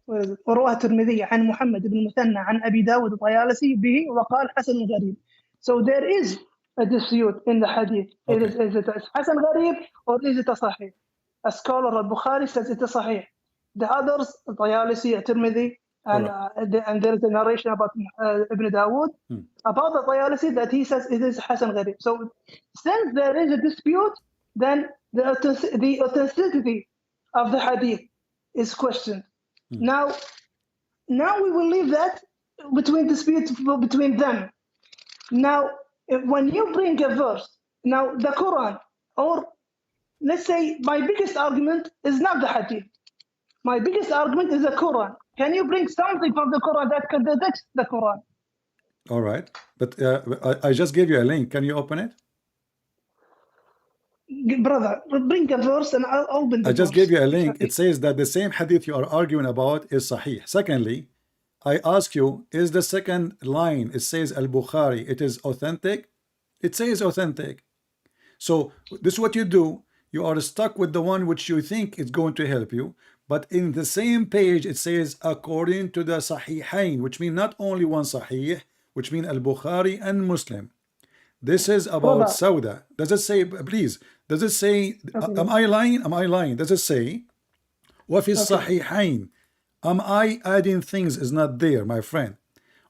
ورواه الترمذي عن محمد بن المثنى عن أبي داود الطيالسي به وقال حسن غريب. So there is a dispute in the hadith. Okay. Is it Hasan Gharib or is it a Sahih? A scholar al-Bukhari says it's a Sahih. The others, Tayalisi, Tirmidhi, and there is a narration about Ibn Dawood about the Tayalisi that he says it is Hasan Gharib. So since there is a dispute, then the authenticity of the hadith is questioned. Now we will leave that dispute between them. Now, when you bring a verse, now the Quran, or let's say my biggest argument is not the hadith. My biggest argument is the Quran. Can you bring something from the Quran that contradicts the Quran? All right. But I just gave you a link. Can you open it? Brother, bring a verse and I'll open the I just verse. gave you a link. It says that the same hadith you are arguing about is Sahih. Secondly, I ask you, is the second line, it says al-Bukhari, it is authentic? It says authentic. So this is what you do. You are stuck with the one which you think is going to help you. But in the same page, it says according to the Sahihain, which means not only one Sahih, which means al-Bukhari and Muslim. This is about Sauda. Does it say, please, does it say, am I lying? Am I lying? Does it say, وَفِي الصَّحِيحَيْن? Am I adding things is not there, my friend?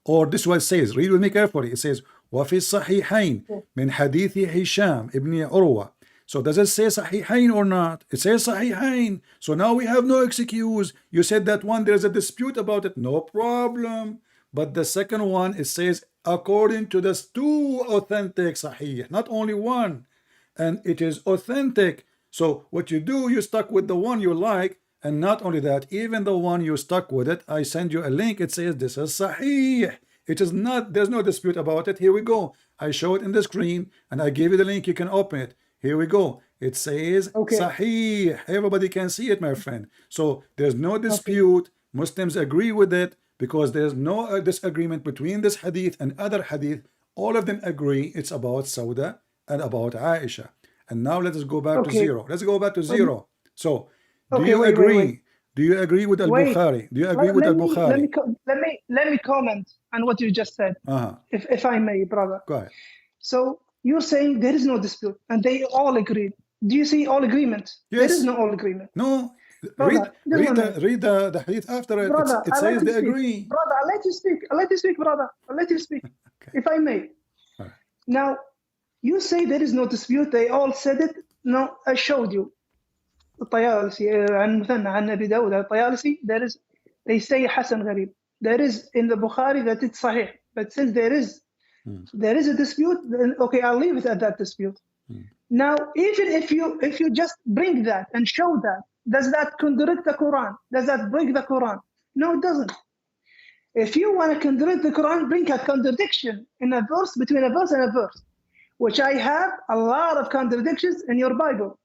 Or this is what it says. Read with me carefully. It says, وَفِي الصَّحِيحَيْن مِنْ حَدِيثِ هِشَام ibn Urwa. So does it say Sahihain or not? It says Sahihain. So now we have no excuse. You said that one, there's a dispute about it. No problem. But the second one, it says according to the two authentic Sahih, not only one. And it is authentic. So what you do, you stuck with the one you like. And not only that, even the one you stuck with it, I send you a link. It says this is Sahih. It is not, there's no dispute about it. Here we go. I show it in the screen and I gave you the link. You can open it. Here we go. It says Sahih. Everybody can see it, my friend. So there's no dispute. Muslims agree with it because there's no disagreement between this hadith and other hadith. All of them agree it's about Sauda and about Aisha. And now let us go back to zero. Let's go back to zero. So do you agree? Wait. Do you agree with al-Bukhari? Do you agree with al-Bukhari? Let me comment on what you just said, if I may, brother. Go ahead. So you're saying there is no dispute, and they all agreed. Do you see all agreement? Yes. There is no all agreement. No. Brother, read the hadith after it. Brother, it says they agree. Brother, I'll let you speak. I'll let you speak, brother. I'll let you speak, if I may. Right. Now, you say there is no dispute. They all said it. No, I showed you. الطيالسي عن مثنى عن أبي داود الطيالسي. There is, they say Hasan Gharib. There is in the Bukhari that it's Sahih. But since there is a dispute, then okay, I'll leave it at that dispute. Now, even if you just bring that and show that, does that contradict the Quran? Does that break the Quran? No, it doesn't. If you want to contradict the Quran, bring a contradiction in a verse, between a verse and a verse, which I have a lot of contradictions in your Bible.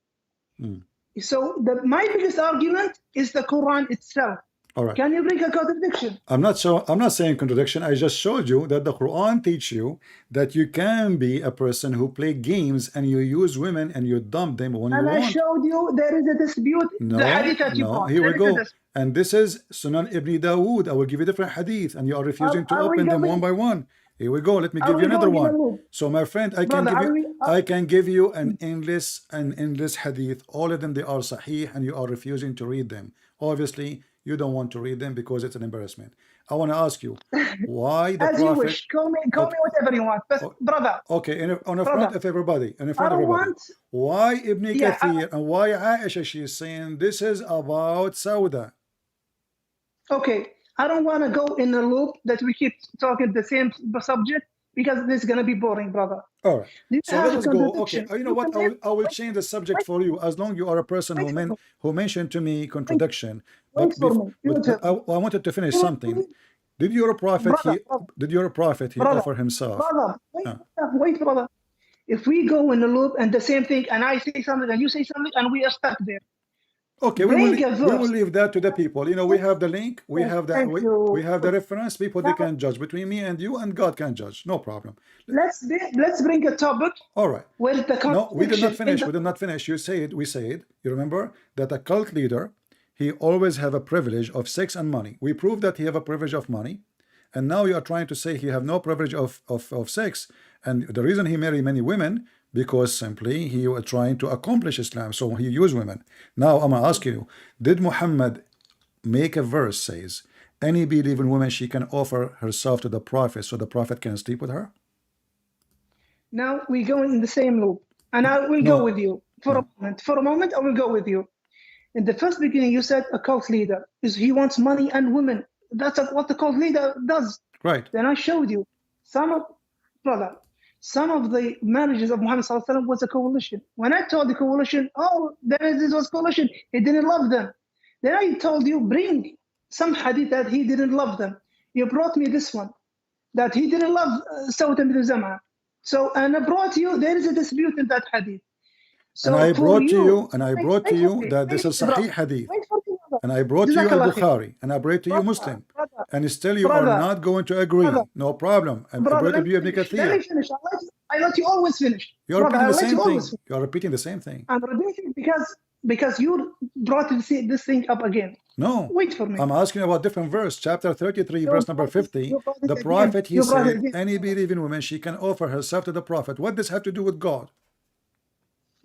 So my biggest argument is the Quran itself. All right. Can you bring a contradiction? I'm not saying contradiction. I just showed you that the Quran teach you that you can be a person who play games and you use women and you dump them when And you I want. showed you there is a dispute. The hadith that you brought. Here we There is a go. dispute. And this is Sunan Ibn Dawood. I will give you different hadith, and you are refusing to Are we open them going- one by one. Here we go. Let me Are give we you another going in a one. loop? So, my friend, I Brother, can give you an endless hadith. All of them, they are Sahih, and you are refusing to read them. Obviously, you don't want to read them because it's an embarrassment. I want to ask you, why the As Prophet? you wish. Call me whatever you want. But brother. Okay, on the front of everybody, why Ibn Kathir and why Aisha, she is saying this is about Sauda? Okay, I don't want to go in a loop that we keep talking the same subject because this is going to be boring, brother. All right, so let us go. Okay, you know what? I will change the subject for you as long you are a person who mentioned to me contradiction. But I wanted to finish something. Did your prophet offer himself? Brother, wait, brother. If we go in a loop and the same thing, and I say something and you say something, and we are stuck there. Okay, we will leave that to the people. You know, we have the link, we have that, we have the reference. People, they can judge between me and you, and God can judge. No problem. Let's bring a topic. All right. Where the no, we did not finish. We did not finish. We said. You remember that a cult leader, he always have a privilege of sex and money. We proved that he have a privilege of money, and now you are trying to say he have no privilege of sex. And the reason he married many women, because simply he was trying to accomplish Islam, so he used women. Now I'm gonna ask you, did Muhammad make a verse says any believing woman she can offer herself to the Prophet so the Prophet can sleep with her? Now we go in the same loop, and I will go with you for a moment. For a moment, I will go with you. In the first beginning, you said a cult leader he wants money and women. That's what the cult leader does. Right. Then I showed you some of the marriages of Muhammad Sallallahu Alaihi Wasallam was a coalition. When I told the coalition, this was coalition, he didn't love them. Then I told you, bring some hadith that he didn't love them. You brought me this one, that he didn't love Sawt bin Zam'a. So, and I brought you, there is a dispute in that hadith. So and I brought to you that this is Sahih hadith. And I brought to you al-Bukhari, and I brought to you Muslim, and still you are not going to agree. No problem. And I brought to you Ibn Kathir. Let me finish. I let you always finish. You're repeating the same thing. You're repeating the same thing. I'm repeating because you brought this thing up again. No. Wait for me. I'm asking about different verse, chapter 33, verse number 50. The Prophet, he said, any believing woman, she can offer herself to the Prophet. What does have to do with God?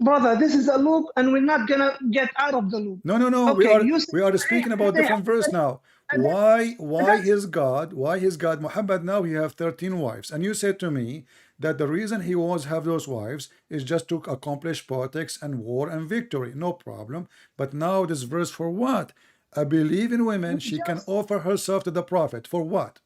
Brother, this is a loop, and we're not gonna get out of the loop. No. Okay, we are speaking about different verse now. Why his God Muhammad now he have 13 wives, and you said to me that the reason he was have those wives is just to accomplish politics and war and victory. No problem. But now this verse for what? A believing woman, she can offer herself to the Prophet for what?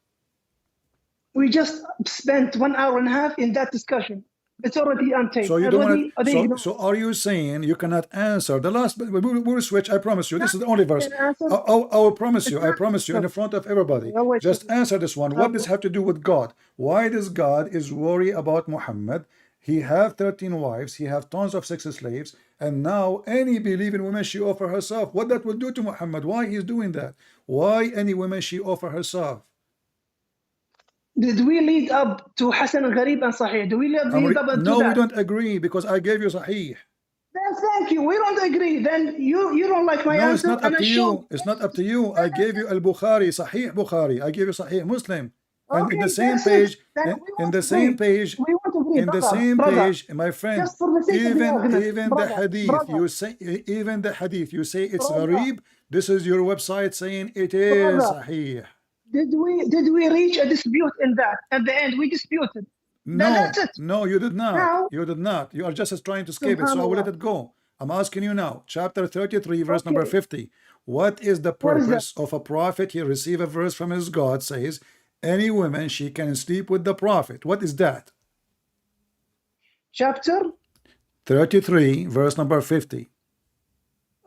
We just spent 1.5 hours in that discussion. It's already untamed. So you don't want. So are you saying you cannot answer the last? We'll switch. I promise you. This is the only verse. I will promise you. I promise you in front of everybody. Just answer this one. What does have to do with God? Why does God is worried about Muhammad? He have 13 wives. He have tons of sex slaves. And now any believing woman she offer herself. What that will do to Muhammad? Why he's doing that? Why any woman she offer herself? Did we lead up to Hasan al-Gharib and Sahih? Do we lead up to that? No, we don't agree because I gave you Sahih. Then thank you. We don't agree. Then you don't like my answer. No, it's not up to you. It's not up to you. I gave you al-Bukhari, Sahih Bukhari. I gave you Sahih Muslim. And in the same page, in the same page, my friend, even the hadith, you say it's gharib. This is your website saying it is Sahih. Did we reach a dispute in that? At the end, we disputed. No, you did not. You did not. You are just trying to escape it, so I will let it go. I'm asking you now, chapter 33, verse number 50. What is the purpose of a prophet? He received a verse from his God, says, any woman, she can sleep with the Prophet. What is that? Chapter 33, verse number 50.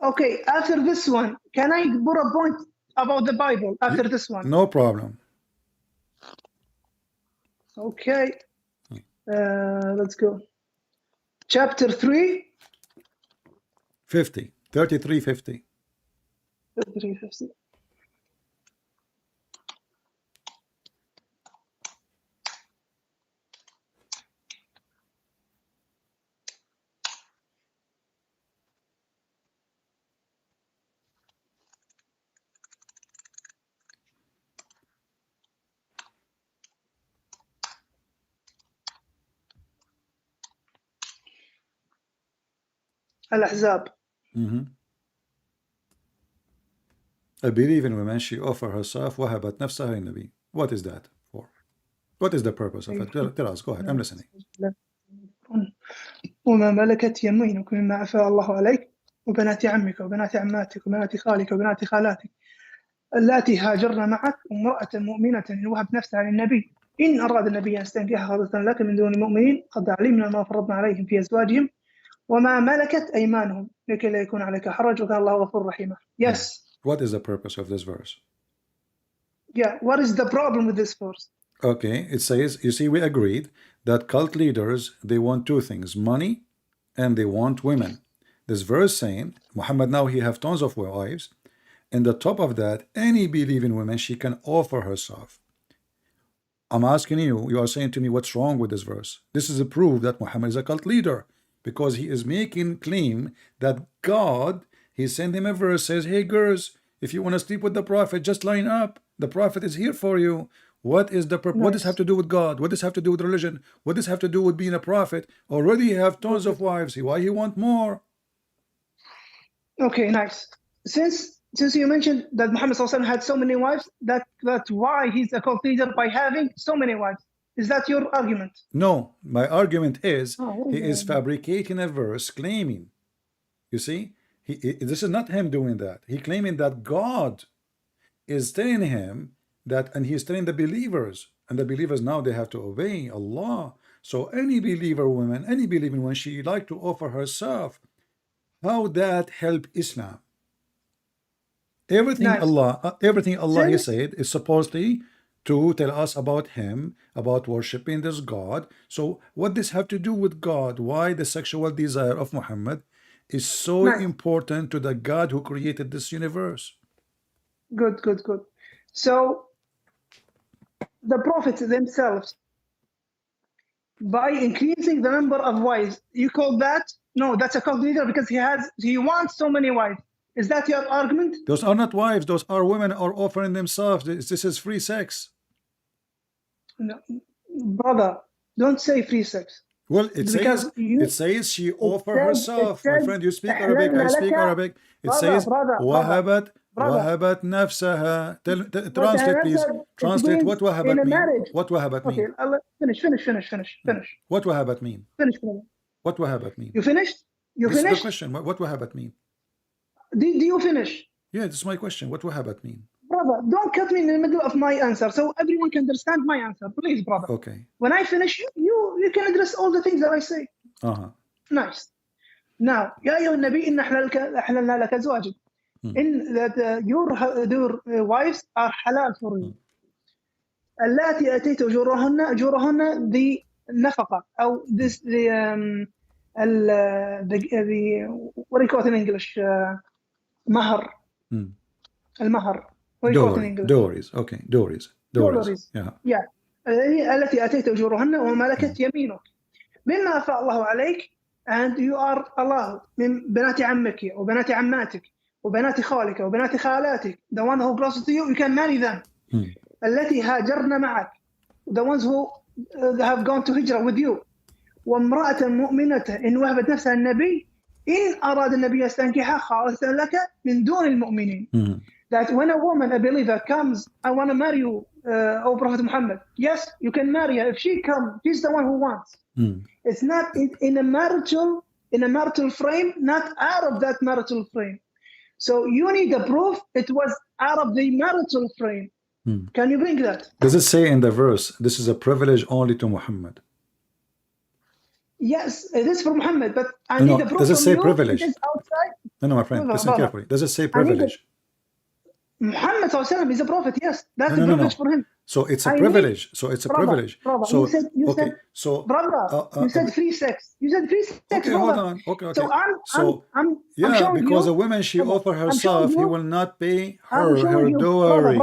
Okay, after this one, can I put a point about the Bible after this one? No problem. Okay. Let's go. Chapter 3. 50. 3350. 3350. الأحزاب. A believing woman, she offer herself, وهبت نفسها للنبي. What is that for? What is the purpose of it? Tell us. Go ahead. I'm listening. وما ملكت يمينك مما أفاء الله عليك وبنات عمك وبنات عماتك وبنات خالك وبنات خالاتك اللاتي هاجرن معك وامرأة مؤمنة إن وهب نفسها للنبي إن أراد النبي أن يستنكحها خالصة لك من دون المؤمنين قد علمنا ما فرضنا عليهم في أزواجهم وما ملكت أيمانهم لكي لا يكون عليك حرج وكان الله غفور رحيما. Yes. What is the purpose of this verse? Yeah. What is the problem with this verse? Okay, it says, you see, we agreed that cult leaders, they want two things, money and they want women. This verse saying, Muhammad now he have tons of wives, and the top of that, any believing woman, she can offer herself. I'm asking you, you are saying to me, what's wrong with this verse? This is a proof that Muhammad is a cult leader, because he is making claim that God, he sent him a verse, says, hey girls, if you want to sleep with the prophet, just line up. The prophet is here for you. What is the purpose? What does this have to do with God? What does this have to do with religion? What does this have to do with being a prophet? Already you have tons of wives. Why he want more? Okay, nice. Since you mentioned that Muhammad ﷺ had so many wives, that's why he's a cult leader by having so many wives. Is that your argument? No, my argument is he is fabricating a verse claiming. You see, this is not him doing that. He claiming that God is telling him that, and he's telling the believers, and the believers now they have to obey Allah. So any believer woman, any believing woman, she like to offer herself. How that help Islam? Everything Allah he said is supposedly to tell us about him, about worshiping this God. So what does have to do with God? Why the sexual desire of Muhammad is so important to the God who created this universe? Good. So the prophets themselves, by increasing the number of wives, you call that? No, that's a cult leader because he wants so many wives. Is that your argument? Those are not wives. Those are women are offering themselves. This is free sex. No, brother, don't say free sex. Well, it says she offer herself. My friend, you speak Arabic. I speak Arabic. It says wahabat nafsaha. Translate, please. Translate what wahabat mean. What wahabat mean? Finish. What wahabat mean? Finish, brother. What wahabat mean? You finished? You this finished? Is the question. What wahabat mean? Do you finish? Yeah, this is my question. What wahabat mean? Brother, don't cut me in the middle of my answer so everyone can understand my answer. Please, brother. Okay. When I finish, you can address all the things that I say. Nice. Now, يا أيها النبي إن أحللنا لك أزواجك. In that your wives are halal for you. اللاتي أتيت أجورهن the نفقة أو this the what do you call it in English? مهر. المهر. Dowries. Okay. Dowries. Yeah. التي أتيت أجورهن وملكت يمينك مما أفاء الله عليك, and you are allowed من بنات عمك وبنات عماتك وبنات خالك وبنات خالاتك, the one who close to you can marry them. التي هاجرن معك, the ones who have gone to hijrah with you. وامرأة مؤمنة إن وهبت نفسها النبي إن أراد النبي يستنكحها خالصة لك من دون المؤمنين. That when a woman, a believer, comes, I want to marry you, O Prophet Muhammad. Yes, you can marry her. If she comes, she's the one who wants. It's not in a marital frame, not out of that marital frame. So you need the proof it was out of the marital frame. Can you bring that? Does it say in the verse, this is a privilege only to Muhammad? Yes, it is for Muhammad, but I need the proof. Does it say privilege? It is outside. No, my friend, listen carefully. Does it say privilege? Muhammad is a prophet, yes. That's the privilege for him. So it's a I privilege. So it's a brother, privilege. brother, So you okay. said, So brother, you said free sex. You said free sex, okay, brother. hold on. Okay, So I'm yeah, showing because you, a woman, she brother, offer I'm showing herself, he you, will not pay I'm her showing you, brother, dowry.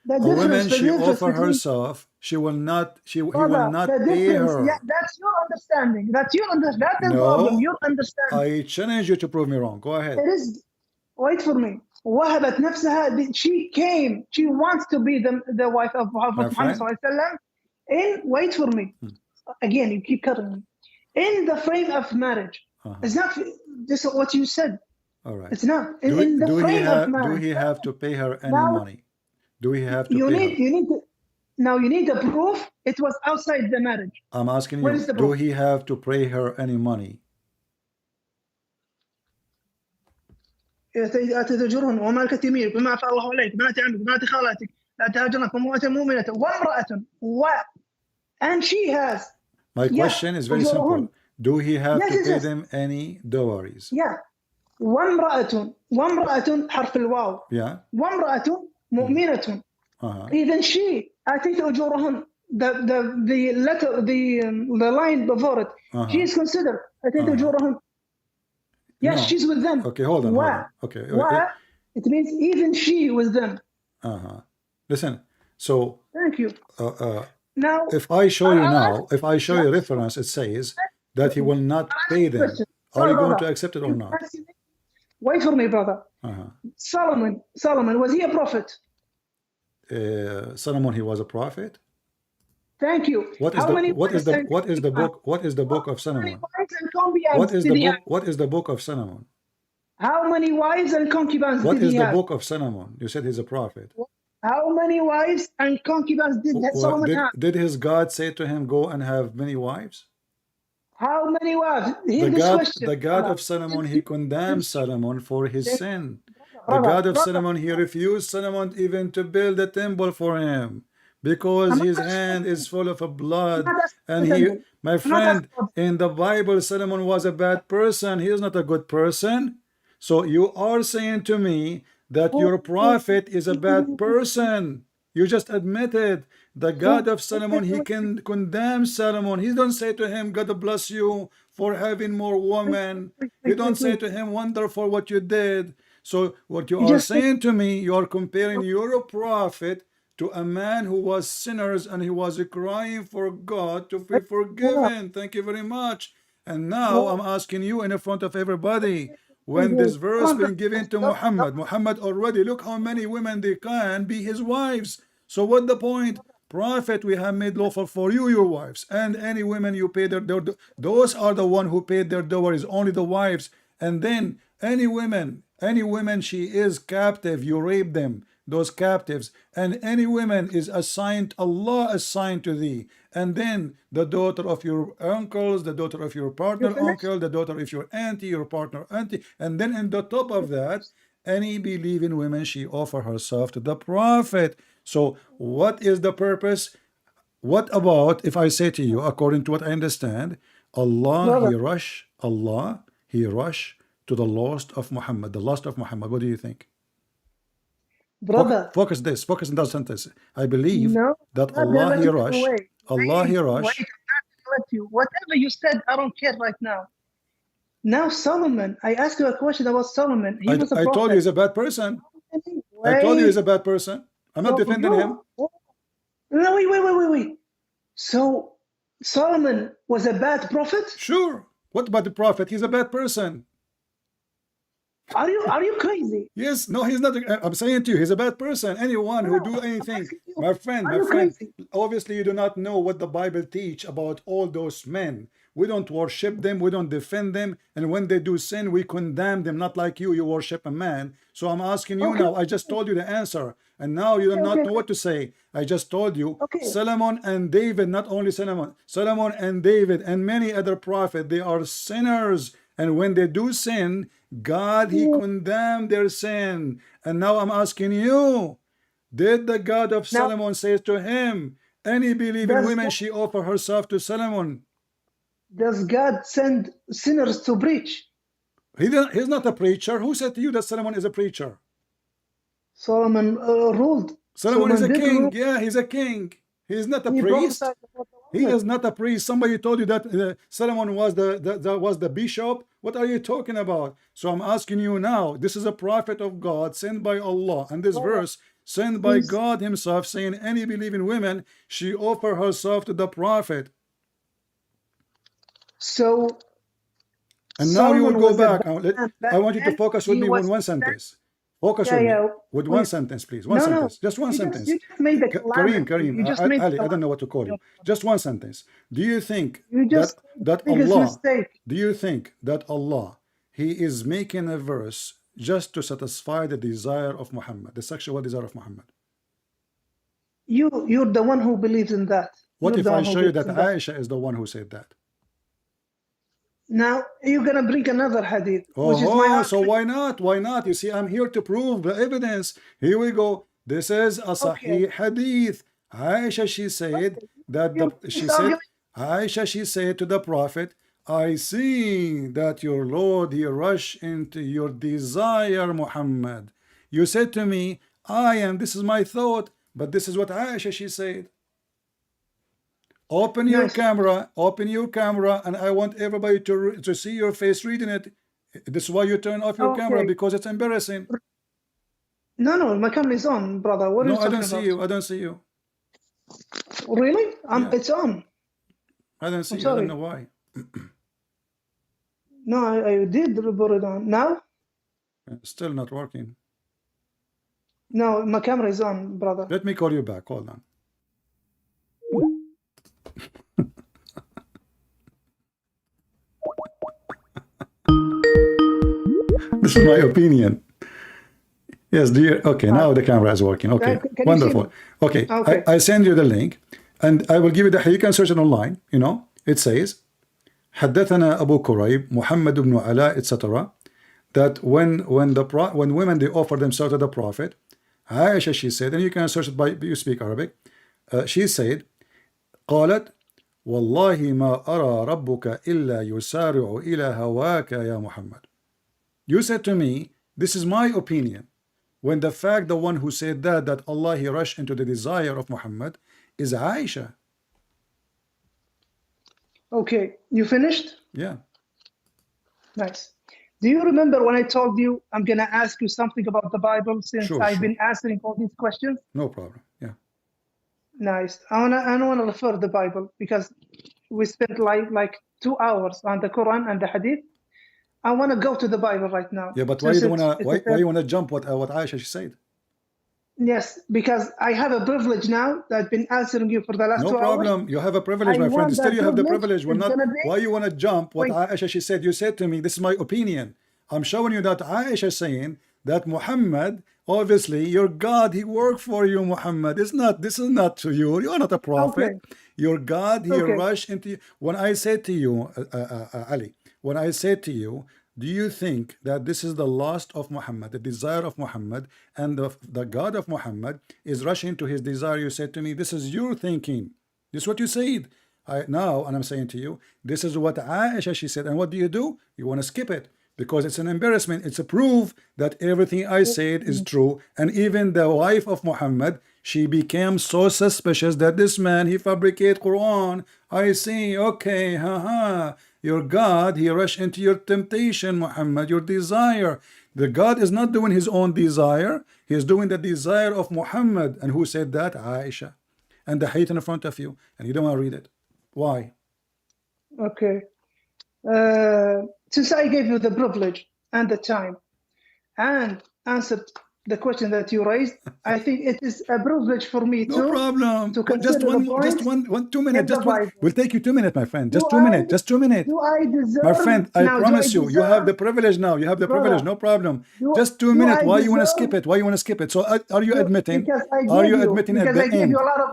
the A difference, woman, the she difference offer between, herself, he will not brother, the pay difference, yeah, her. that's your understanding. That's the problem, No, your understanding. I challenge you to prove me wrong. Go ahead. It is, wait for me. وهبت نفسها, she came, she wants to be the wife of My Muhammad friend, sallallahu alaihi wasallam. Wait for me. Again, you keep cutting me. In the frame of marriage. It's not this is what you said. all right. It's not. In the frame of marriage. Do he have to pay her any Now, money? Do he have to you pay need her? you need to, now you need the proof it was outside the marriage. I'm asking Where you, is the do proof? he have to pay her any money? تتجرهن وما الكتمين بما أفاء الله عليك بنات عمك بنات خالاتك لا تهاجرن امرأة مؤمنة وامرأة and she has. My question is very simple. Do he have to pay yes. them any dowries? Yeah. وامرأة حرف الواو. Yeah. وامرأة مؤمنة. Even she أتيت أجورهن. The letter, the line before it. She is considered أتيت أجورهن. Yes, no. She's with them. Okay, hold on. Okay. It means even she with them. Listen. So. Thank you. Now, if I show you now, if I show you reference, it says that he will not pay them. Are you going to accept it or not? Wait for me, brother. Solomon, was he a prophet? Solomon, he was a prophet. Thank you. What is the book of Solomon? What is the book of Solomon? How many wives and concubines did he have? What is the book of Solomon? You said he's a prophet. How many wives and concubines did Solomon have? Did his God say to him, go and have many wives? How many wives? The God of Solomon, he condemned Solomon for his sin. The God of Solomon, he refused Solomon even to build a temple for him, because his hand is full of blood. And my friend, in the Bible, Solomon was a bad person. He is not a good person. So you are saying to me that your prophet is a bad person. You just admitted the God of Solomon, he can condemn Solomon. He don't say to him, God bless you for having more women. He don't say to him, wonderful what you did. So what you are saying to me, you are comparing your prophet to a man who was sinners and he was crying for God to be forgiven. Thank you very much. And now I'm asking you in front of everybody, when this verse been given to Muhammad already, look how many women they can be his wives. So what the point? Prophet, we have made lawful for you your wives, and any women you pay their those are the one who paid their dowries, only the wives. And then any women she is captive, you rape them, those captives. And any woman is assigned, Allah assigned to thee. And then the daughter of your uncles, the daughter of your partner uncle, the daughter of your auntie, your partner auntie. And then in the top of that, any believing woman, she offer herself to the prophet. So what is the purpose? What about if I say to you, according to what I understand, Allah, he rush to the lost of Muhammad, the lost of Muhammad. What do you think? Brother, focus in that sentence. I believe that Allah, he rush. Allah, he rush. Wait, I'm not you. Whatever you said, I don't care right now. Now Solomon, I asked you a question about Solomon. He was a prophet. I told you he's a bad person. I told you he's a bad person. I'm not defending him. No, wait. So Solomon was a bad prophet? Sure. What about the prophet? He's a bad person. Are you crazy? Yes, no, he's not. I'm saying to you, he's a bad person. Anyone who do anything, my friend, obviously you do not know what the Bible teach about all those men. We don't worship them, we don't defend them, and when they do sin, we condemn them, not like you worship a man. So I'm asking you now, I just told you the answer, and now you do not know what to say. I just told you, Solomon and David, not only Solomon and David and many other prophets, they are sinners. And when they do sin, God, he condemned their sin. And now I'm asking you, did the God of Solomon say to him, any believing woman, she offer herself to Solomon? Does God send sinners to preach? He's not a preacher. Who said to you that Solomon is a preacher? Solomon ruled. Solomon is a did king. rule. Yeah, he's a king. He is not a He priest. prophesied about the He Ummal. is not a priest. Somebody told you that Solomon was the bishop. What are you talking about? So I'm asking you now. This is a prophet of God sent by Allah, and this Brother, verse sent by he's God Himself, saying, "Any believing woman, she offer herself to the prophet." so And now you will Solomon go was a back. bad man I back want you to then. focus with He me with was one sent. sentence. Focus Yeah, with me yeah. with one Wait. sentence, please. One No, sentence. no. Just one sentence. You just made a Kareem, calamity. You just Ali, made a I don't know what to call you. calamity. Just one sentence. Do you think You that just made the biggest Allah? mistake. Do you think that Allah, He is making a verse just to satisfy the desire of Muhammad, the sexual desire of Muhammad? You're the one who believes in that. What You're if the I one who show you believes that in that. Aisha is the one who said that? Now you're gonna bring another hadith, which is my Oh, so argument. why not? Why not? You see, I'm here to prove the evidence. Here we go. This is a Okay. Sahih Hadith. Aisha, she said Okay. that This argument. Aisha, she said to the Prophet, I see that your Lord, He rushed into your desire, Muhammad. You said to me, this is my thought, but this is what Aisha, she said. Open your Nice. camera, and I want everybody to see your face reading it. This is why you turn off your camera, Okay. because it's embarrassing. No, my camera is on, brother. What are you No, I talking don't see about? you. I don't see you. Really? Yeah. It's on. I don't see I'm you. I sorry. don't know why. No, I did put it on. Now? Still not working. No, my camera is on, brother. Let me call you back. Hold on. This is my opinion. Yes, dear. Okay, now the camera is working. Okay, Can you see wonderful. me? Okay, Okay. I send you the link, and I will give you you can search it online. You know, it says, حدثنا أبو كريب محمد بن علاء, etc. That when women they offer themselves to the Prophet, Aisha, she said, and you can search it by you speak Arabic. She said, قالت والله ما أرى ربك إلا يسارع إلى هواك يا محمد. You said to me, this is my opinion, when the fact the one who said that Allah He rushed into the desire of Muhammad is Aisha. Okay, you finished? Yeah. Nice. Do you remember when I told you I'm gonna ask you something about the Bible, since Sure, I've sure. been answering all these questions? No problem. Yeah. Nice. I wanna refer the Bible, because we spent like 2 hours on the Quran and the Hadith. I wanna go to the Bible right now. Yeah, but why since you wanna it's why you wanna jump what Aisha she said? Yes, because I have a privilege now that I've been answering you for the last No 2 hours. problem. You have a privilege, I my friend. want Still, that you have the privilege. privilege. We're It's not. gonna be- Why you wanna jump what Wait. Aisha she said? You said to me, this is my opinion. I'm showing you that Aisha saying that Muhammad, obviously, your God, He worked for you, Muhammad. It's not. This is not to you. You are not a prophet. Okay. Your God, He Okay. rushed into you. When I said to you, Ali, when I said to you, do you think that this is the lust of Muhammad, the desire of Muhammad, and the God of Muhammad is rushing to his desire? You said to me, this is your thinking. This is what you said. And I'm saying to you, this is what Aisha she said. And what do? You want to skip it, because it's an embarrassment. It's a proof that everything I said is true. And even the wife of Muhammad, she became so suspicious that this man, he fabricate Qur'an. I see, okay, your God, He rushed into your temptation, Muhammad, your desire. The God is not doing His own desire. He is doing the desire of Muhammad. And who said that? Aisha. And the hadith in front of you. And you don't want to read it. Why? Okay. Since I gave you the privilege and the time and answered the question that you raised, I think it is a privilege for me No problem. to Just consider the points 2 minutes. in the Just one. Bible. We'll take you 2 minutes, my friend. Just Do 2 minutes. I- Just 2 minutes. Do I deserve? My friend, I now, do promise you, you have the deserve- privilege now. You have the Brother, privilege. No problem. do- Just 2 do minutes. I Why you want to deserve- skip it? Why you want to skip it? So are you admitting? Because I Are gave you you, admitting at because the I gave end? you a lot of.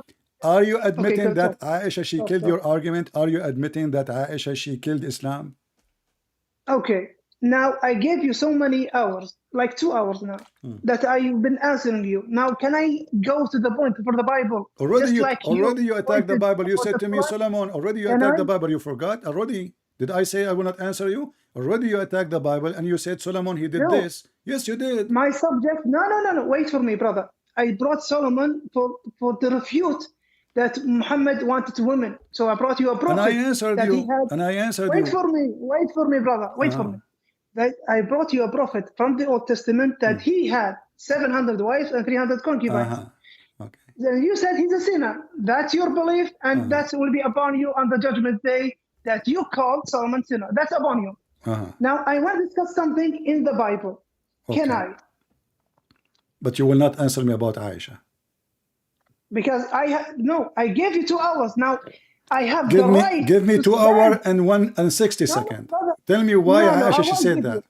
Are you admitting go, that talk. Aisha she Talk, killed talk. your argument? Are you admitting that Aisha she killed Islam? Okay. Now I gave you so many hours, like 2 hours now, that I've been answering you. Now can I go to the point for the Bible? Already Just you attacked the pointed Bible. You for said the to me, Quran. Solomon, already you Can attacked I? the Bible. You forgot already. Did I say I will not answer you? Already you attacked the Bible and you said Solomon he did No. this. Yes, you did. My subject. No. Wait for me, brother. I brought Solomon for the refute that Muhammad wanted women. So I brought you a prophet. And I answered that he you. had. And I answered Wait you. for me, brother. Wait for me. That I brought you a prophet from the Old Testament that he had 700 wives and 300 concubines. Okay. Then you said he's a sinner. That's your belief, and that will be upon you on the judgment day that you called Solomon sinner. That's upon you. Now I want to discuss something in the Bible. Okay. Can I? But you will not answer me about Aisha. Because I gave you 2 hours. Now I have the right. Give me 2 hours and 60 seconds. Tell me why Aisha she said that.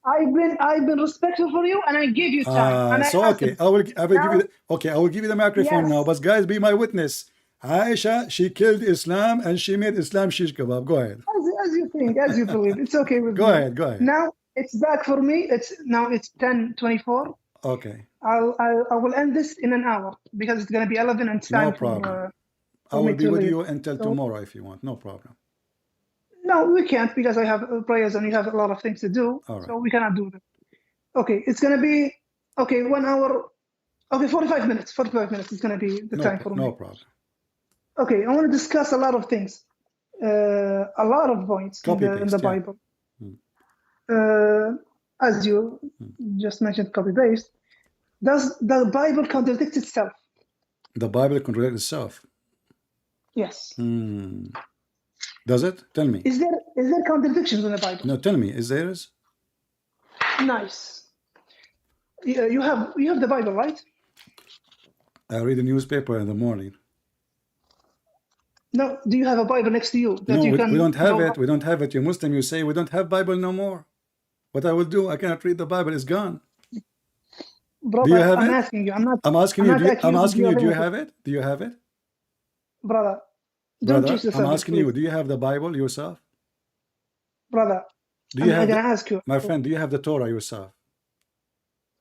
I've been respectful for you, and I give you time. And so okay, I will give you the microphone now. But guys, be my witness. Aisha, she killed Islam and she made Islam shish kebab. Go ahead. As you think, as you believe, it's okay with me. Go ahead. Now it's back for me. It's 10:24. Okay. I will end this in an hour because it's going to be 11 and it's time. No problem. I will be with you until tomorrow if you want. No problem. No, we can't because I have prayers and you have a lot of things to do. Right. So we cannot do that. Okay, it's going to be 1 hour. Okay, 45 minutes. 45 minutes is going to be the time for me. No problem. Okay, I want to discuss a lot of things, a lot of points in the Bible. As you just mentioned, copy paste. Does the Bible contradict itself? The Bible contradicts itself. Yes. Does it? Tell me. Is there contradictions in the Bible? No, tell me. Is there? Nice. You have the Bible, right? I read the newspaper in the morning. No, do you have a Bible next to you? No, we don't have it. We don't have it. You're Muslim. You say we don't have Bible no more. What I will do? I cannot read the Bible. It's gone. Brother, do you have I'm it? asking you. I'm asking you. Do you have it? Do you have it? Brother, don't choose the subject, I'm asking please. you. Do you have the Bible yourself? Brother, I'm going to ask you. My friend, do you have the Torah yourself?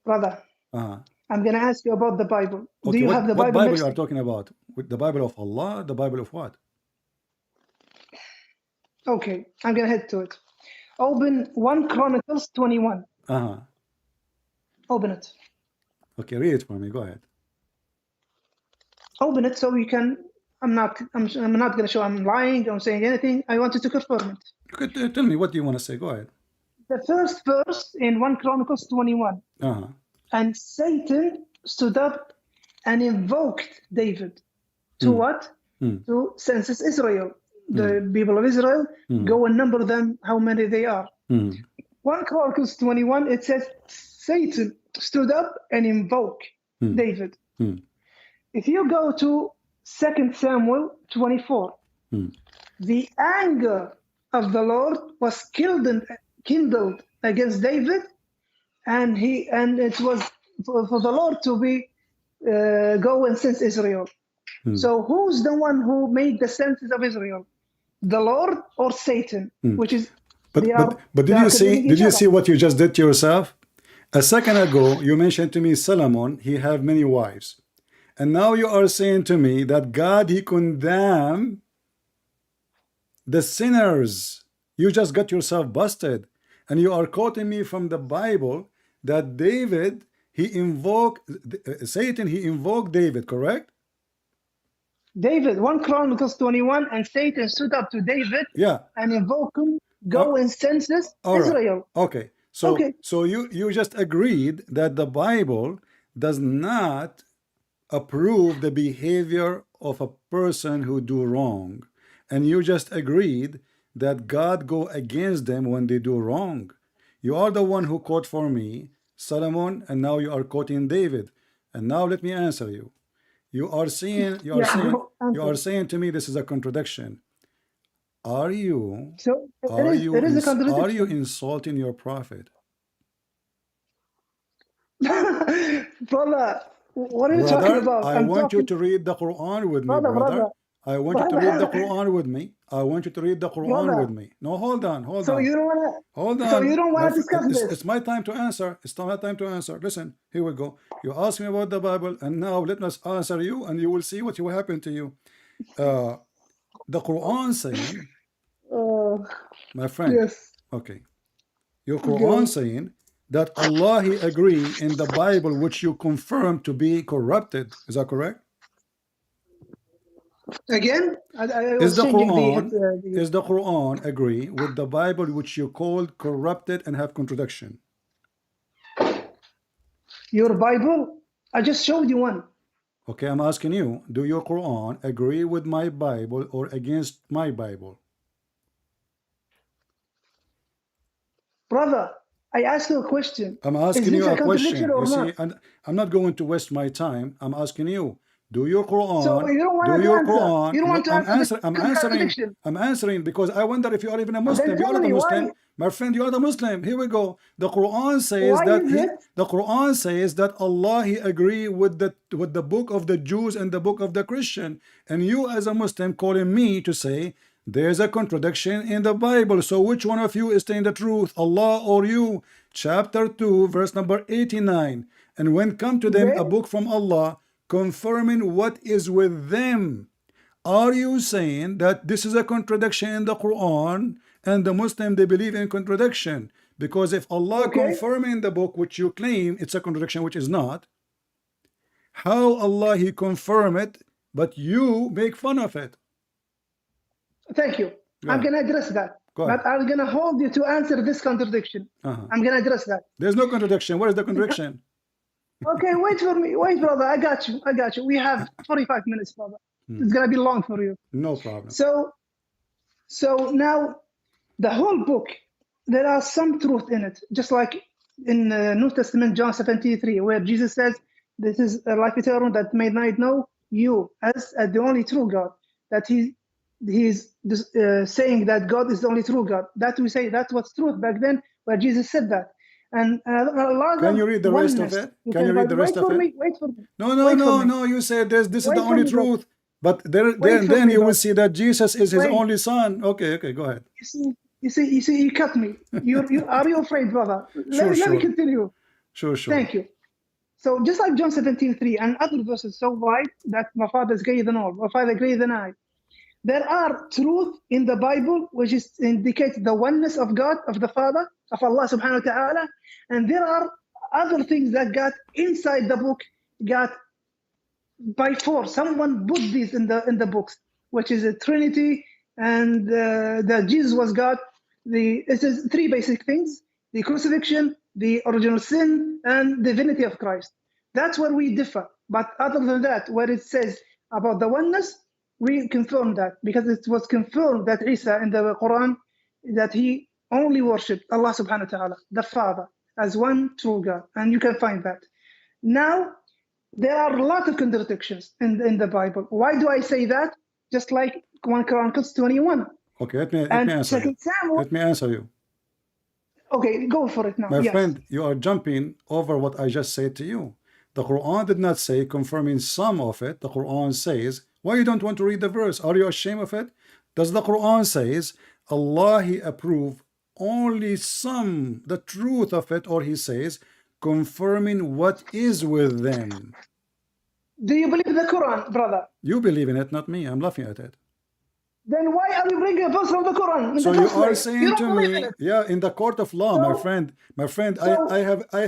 Brother, I'm going to ask you about the Bible. Okay, do you have the Bible? What Bible you are talking about? The Bible of Allah? The Bible of what? Okay, I'm going to head to it. Open 1 Chronicles 21. Open it. Okay, read it for me. Go ahead. Open it so you can. I'm not going to show I'm lying. I'm saying anything. I wanted to confirm it. You could tell me what do you want to say. Go ahead. The first verse in 1 Chronicles 21. And Satan stood up and invoked David. To what? To census Israel. The people of Israel, go and number them, how many they are. 1 Chronicles 21, it says, Satan stood up and invoked David. If you go to 2 Samuel 24, the anger of the Lord was kindled against David, and it was for the Lord to be go and cense Israel. So who's the one who made the census of Israel? The Lord or Satan? Which is but did you see what you just did to yourself? A second ago you mentioned to me Solomon, he have many wives. And now you are saying to me that God, he condemned the sinners. You just got yourself busted. And you are quoting me from the Bible that David, Satan, he invoked David, correct? David, 1 Chronicles 21, and Satan stood up to David and invoked him, go and census Israel. Right. Okay. So you just agreed that the Bible does not approve the behavior of a person who do wrong, and you just agreed that God go against them when they do wrong. You are the one who quote for me Solomon, and now you are quoting David. And now let me answer you. You are saying to me this is a contradiction. Are you insulting your prophet? Brother, what are you talking about? I want you to read the Quran with me, brother. I want you to read the Quran with me. I want you to read the Quran with me. No, hold on. So you don't want to. Hold on. So you don't want to discuss this. It's my time to answer. It's my time to answer. Listen, here we go. You asked me about the Bible, and now let us answer you, and you will see what will happen to you. The Quran saying, my friend. Yes. Okay. Your Quran saying that Allah He agree in the Bible, which you confirm to be corrupted. Is that correct? Again, I Is was the changing Quran is the Quran agree with the Bible which you called corrupted and have contradiction? your Bible. I just showed you one. Okay, I'm asking you, do your Quran agree with my Bible or against my Bible? Brother, I asked you a question. I'm Is asking this you a a question. contradiction or You not? see, and I'm not going to waste my time. I'm asking you, do your So Quran, you don't want do to your answer. Quran, You don't no, want to answer the contradiction. I'm answering because I wonder if you are even a Then Muslim. You tell are the me Muslim. why. My friend, you are the Muslim. Here we go. The Quran says Why that is it? the Quran says that Allah He agree with the book of the Jews and the book of the Christian. And you as a Muslim calling me to say there's a contradiction in the Bible. So which one of you is telling the truth, Allah or you? Chapter 2, verse number 89. And when come to them a Okay. book from Allah, confirming what is with them. Are you saying that this is a contradiction in the Quran and the Muslim they believe in contradiction? Because if Allah Okay. confirming the book which you claim it's a contradiction which is not, how Allah He confirm it but you make fun of it? Thank you. Go I'm ahead. going to address that. Go ahead. But I'm going to hold you to answer this contradiction. I'm going to address that. There's no contradiction. What is the contradiction? Okay, wait for me. Wait, brother. I got you. I got you. We have 45 minutes, brother. It's going to be long for you. No problem. So now the whole book, there are some truth in it. Just like in the New Testament, John 73, where Jesus says, this is a life eternal that may not know you as the only true God. That he's saying that God is the only true God. That we say that was truth back then, where Jesus said that. And a lot Can of you read the rest oneness. of it? Can you read the rest of it? Wait for me. No. You said this is the only truth. But then you will see that Jesus is his only son. Okay, go ahead. You see, you cut me. Are you afraid, brother? Let me continue. Sure. Thank you. So just like John 17:3 and other verses so wide that my Father is greater than all, my Father greater than I. There are truth in the Bible which indicates the oneness of God, of the Father, of Allah subhanahu wa ta'ala. And there are other things that got inside the book, got by force. Someone put these in the books, which is a Trinity and that Jesus was God. It is three basic things: the crucifixion, the original sin, and the divinity of Christ. That's where we differ. But other than that, where it says about the oneness, we confirm that because it was confirmed that Isa in the Quran, that he only worshipped Allah subhanahu wa ta'ala, the Father, as one true God. And you can find that. Now, there are a lot of contradictions in the Bible. Why do I say that? Just like 1 Chronicles 21. Okay, let me answer you. Let me answer you. Okay, go for it now. My friend, you are jumping over what I just said to you. The Quran did not say confirming some of it. The Quran says, why you don't want to read the verse? Are you ashamed of it? Does the Quran says Allah He approve only some, the truth of it, or He says confirming what is with them? Do you believe the Quran, brother? You believe in it, not me. I'm laughing at it. Then why are you bringing a verse from the Quran? So you are saying to me, yeah, in the court of law, my friend, I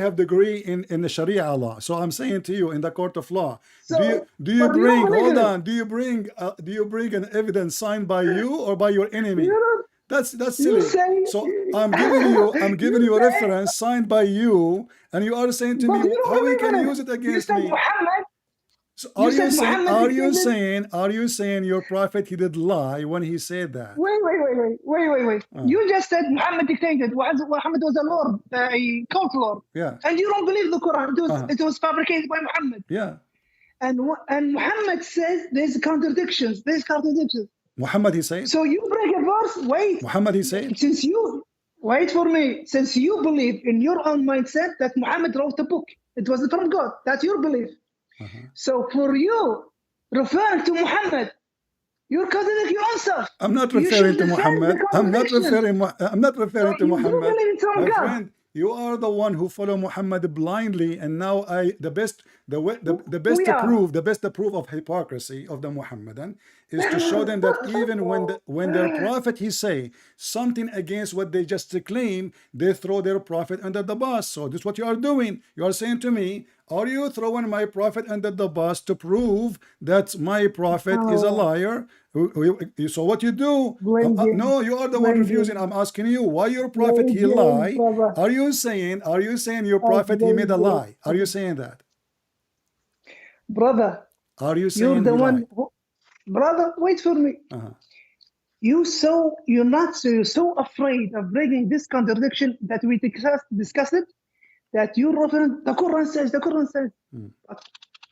have degree in the Sharia law. So I'm saying to you, in the court of law, do you bring an evidence signed by you or by your enemy? That's silly. So I'm giving you a reference signed by you, and you are saying to me how we can use it against me. So are you saying your prophet he did lie when he said that? Wait. You just said Muhammad dictated. Muhammad was a lord, a cult lord. Yeah. And you don't believe the Quran. It was fabricated by Muhammad. Yeah. And Muhammad says there's contradictions. Muhammad he said. So you break a verse. Wait. Muhammad he said. Wait for me. Since you believe in your own mindset that Muhammad wrote a book, it was from God. That's your belief. So for you, referring to Muhammad, you're contradicting your own self. I'm not referring to Muhammad. I'm not referring to Muhammad. My friend, you are the one who follow Muhammad blindly, and now the best to prove of hypocrisy of the Muhammadan is to show them that even when their prophet he say something against what they just claim, they throw their prophet under the bus. So this is what you are doing. You are saying to me, are you throwing my prophet under the bus to prove that my prophet is a liar? So what you do? No, you are the one refusing. I'm asking you, why your prophet he lie? Are you saying your prophet he made a lie? Are you saying that? Brother, are you saying you're the one who, brother, wait for me. You're so afraid of breaking this contradiction that we discussed it, that you reference the Quran says.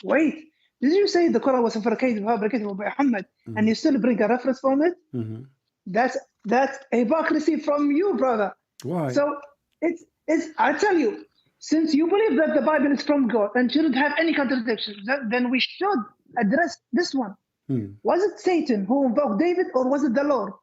Wait, did you say the Quran was fabricated by Muhammad, and you still bring a reference from it? That's hypocrisy from you, brother. Why? So it's I tell you, since you believe that the Bible is from God and shouldn't have any contradictions, then we should address this one. Was it Satan who invoked David, or was it the Lord?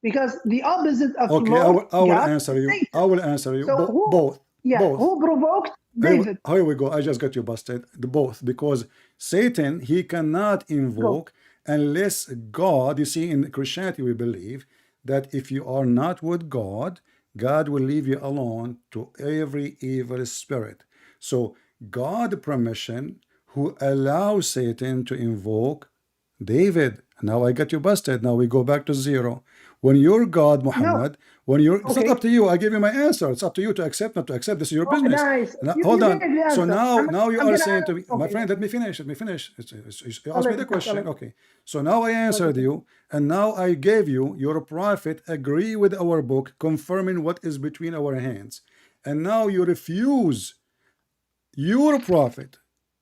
Because the opposite of Lord, I will answer you. I will answer you. So both. Yeah, both. Who provoked David? Here we go. I just got you busted. Both, because Satan he cannot invoke unless God. You see, in Christianity we believe that if you are not with God, God will leave you alone to every evil spirit. So God permission who allows Satan to invoke David. Now I got you busted. Now we go back to zero. When you're God, Muhammad, it's not up to you. I give you my answer. It's up to you to accept, not to accept. This is your business. Nice. Hold on. So now you are saying to me, my friend, let me finish. You asked me the question. Okay. So now I answered you, and now I gave you your prophet agree with our book, confirming what is between our hands. And now you refuse your prophet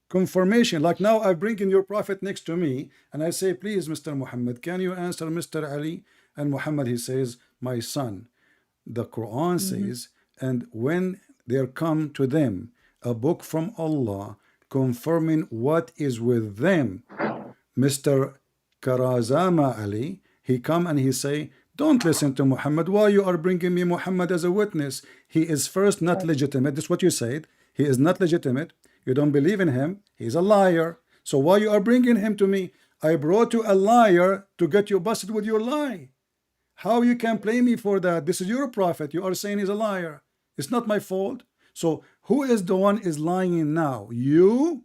confirmation. Like now I bring in your prophet next to me, and I say, please, Mr. Muhammad, can you answer Mr. Ali? And Muhammad, he says, my son, the Quran says, and when there come to them a book from Allah confirming what is with them, Mr. Karazama Ali, he come and he say, don't listen to Muhammad. Why you are bringing me Muhammad as a witness? He is first not legitimate. This is what you said. He is not legitimate. You don't believe in him. He's a liar. So why you are bringing him to me? I brought you a liar to get you busted with your lie. How you can blame me for that? This is your prophet. You are saying he's a liar. It's not my fault. So who is the one is lying now? You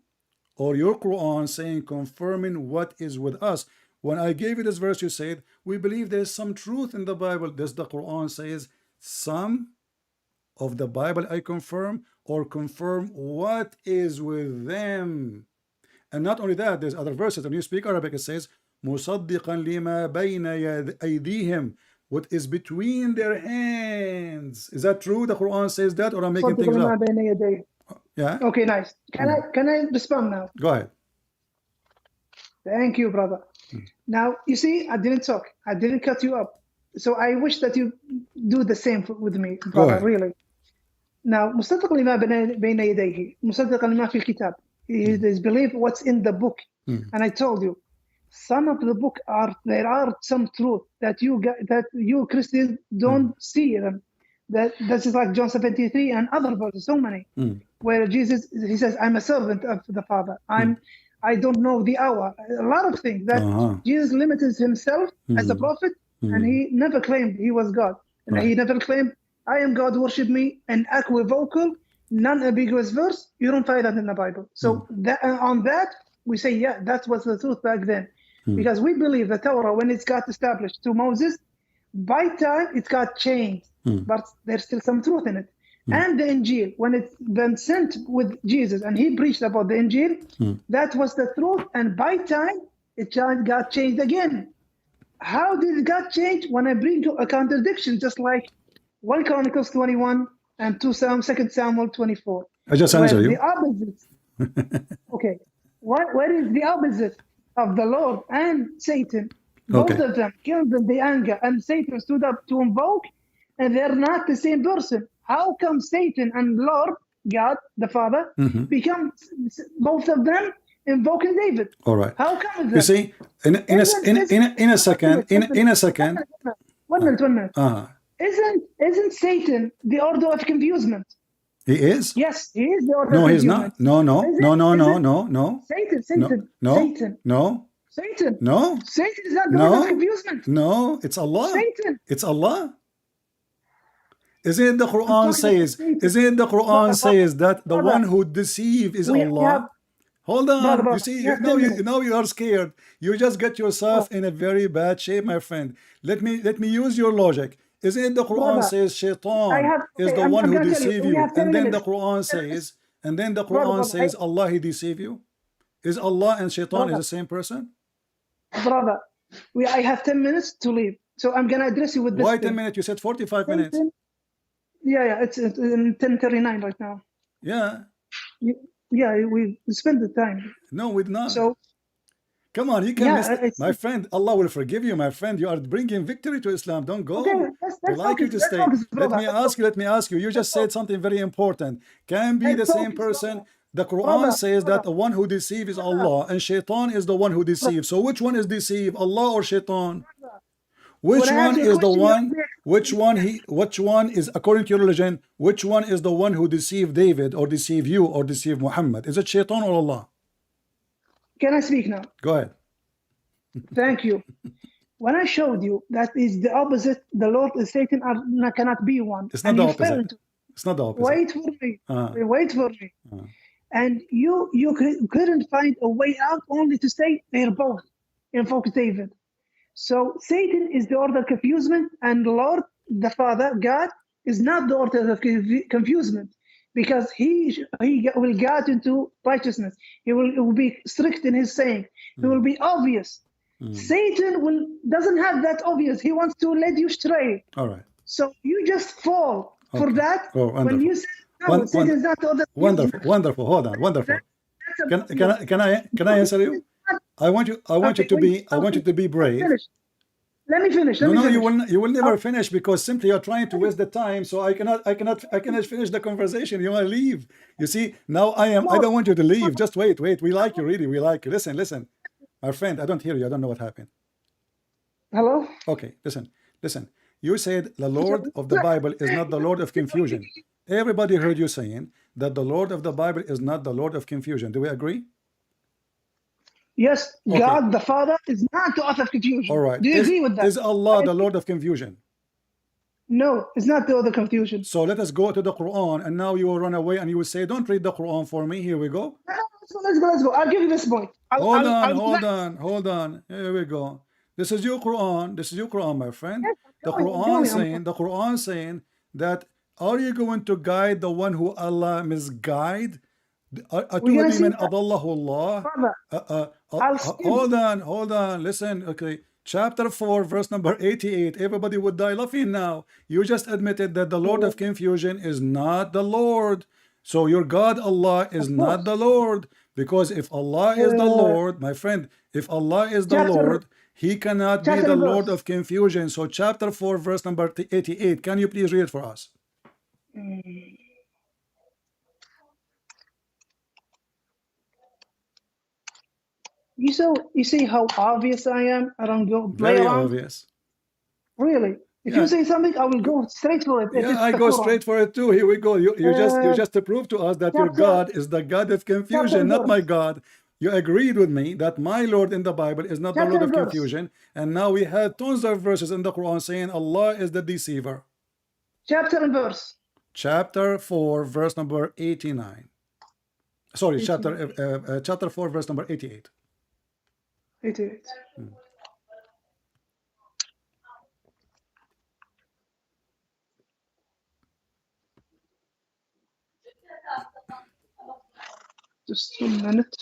or your Quran saying confirming what is with us? When I gave you this verse, you said, we believe there's some truth in the Bible. Does the Quran says some of the Bible I confirm, or confirm what is with them? And not only that, there's other verses. When you speak Arabic, it says, مُصَدِّقًا لِمَا بَيْنَ أَيْدِيهِمْ, what is between their hands. Is that true? The Quran says that, or I'm making things up? Yeah. Okay, nice. Can I respond now? Go ahead. Thank you, brother. Now, you see, I didn't talk. I didn't cut you up. So I wish that you do the same with me, brother, really. Now, مصدق لما بين يديه, مصدق لما في الكتاب. He is believe what's in the book. And I told you, some of the book there are some truth that you Christians don't see them. That's like John 73 and other verses, so many, where Jesus, he says, I'm a servant of the Father. I don't know the hour. A lot of things that Jesus limited himself as a prophet, and he never claimed he was God. And he never claimed, I am God, worship me, an equivocal, non-ambiguous verse. You don't find that in the Bible. So on that, we say, yeah, that was the truth back then. Because we believe the Torah, when it got established to Moses, by time it got changed, but there's still some truth in it. And the Injil, when it's been sent with Jesus and he preached about the Injil, that was the truth. And by time it got changed again. How did it got changed? When I bring you a contradiction, just like 1 Chronicles 21 and 2 Samuel 24. I just answered you. The opposite. Okay. Where is the opposite of the Lord and Satan? Both of them killed in the anger, and Satan stood up to invoke, and they're not the same person. How come Satan and Lord, God, the Father, become both of them invoking David? All right. How come that? You see, in a second. 1 minute. Isn't Satan the order of confusement? He is? Yes, he is the order No, of he's confusement. not. No. Satan. No. Satan. No, Satan is not the word of no, confusement. no, it's Allah. Satan. It's Allah. Isn't it the I'm Quran talking about says? Satan. Isn't it the Quran says that the Brother, one who deceives is we have, Allah? Hold on. You brother, see, we have 10 minutes. now you are scared. You just get yourself in a very bad shape, my friend. Let me use your logic. Isn't it the Quran Brother, says I Shaitan have, is okay, the I'm one who going to tell you, deceive we you, have 10 and then the minutes. Quran says, Brother, Allah he deceive you? Is Allah and Shaitan is brother, the same person? brother, I have 10 minutes to leave. So I'm going to address you with this Why 10 thing. minutes? You said 45 minutes. Satan, yeah, it's in 10:39 right now. Yeah. Yeah, we spend the time. No, we did not. So, Come on, you can yeah, miss it. My friend, Allah will forgive you, my friend. You are bringing victory to Islam. Don't go. okay, We like you to stay. brother. Let me ask you. You just said something very important. Can be the Let's same focus, person. The Quran brother, says that brother, the one who deceives is brother, Allah, and Shaitan is the one who deceives. So which one is deceived, Allah or Shaitan? brother. Which When I ask one you a is the question, you one? ask me Which one is, according to your religion, which one is the one who deceived David or deceived you or deceived Muhammad? Is it Shaitan or Allah? Can I speak now? Go ahead. Thank you. When I showed you that is the opposite, the Lord and Satan cannot be one. It's not And the you fell opposite. into It's not the opposite. wait for me. Wait for me. Uh. And you couldn't find a way out, only to say they're both invoke David. So Satan is the order of confusement, and Lord, the Father, God, is not the order of confusement, because he will guide into righteousness. He will be strict in his saying. He will be obvious. Satan doesn't have that obvious. He wants to lead you stray. All right. So you just fall for that. Oh, wonderful. When you say no, Satan is not the order. Wonderful. Hold on. Wonderful. Can I answer you? I want you to be brave. Let me finish. No, you will never finish, because simply you're trying to waste the time. So I cannot finish the conversation. You want to leave. You see, now I don't want you to leave. Just wait. We like you, really. We like you. Listen. My friend, I don't hear you. I don't know what happened. Hello? Okay, listen. You said the Lord of the Bible is not the Lord of confusion. Everybody heard you saying that the Lord of the Bible is not the Lord of confusion. Do we agree? Yes, okay. God the Father is not the author of confusion. All right. Do you agree with that? Is Allah the Lord of confusion? No, it's not the author of confusion. So let us go to the Quran, and now you will run away and you will say, don't read the Quran for me. Here we go. Let's go. I'll give you this point. Hold on. Here we go. This is your Quran, my friend. Yes, the Quran saying that, are you going to guide the one who Allah misguide? Hold on. Listen. Okay. Chapter 4, verse number 88. Everybody would die laughing now. You just admitted that the Lord of confusion is not the Lord. So your God Allah is not the Lord. Because if Allah is the Lord, my friend, if Allah is the Lord, He cannot be the Lord of confusion. So chapter 4, verse number 88. Can you please read it for us? You see how obvious I am? I don't go play Very around. obvious. Really? If you say something, I will go straight for it. Yeah, I go straight for it too. Here we go. You just to prove to us that your God is the God of confusion, not my God. You agreed with me that my Lord in the Bible is not the Lord of confusion, and now we have tons of verses in the Quran saying Allah is the deceiver. Chapter and verse. Chapter 4, verse number 89. Sorry, chapter 4, verse number 88. 88. Just a minute.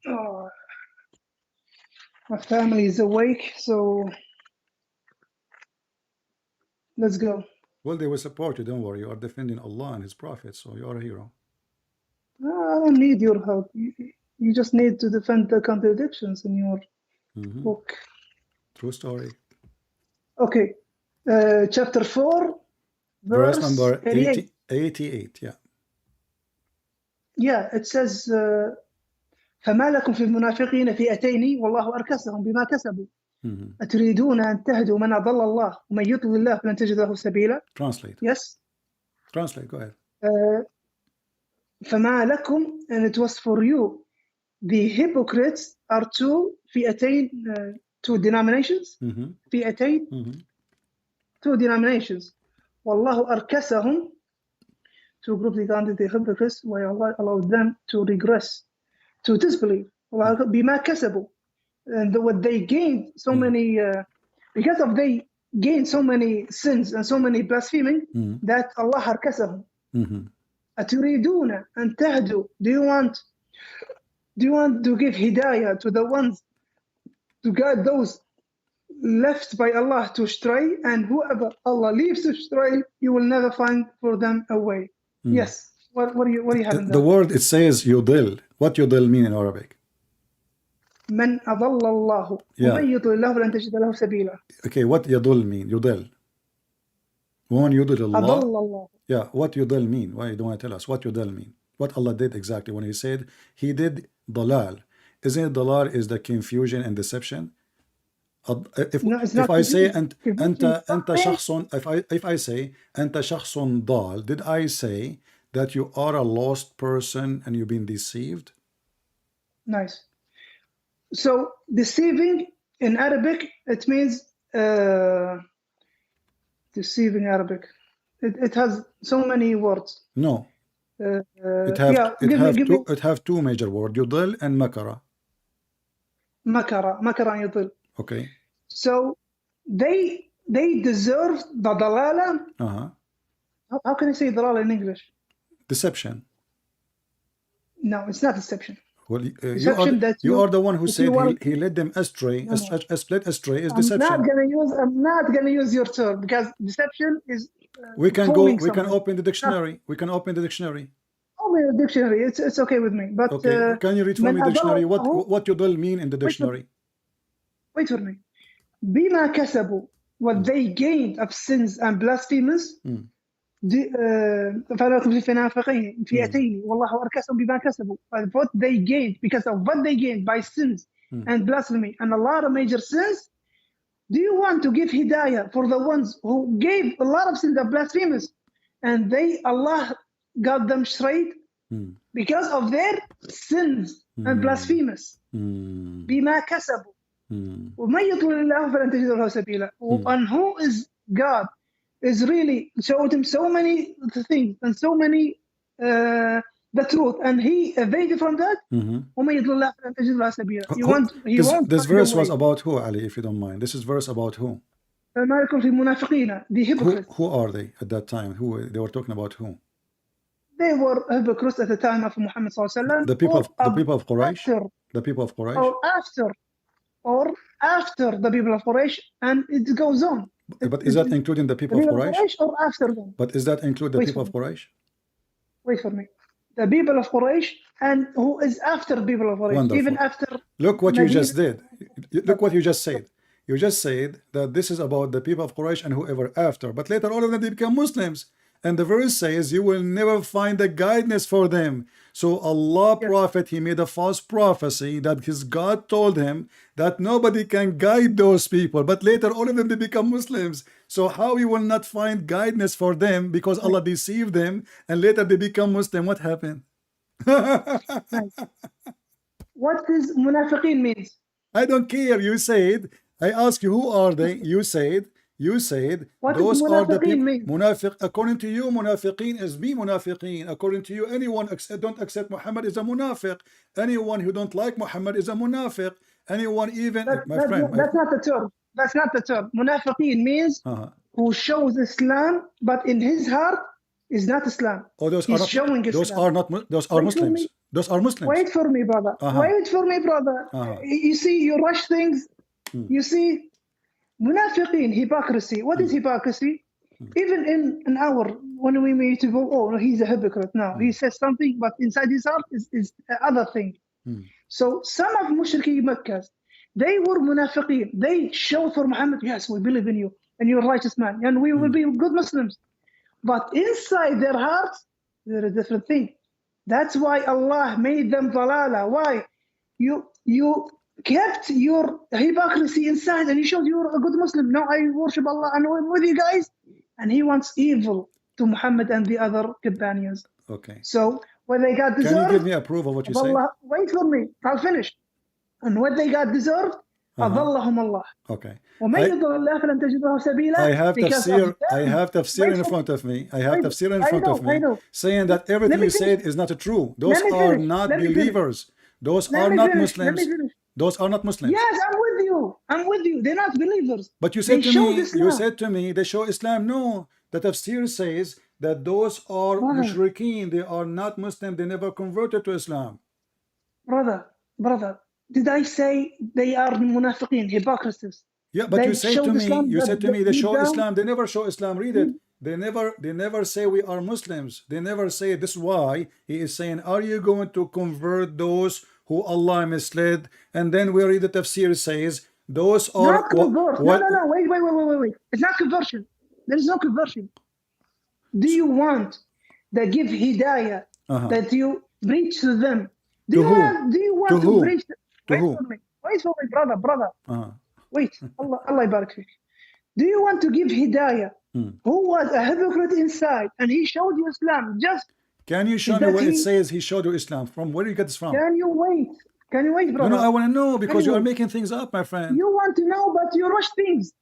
Oh, my family is awake, so let's go. Well, they will support you. Don't worry. You are defending Allah and His Prophet, so you are a hero. I don't need your help. You just need to defend the contradictions in your book. True story. Okay. Chapter 4, verse number 88. 88, yeah. Yeah, it says فما لكم في المنافقين فئتين والله أركسهم بما كسبوا أتريدون أن تهدوا من أضل الله ومن يضلل الله فلن تجد له سبيلا. Translate. Yes. Translate. Go ahead. فما لكم, and it was for you, the hypocrites are two فئتين, two denominations. فئتين, two denominations. والله أركسهم, two groups regarding the hypocrites, where Allah allowed them to regress, to disbelieve. بما كسبوا, and what they gained so many, because of they gained so many sins and so many blaspheming, that Allah أركسهم. أتريدون أن تهدوا, do you want to give hidayah to the ones, to guide those left by Allah to stray, and whoever Allah leaves to stray, you will never find for them a way. Yes. What do you have in the word, it says yudil. What yudil mean in Arabic? من أضل الله ومن يضلل الله فلن تجد له سبيلا. Okay, what yudil mean? Yudil. When yudil Allah. أضل الله. Yeah, what yudil mean? Why you don't want to tell us what yudil mean? What Allah did exactly when He said He did dalal? Isn't it dalal is the confusion and deception? If I say أنت شخص, if I say أنت شخص ضال, did I say that you are a lost person and you've been deceived? Nice. So deceiving in Arabic, it means deceiving Arabic. It has so many words. No. It have two major words, yudil and makara. Makara and yudil. Okay. So they deserve the dalala. How can I say dalala in English? Deception. No, it's not deception. Well, you are the one who said he led them astray. Split astray is deception. I'm not gonna use your term, because deception is. We can go. We can open the dictionary. We can open the dictionary. Open the dictionary. It's okay with me. But okay, can you read for me the dictionary? What yudil mean in the dictionary? Wait for me. بما كسبوا, what they gained of sins and blasphemies. فلكم في فئتين والله أركسهم بما كسبوا. What they gained, because of what they gained by sins and blasphemy and a lot of major sins. Do you want to give hidayah for the ones who gave a lot of sins and blasphemies, and Allah got them straight because of their sins and blasphemies? بما كسبوا. ومن يضلل الله فلن تجد له سبيلا. And who is God is really showed him so many things and so many the truth, and he evaded from that. ومن يضلل الله فلن تجد له سبيلا. This verse was about who, Ali, if you don't mind? This is verse about who? فما لكم في المنافقين, the hypocrites. Who are they at that time? Who they were talking about? Who? They were hypocrites at the time of Muhammad sallallahu alaihi wasallam. The people of Quraysh. The people of Quraysh. Or after the people of Quraysh, and it goes on. But is that including the people of Quraysh? Or after them? But is that include the people of Quraysh? Wait for me. The people of Quraysh, and who is after the people of Quraysh? Wonderful. Even after. Look what you just did. Look what you just said. You just said that this is about the people of Quraysh and whoever after. But later all of them they become Muslims. And the verse says you will never find a guidance for them. So Allah prophet, he made a false prophecy that his God told him that nobody can guide those people. But later all of them they become Muslims. So how you will not find guidance for them because Allah deceived them and later they become Muslim? What happened? What does munafiqeen means? I don't care. You said, I asked you who are they? You said those are the people. Munafiq, according to you, munafiqeen is me munafiqeen. According to you, anyone don't accept Muhammad is a munafiq. Anyone who don't like Muhammad is a munafiq. Anyone even that's not the term. That's not the term. Munafiqeen means who shows Islam, but in his heart is not Islam. Oh, those are Muslims. Those are Muslims. Wait for me, brother. Wait for me, brother. You see, you rush things. You see. Munafiqeen, hypocrisy. What is hypocrisy? Even in our, when we meet people, oh, he's a hypocrite. No, he says something, but inside his heart is other thing. So some of Mushriki Makkah, they were munafiqeen. They showed for Muhammad, yes, we believe in you, and you're a righteous man, and we will be good Muslims. But inside their hearts, they're a different thing. That's why Allah made them dalala. Why? You kept your hypocrisy inside and he showed you're a good Muslim. No, I worship Allah and I'm with you guys. And he wants evil to Muhammad and the other companions. Okay. So when they got deserved, can you give me a proof of what you said? Allah, wait for me, I'll finish. And what they got deserved, أضلهم الله. Okay. ومن يضل الله فلن تجد له سبيلا. I have tafsir in front of me. I have tafsir in front of me saying that everything you said is not true. Those are not believers. Those are not Muslims. Those are not Muslims. Yes, I'm with you. I'm with you. They're not believers. But you said to me, they show Islam. No, the tafsir says that those are mushrikeen. They are not Muslim. They never converted to Islam. Brother, did I say they are munafiqeen, hypocrites? Yeah, but you said to me, they show Islam. They never show Islam. Read it. They never say we are Muslims. They never say this. Is why he is saying, are you going to convert those who Allah misled? And then we read the tafsir says those are not conversion. No, wait. It's not conversion. There is no conversion. Do you want that give hidayah that you preach to them? Do you want to preach? Wait for me, brother. Wait, Allah barak fik. Do you want to give hidayah? Who was a hypocrite inside and he showed you Islam? Just can you show me where it says he showed you Islam? From where do you get this from? Can you wait, brother? No, I want to know because you are making things up, my friend. You want to know, but you rush things.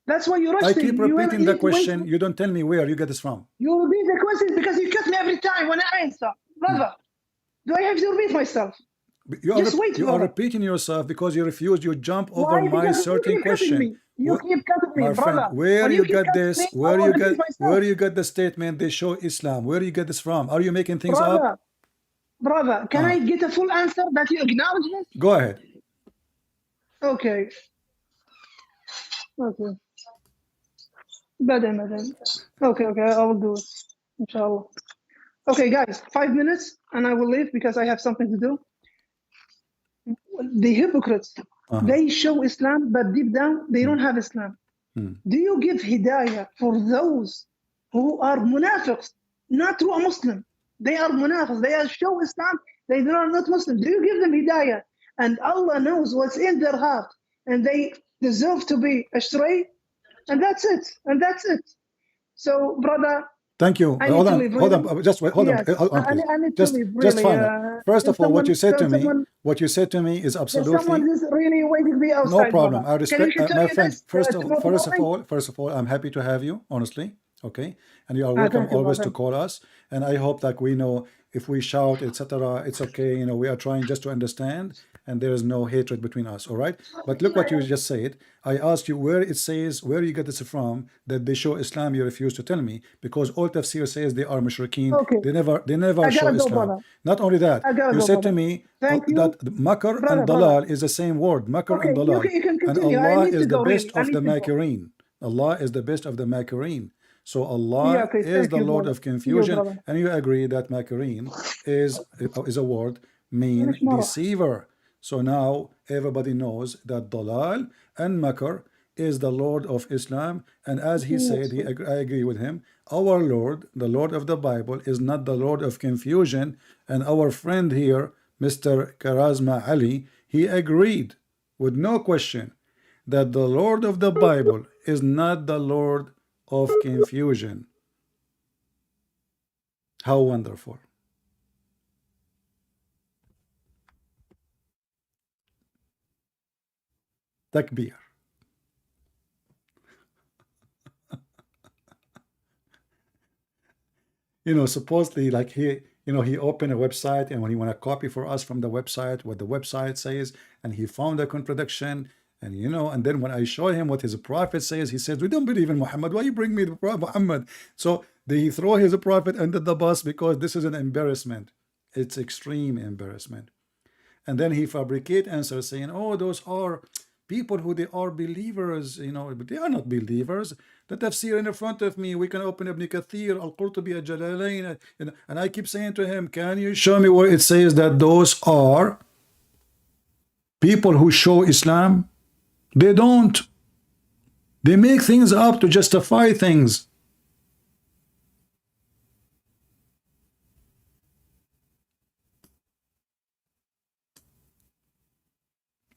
That's why you rush things. I keep repeating the question. You don't tell me where you get this from. You repeat the question because you cut me every time when I answer, brother. Do I have to repeat myself? You are repeating yourself because you refuse. You jump over my certain question. You keep cutting me, my friend, brother. Where you get this? Where you get the statement they show Islam? Where do you get this from? Are you making things up? Brother, can I get a full answer that you acknowledge this? Go ahead. Okay. Madam. Okay, I will do it. Inshallah. Okay, guys, 5 minutes and I will leave because I have something to do. The hypocrites, they show Islam, but deep down, they don't have Islam. Do you give hidayah for those who are munafiqs, not true Muslim? They are munafiqs, they are show Islam, they are not Muslim. Do you give them hidayah? And Allah knows what's in their heart, and they deserve to be astray, and that's it. So, brother, thank you. Hold on. Just wait. Hold on. Just fine. First of all, what you said to me is absolutely. Someone is really waiting me outside. No problem. I respect my friend. First of all, I'm happy to have you. Honestly, okay. And you are welcome always to call us. And I hope that we know if we shout, etc., it's okay. You know, we are trying just to understand, and there is no hatred between us. All right. But look what you just said. I asked you where it says, where you get this from, that they show Islam. You refuse to tell me because all tafsir says they are mushrikeen. Okay. They never show Islam. Not only that, you said to me that makr and dalal is the same word. Makr and dalal. And Allah is the best of the makirin. Allah is the best of the makirin. So Allah is the Lord of confusion, and you agree that makirin is a word mean deceiver. So now everybody knows that dalal and makr is the Lord of Islam, and as he said, I agree with him, our Lord, the Lord of the Bible, is not the Lord of confusion. And our friend here, Mr. Karazma Ali, he agreed with no question that the Lord of the Bible is not the Lord of confusion. How wonderful. Takbir. You know, supposedly, like he opened a website, and when he want to copy for us from the website what the website says, and he found a contradiction, and and then when I showed him what his prophet says, he says, we don't believe in Muhammad. Why you bring me the prophet Muhammad? So they throw his prophet under the bus because this is an embarrassment. It's extreme embarrassment. And then he fabricate answers saying, oh, those are people who they are believers, but they are not believers. The tafsir in front of me, we can open Ibn Kathir, Al-Qurtubi, Al-Jalalain, and I keep saying to him, can you show me where it says that those are people who show Islam? They don't. They make things up to justify things.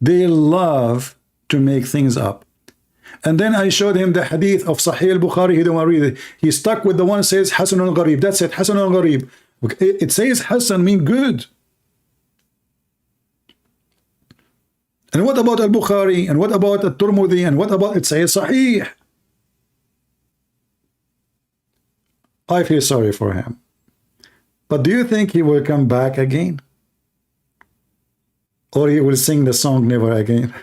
They love to make things up. And then I showed him the hadith of Sahih al-Bukhari. He didn't want to read it. He stuck with the one that says Hasan al-Gharib. That's it, Hasan al-Gharib. It says Hasan mean good. And what about al-Bukhari? And what about al-Tirmidhi? And what about it says Sahih? I feel sorry for him. But do you think he will come back again? Or he will sing the song Never Again?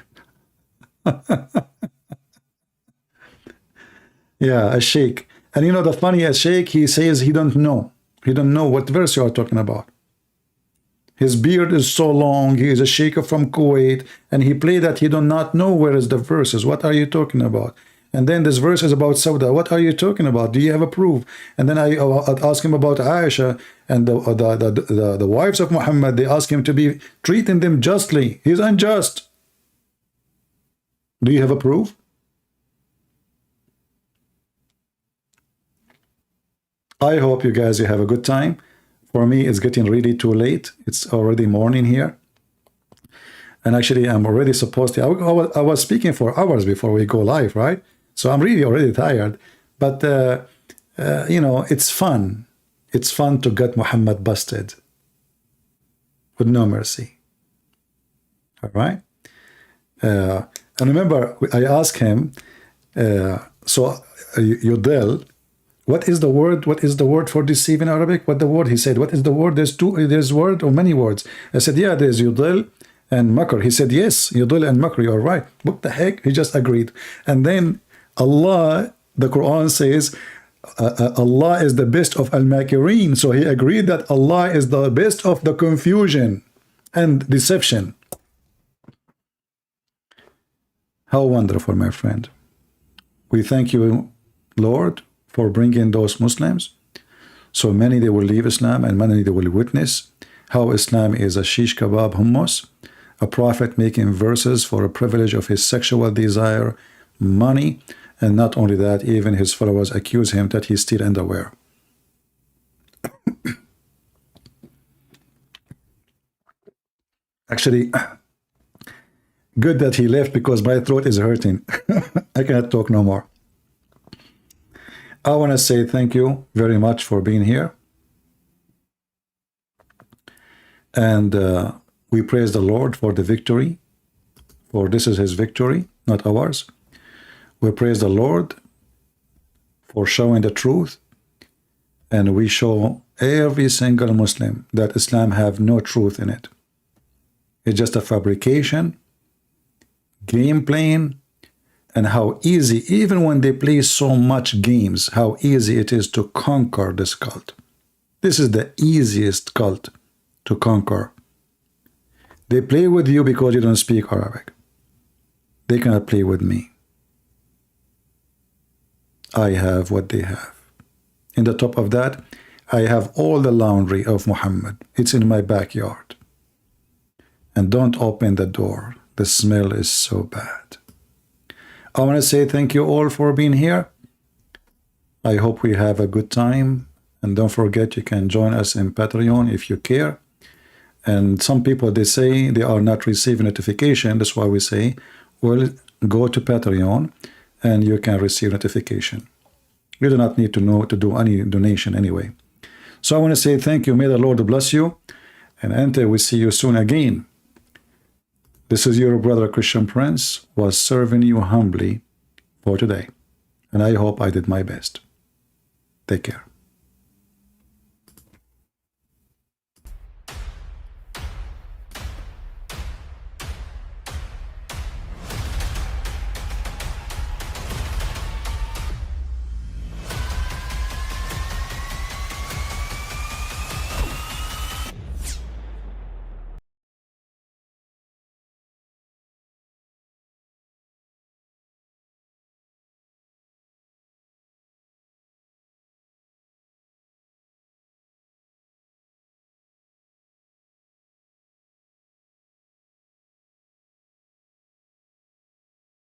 Yeah, a Sheikh. And you know the funny, a Sheikh, he says he don't know. He don't know what verse you are talking about. His beard is so long. He is a Sheikh from Kuwait. And he played that he do not know where is the verses. What are you talking about? And then this verse is about Sauda. What are you talking about? Do you have a proof? And then I ask him about Aisha and the wives of Muhammad. They ask him to be treating them justly. He's unjust. Do you have a proof? I hope you guys, you have a good time. For me, it's getting really too late. It's already morning here. And actually, I'm already supposed to, I was speaking for hours before we go live, right? So I'm really already tired. But, you know, it's fun. It's fun to get Muhammad busted with no mercy. All right? And remember, I asked him, Yudel, what is the word? What is the word for deceive in Arabic? What the word? He said, what is the word? There's word or many words. I said, yeah, there's Yudel and Makr. He said, yes, Yudel and Makr, you're right. What the heck? He just agreed. And then Allah, the Quran says, Allah is the best of al-Makirin. So he agreed that Allah is the best of the confusion and deception. How wonderful, my friend. We thank you, Lord, for bringing those Muslims. So many they will leave Islam and many they will witness how Islam is a shish kebab hummus, a prophet making verses for a privilege of his sexual desire, money, and not only that, even his followers accuse him that he steals underwear. Actually, good that he left because my throat is hurting. I cannot talk no more. I want to say thank you very much for being here. And we praise the Lord for the victory, for this is his victory, not ours. We praise the Lord for showing the truth, and we show every single Muslim that Islam have no truth in it. It's just a fabrication, game playing, and how easy, even when they play so much games, how easy it is to conquer this cult. This is the easiest cult to conquer. They play with you because you don't speak Arabic. They cannot play with me. I have what they have. In the top of that, I have all the laundry of Muhammad. It's in my backyard. And don't open the door. The smell is so bad. I want to say thank you all for being here. I hope we have a good time. And don't forget, you can join us in Patreon if you care. And some people, they say they are not receiving notification. That's why we say, well, go to Patreon and you can receive notification. You do not need to know to do any donation anyway. So I want to say thank you. May the Lord bless you. And until we see you soon again. This is your brother Christian Prince, was serving you humbly for today. And I hope I did my best. Take care.